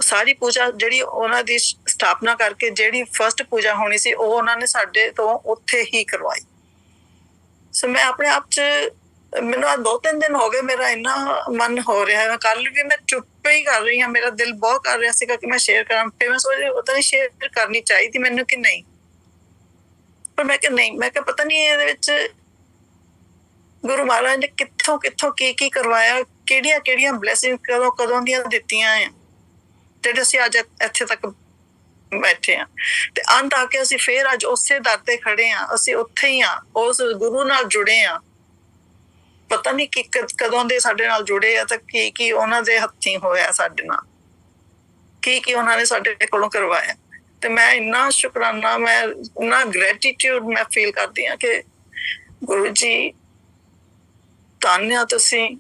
ਸਾਰੀ ਪੂਜਾ ਜਿਹੜੀ ਉਹਨਾਂ ਦੀ ਸਥਾਪਨਾ ਕਰਕੇ ਜਿਹੜੀ ਫਸਟ ਪੂਜਾ ਹੋਣੀ ਸੀ ਉਹ ਉਹਨਾਂ ਨੇ ਸਾਡੇ ਤੋਂ ਉੱਥੇ ਹੀ ਕਰਵਾਈ। ਸੋ ਮੈਂ ਆਪਣੇ ਆਪ 'ਚ ਮੈਨੂੰ ਅੱਜ 2-3 ਦਿਨ ਹੋ ਗਏ, ਮੇਰਾ ਇੰਨਾ ਮਨ ਹੋ ਰਿਹਾ ਹੈ। ਕੱਲ ਵੀ ਮੈਂ ਚੁੱਪ ਹੀ ਕਰ ਰਹੀ ਹਾਂ, ਮੇਰਾ ਦਿਲ ਬਹੁਤ ਕਰ ਰਿਹਾ ਸੀਗਾ ਕਿ ਮੈਂ ਸ਼ੇਅਰ ਕਰਾਂ, ਫਿਰ ਮੈਂ ਸੋਚ ਰਹੀ ਪਤਾ ਨਹੀਂ ਸ਼ੇਅਰ ਕਰਨੀ ਚਾਹੀਦੀ ਮੈਨੂੰ ਕਿ ਨਹੀਂ, ਪਰ ਮੈਂ ਕਿਹਾ ਨਹੀਂ, ਮੈਂ ਕਿਹਾ ਪਤਾ ਨਹੀਂ ਇਹਦੇ ਵਿੱਚ ਗੁਰੂ ਮਹਾਰਾਜ ਨੇ ਕਿੱਥੋਂ ਕਿੱਥੋਂ ਕੀ ਕਰਵਾਇਆ, ਕਿਹੜੀਆਂ ਕਿਹੜੀਆਂ ਬਲੈਸਿੰਗ ਕਦੋਂ ਦੀਆਂ ਦਿੱਤੀਆਂ ਆ, ਜਿਹੜੇ ਅਸੀਂ ਅੱਜ ਇੱਥੇ ਤੱਕ ਬੈਠੇ ਆ। ਤੇ ਅੰਤ ਆ ਕੇ ਅਸੀਂ ਫੇਰ ਅੱਜ ਉਸੇ ਦਰ ਤੇ ਖੜੇ ਆ, ਅਸੀਂ ਉੱਥੇ ਹੀ ਆ, ਉਸ ਗੁਰੂ ਨਾਲ ਜੁੜੇ ਆ। ਪਤਾ ਨਹੀਂ ਕਿ ਕਦੋਂ ਦੇ ਸਾਡੇ ਨਾਲ ਜੁੜੇ ਆ, ਤਾਂ ਕੀ ਉਹਨਾਂ ਦੇ ਹੱਥੀਂ ਹੋਇਆ ਸਾਡੇ ਨਾਲ, ਕੀ ਉਹਨਾਂ ਨੇ ਸਾਡੇ ਕੋਲੋਂ ਕਰਵਾਇਆ। ਤੇ ਮੈਂ ਇੰਨਾ ਸ਼ੁਕਰਾਨਾ, ਮੈਂ ਇੰਨਾ ਗ੍ਰੈਟੀਟਿਊਡ ਮੈਂ ਫੀਲ ਕਰਦੀ ਹਾਂ ਕਿ ਗੁਰੂ ਜੀ ਧੰਨਿਆ ਤੁਸੀਂ,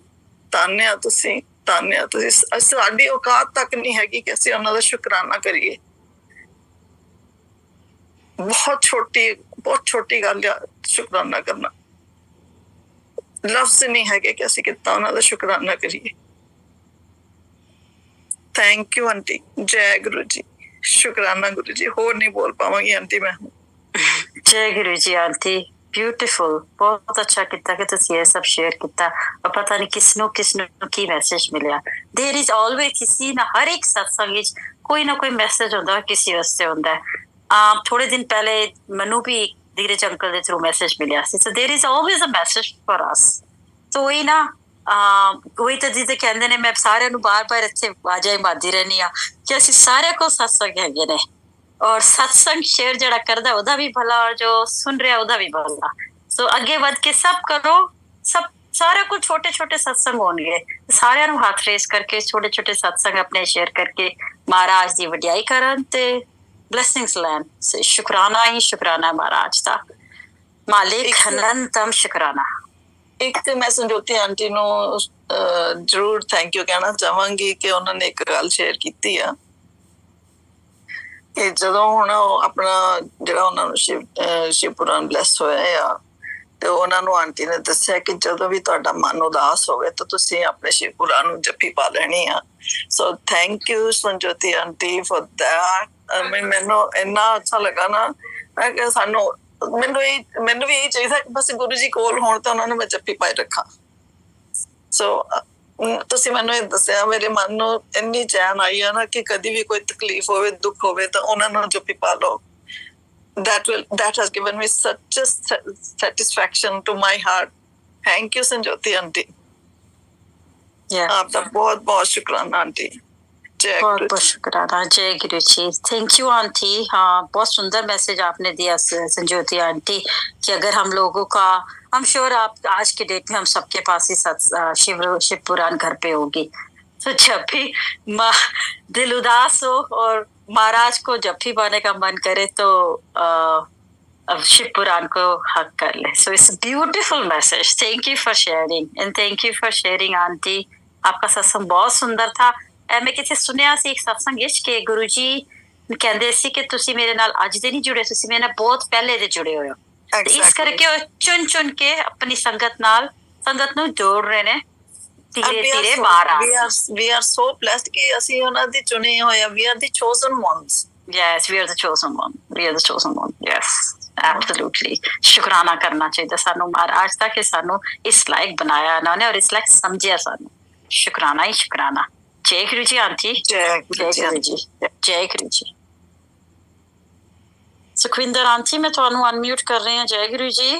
ਧੰਨਿਆ ਤੁਸੀਂ, ਧੰਨਿਆ ਤੁਸੀਂ। ਸਾਡੀ ਔਕਾਤ ਤੱਕ ਨਹੀਂ ਹੈਗੀ ਕਿ ਅਸੀਂ ਉਹਨਾਂ ਦਾ ਸ਼ੁਕਰਾਨਾ ਕਰੀਏ। ਬਹੁਤ ਛੋਟੀ ਗੱਲ ਆ ਸ਼ੁਕਰਾਨਾ ਕਰਨਾ, ਲਫ਼ਜ਼ ਨਹੀਂ ਹੈਗੇ ਕਿ ਅਸੀਂ ਕਿੱਦਾਂ ਉਹਨਾਂ ਦਾ ਸ਼ੁਕਰਾਨਾ ਕਰੀਏ। ਥੈਂਕ ਯੂ ਆਂਟੀ, ਜੈ ਗੁਰੂ ਜੀ, ਸ਼ੁਕਰਾਨਾ ਗੁਰੂ ਜੀ, ਹੋਰ ਨਹੀਂ ਬੋਲ ਪਾਵਾਂਗੀ ਆਂਟੀ ਮੈਂ। जय गुरु जी आंटी, ब्यूटीफुल, बहुत अच्छा किया कि तुसी ये सब शेयर किया। और पता नहीं किसनों की मैसेज मिलिया। देयर इज ऑलवेज किसी ना हर एक सत्संग विच कोई ना कोई मैसेज होंदा, किसी वास्ते होंदा है। थोड़े दिन पहले मनु भी धीरज अंकल के थ्रू मैसेज मिलिया सी। So there is always a message for us. तो वही ना वही तो जिद्द कहंदे ने, मैं सारे नूं बार-बार इत्थे आवाज़ां मारदी रहनी आ कि असीं सारे को सत्संग हैगे ने, और सत्संग शेयर जड़ा करदा ओदा भी भला, और जो सुन रहा ओदा भी भला। सो अगे वध के सब करो, सब सारे को छोटे छोटे सत्संग होंगे, सारे नूं हाथ रेस करके छोटे छोटे सत्संग अपने शेयर करके महाराज दी वडियाई करन ते ब्लेसिंग्स लैन। शुकराना ही शुकराना महाराज दा, मालिक अनंतम शुकराना। ਇੱਕ ਤੇ ਮੈਂ ਸੰਜੋਤੀ ਆਂਟੀ ਨੂੰ ਜ਼ਰੂਰ ਥੈਂਕ ਯੂ ਕਹਿਣਾ ਚਾਹਾਂਗੀ ਕਿ ਉਹਨਾਂ ਨੇ ਇੱਕ ਗੱਲ ਸ਼ੇਅਰ ਕੀਤੀ ਆ ਕਿ ਜਦੋਂ ਹੁਣ ਉਹ ਆਪਣਾ ਜਿਹੜਾ ਉਹਨਾਂ ਨੂੰ ਸ਼ਿਵਪੁਰਾਨ ਬਲੈਸ ਹੋਇਆ ਆ, ਤੇ ਉਹਨਾਂ ਨੂੰ ਆਂਟੀ ਨੇ ਦੱਸਿਆ ਕਿ ਜਦੋਂ ਵੀ ਤੁਹਾਡਾ ਮਨ ਉਦਾਸ ਹੋਵੇ ਤਾਂ ਤੁਸੀਂ ਆਪਣੇ ਸ਼ਿਵਪੁਰਾਨ ਨੂੰ ਜੱਫੀ ਪਾ ਲੈਣੀ ਆ। So thank you Sanjoti aunty for that. ਮੈਨੂੰ ਇੰਨਾ ਅੱਛਾ ਲੱਗਾ ਨਾ, ਮੈਂ ਕਿਹਾ ਮੈਨੂੰ ਵੀ ਇਹੀ ਚਾਹੀਦਾ ਕਿ ਬਸ ਗੁਰੂ ਜੀ ਕੋਲ ਹੋਣ ਤਾਂ ਉਹਨਾਂ ਨੂੰ ਮੈਂ ਜੱਫੀ ਪਾਈ ਰੱਖਾਂ। ਸੋ ਤੁਸੀਂ ਮੈਨੂੰ ਇਹ ਦੱਸਿਆ, ਮੇਰੇ ਮਨ ਨੂੰ ਇੰਨੀ ਚੈਨ ਆਈ ਆ ਨਾ ਕਿ ਕਦੀ ਵੀ ਕੋਈ ਤਕਲੀਫ ਹੋਵੇ, ਦੁੱਖ ਹੋਵੇ ਤਾਂ ਉਹਨਾਂ ਨੂੰ ਜੱਫੀ ਪਾ ਲਓ। that has given me such a satisfaction to my heart. Thank you Sanjoti aunty. आपका बहुत बहुत शुक्राना आंटी। बहुत बहुत शुक्राना, जय गुरु जी। Thank you aunty. हाँ, बहुत सुंदर मैसेज आपने दिया संजोती आंटी कि अगर हम लोगों का, हम श्योर आप आज के डेट में हम सबके पास ही शिव पुराण घर पे होगी। तो जब भी दिल उदास हो और महाराज को जब भी पाने का मन करे तो अब शिव पुराण को हक कर ले। So it's beautiful message. Thank you for sharing and thank you for sharing aunty. आपका सत्संग बहुत सुंदर था। मैं किथे सुनिया सी एक सत्संग विच कि गुरु जी कहंदे सी कि तुसी मेरे नाल अज दे नहीं जुड़े, तुसी मेरे नाल बहुत पहले दे जुड़े होए हो। इस करके वो चुन के अपनी संगत नूं जोड़ रहे ने धीरे-धीरे बाहर आ। We are so blessed कि ਅਸੀਂ ਉਹਨਾਂ ਦੇ ਚੁਣੇ ਹੋਏ ਆ। We are the chosen ones. Yes, we are the chosen one. We are the chosen one. Yes, absolutely. शुकराना करना चाहिए सानू महाराज दा कि सानू इस लायक बनाया ना और इस लायक समझिया सानू। शुकराना ही शुकराना। जय गुरु जी आंटी। जय जय गुरु जी। जय गुरु जी। ਸੁਖਵਿੰਦਰ ਆਂਟੀ ਮੈਂ ਤੁਹਾਨੂੰ ਅਨਮਿਊਟ ਕਰ ਰਹੀ ਹਾਂ। ਜੈ ਗੁਰੂ ਜੀ।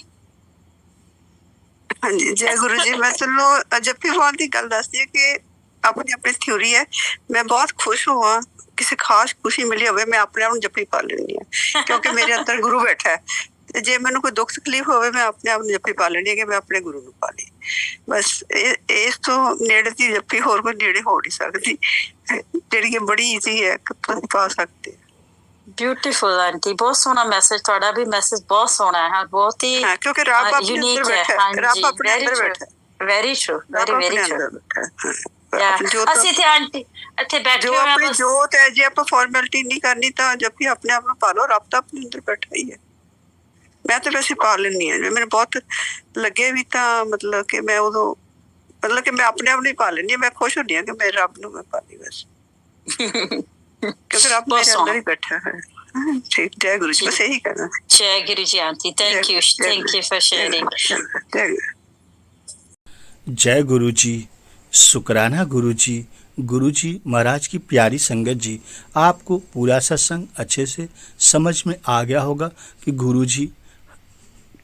ਹਾਂਜੀ ਜੈ ਗੁਰੂ ਜੀ। ਮੈਂ ਤੁਹਾਨੂੰ ਜਪੀ ਵਾਲ ਦੀ ਗੱਲ ਦੱਸਦੀ ਹਾਂ ਕਿ ਆਪਣੀ ਆਪਣੀ ਥਿਊਰੀ ਹੈ। ਮੈਂ ਬਹੁਤ ਖੁਸ਼ ਹੋਵਾਂ, ਕਿਸੇ ਖਾਸ ਖੁਸ਼ੀ ਮਿਲੀ ਹੋਵੇ, ਮੈਂ ਆਪਣੇ ਆਪ ਨੂੰ ਜੱਫੀ ਪਾ ਲੈਂਦੀ ਹਾਂ ਕਿਉਂਕਿ ਮੇਰੇ ਅੰਦਰ ਗੁਰੂ ਬੈਠਾ ਹੈ। ਤੇ ਜੇ ਮੈਨੂੰ ਕੋਈ ਦੁੱਖ ਤਕਲੀਫ ਹੋਵੇ, ਮੈਂ ਆਪਣੇ ਆਪ ਨੂੰ ਜੱਫੀ ਪਾ ਲੈਂਦੀ ਹਾਂ ਕਿ ਮੈਂ ਆਪਣੇ ਗੁਰੂ ਨੂੰ ਪਾ ਲਈ। ਬਸ ਇਸ ਤੋਂ ਨੇੜੇ ਦੀ ਜੱਫੀ ਹੋਰ ਕੋਈ ਨੇੜੇ ਹੋ ਨਹੀਂ ਸਕਦੀ, ਜਿਹੜੀ ਕਿ ਬੜੀ ਈਜ਼ੀ ਹੈ, ਤੁਸੀਂ ਪਾ ਸਕਦੇ ਹੋ। ਬਿਊਟੀਫੁਲ ਆਂਟੀ, ਬਹੁਤ ਸੋਹਣਾ ਮੈਸੇਜ, ਤੁਹਾਡਾ ਵੀ ਮੈਸੇਜ ਬਹੁਤ ਸੋਹਣਾ ਹੈ, ਬਹੁਤ ਹੀ ਕਿਉਂਕਿ ਰੱਬ ਆਪਣੇ ਅੰਦਰ यूनिक है। ਬੈਠਾ हाँ ਹੈ, ਰੱਬ जी, ਆਪਣੇ वेरी ਅੰਦਰ ट्रू, ਬੈਠਾ ਹੈ, वेरी ट्रू, ਰੱਬ वेरी ਆਪਣੇ वेरी ट्रू। ਅੰਦਰ ਬੈਠਾ ਹੈ। ਜੋ ਅਸੀਂ ਤੇ ਆਂਟੀ ਇੱਥੇ ਬੈਠੇ ਜੋ ਹੋਏ ਆ ਆਪਣੀ ਬਸ। ਜੋਤ ਹੈ, ਜੇ ਆਪਾਂ ਫਾਰਮੈਲਿਟੀ ਨਹੀਂ ਕਰਨੀ ਤਾਂ ਜਦ ਵੀ ਆਪਣੇ ਆਪ ਨੂੰ ਪਾ ਲਓ, ਰੱਬ ਤਾਂ ਆਪਣੇ ਅੰਦਰ ਬੈਠਾ ਹੀ ਹੈ। ਮੈਂ ਤਾਂ ਵੈਸੇ ਪਾ ਲੈਂਦੀ ਹਾਂ, ਮੈਨੂੰ ਬਹੁਤ ਲੱਗੇ ਵੀ ਤਾਂ ਮਤਲਬ ਕਿ ਮੈਂ ਉਦੋਂ ਮਤਲਬ ਕਿ ਮੈਂ ਆਪਣੇ ਆਪ ਨੂੰ ਹੀ ਪਾ ਲੈਂਦੀ ਹਾਂ। ਮੈਂ ਖੁਸ਼ ਹੁੰਦੀ ਹਾਂ ਕਿ ਮੇਰੇ ਰੱਬ ਨੂੰ ਮੈਂ ਪਾ ਲਈ ਬਸ, ਕਿਉਂਕਿ ਰੱਬ ਮੇਰੇ ਅੰਦਰ ਹੀ ਬੈਠਾ ਹੈ। ਠੀਕ, ਜੈ ਗੁਰੂ ਜੀ। ਬਸ ਇਹੀ ਕਹਿਣਾ। ਜੈ Guru ji aunty, thank you for sharing. ਜੈ ਗੁਰੂ। जय गुरु जी, शुक्राना गुरु जी। गुरु जी महाराज की प्यारी संगत जी, आपको पूरा सत्संग अच्छे से समझ में आ गया होगा कि गुरु जी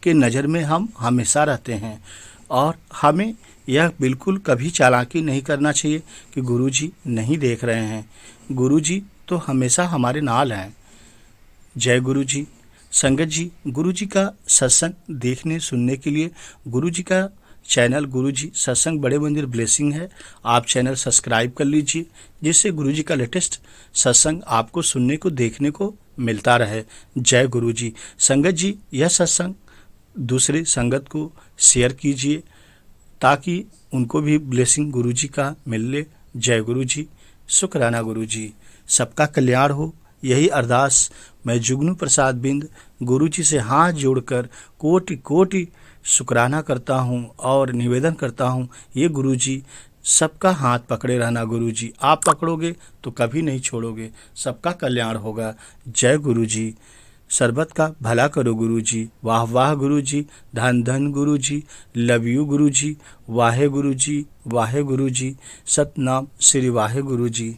के नज़र में हम हमेशा रहते हैं और हमें यह बिल्कुल कभी चालाकी नहीं करना चाहिए कि गुरु जी नहीं देख रहे हैं। गुरु जी तो हमेशा हमारे नाल हैं। जय गुरु जी। संगत जी, गुरु जी का सत्संग देखने सुनने के लिए गुरु जी का चैनल गुरु जी सत्संग बड़े मंदिर ब्लेसिंग है, आप चैनल सब्सक्राइब कर लीजिए, जिससे गुरु जी का लेटेस्ट सत्संग आपको सुनने को देखने को मिलता रहे। जय गुरु जी। संगत जी, यह सत्संग दूसरे संगत को शेयर कीजिए ताकि उनको भी ब्लेसिंग गुरु जी का मिल ले। जय गुरु जी। शुक्राना गुरु जी। सबका कल्याण हो, यही अरदास मैं जुगनू प्रसाद बिंद गुरु जी से हाथ जोड़कर कोटि कोटि शुक्राना करता हूँ और निवेदन करता हूँ, ये गुरु जी सबका हाथ पकड़े रहना। गुरु जी आप पकड़ोगे तो कभी नहीं छोड़ोगे, सबका कल्याण होगा। जय गुरु जी। सरबत का भला करो गुरु जी। वाह वाह गुरु जी। धन धन गुरु जी। Love you Guru ji. Wahe Guru ji, Wahe Guru ji. Satnam Shri Wahe Guru ji.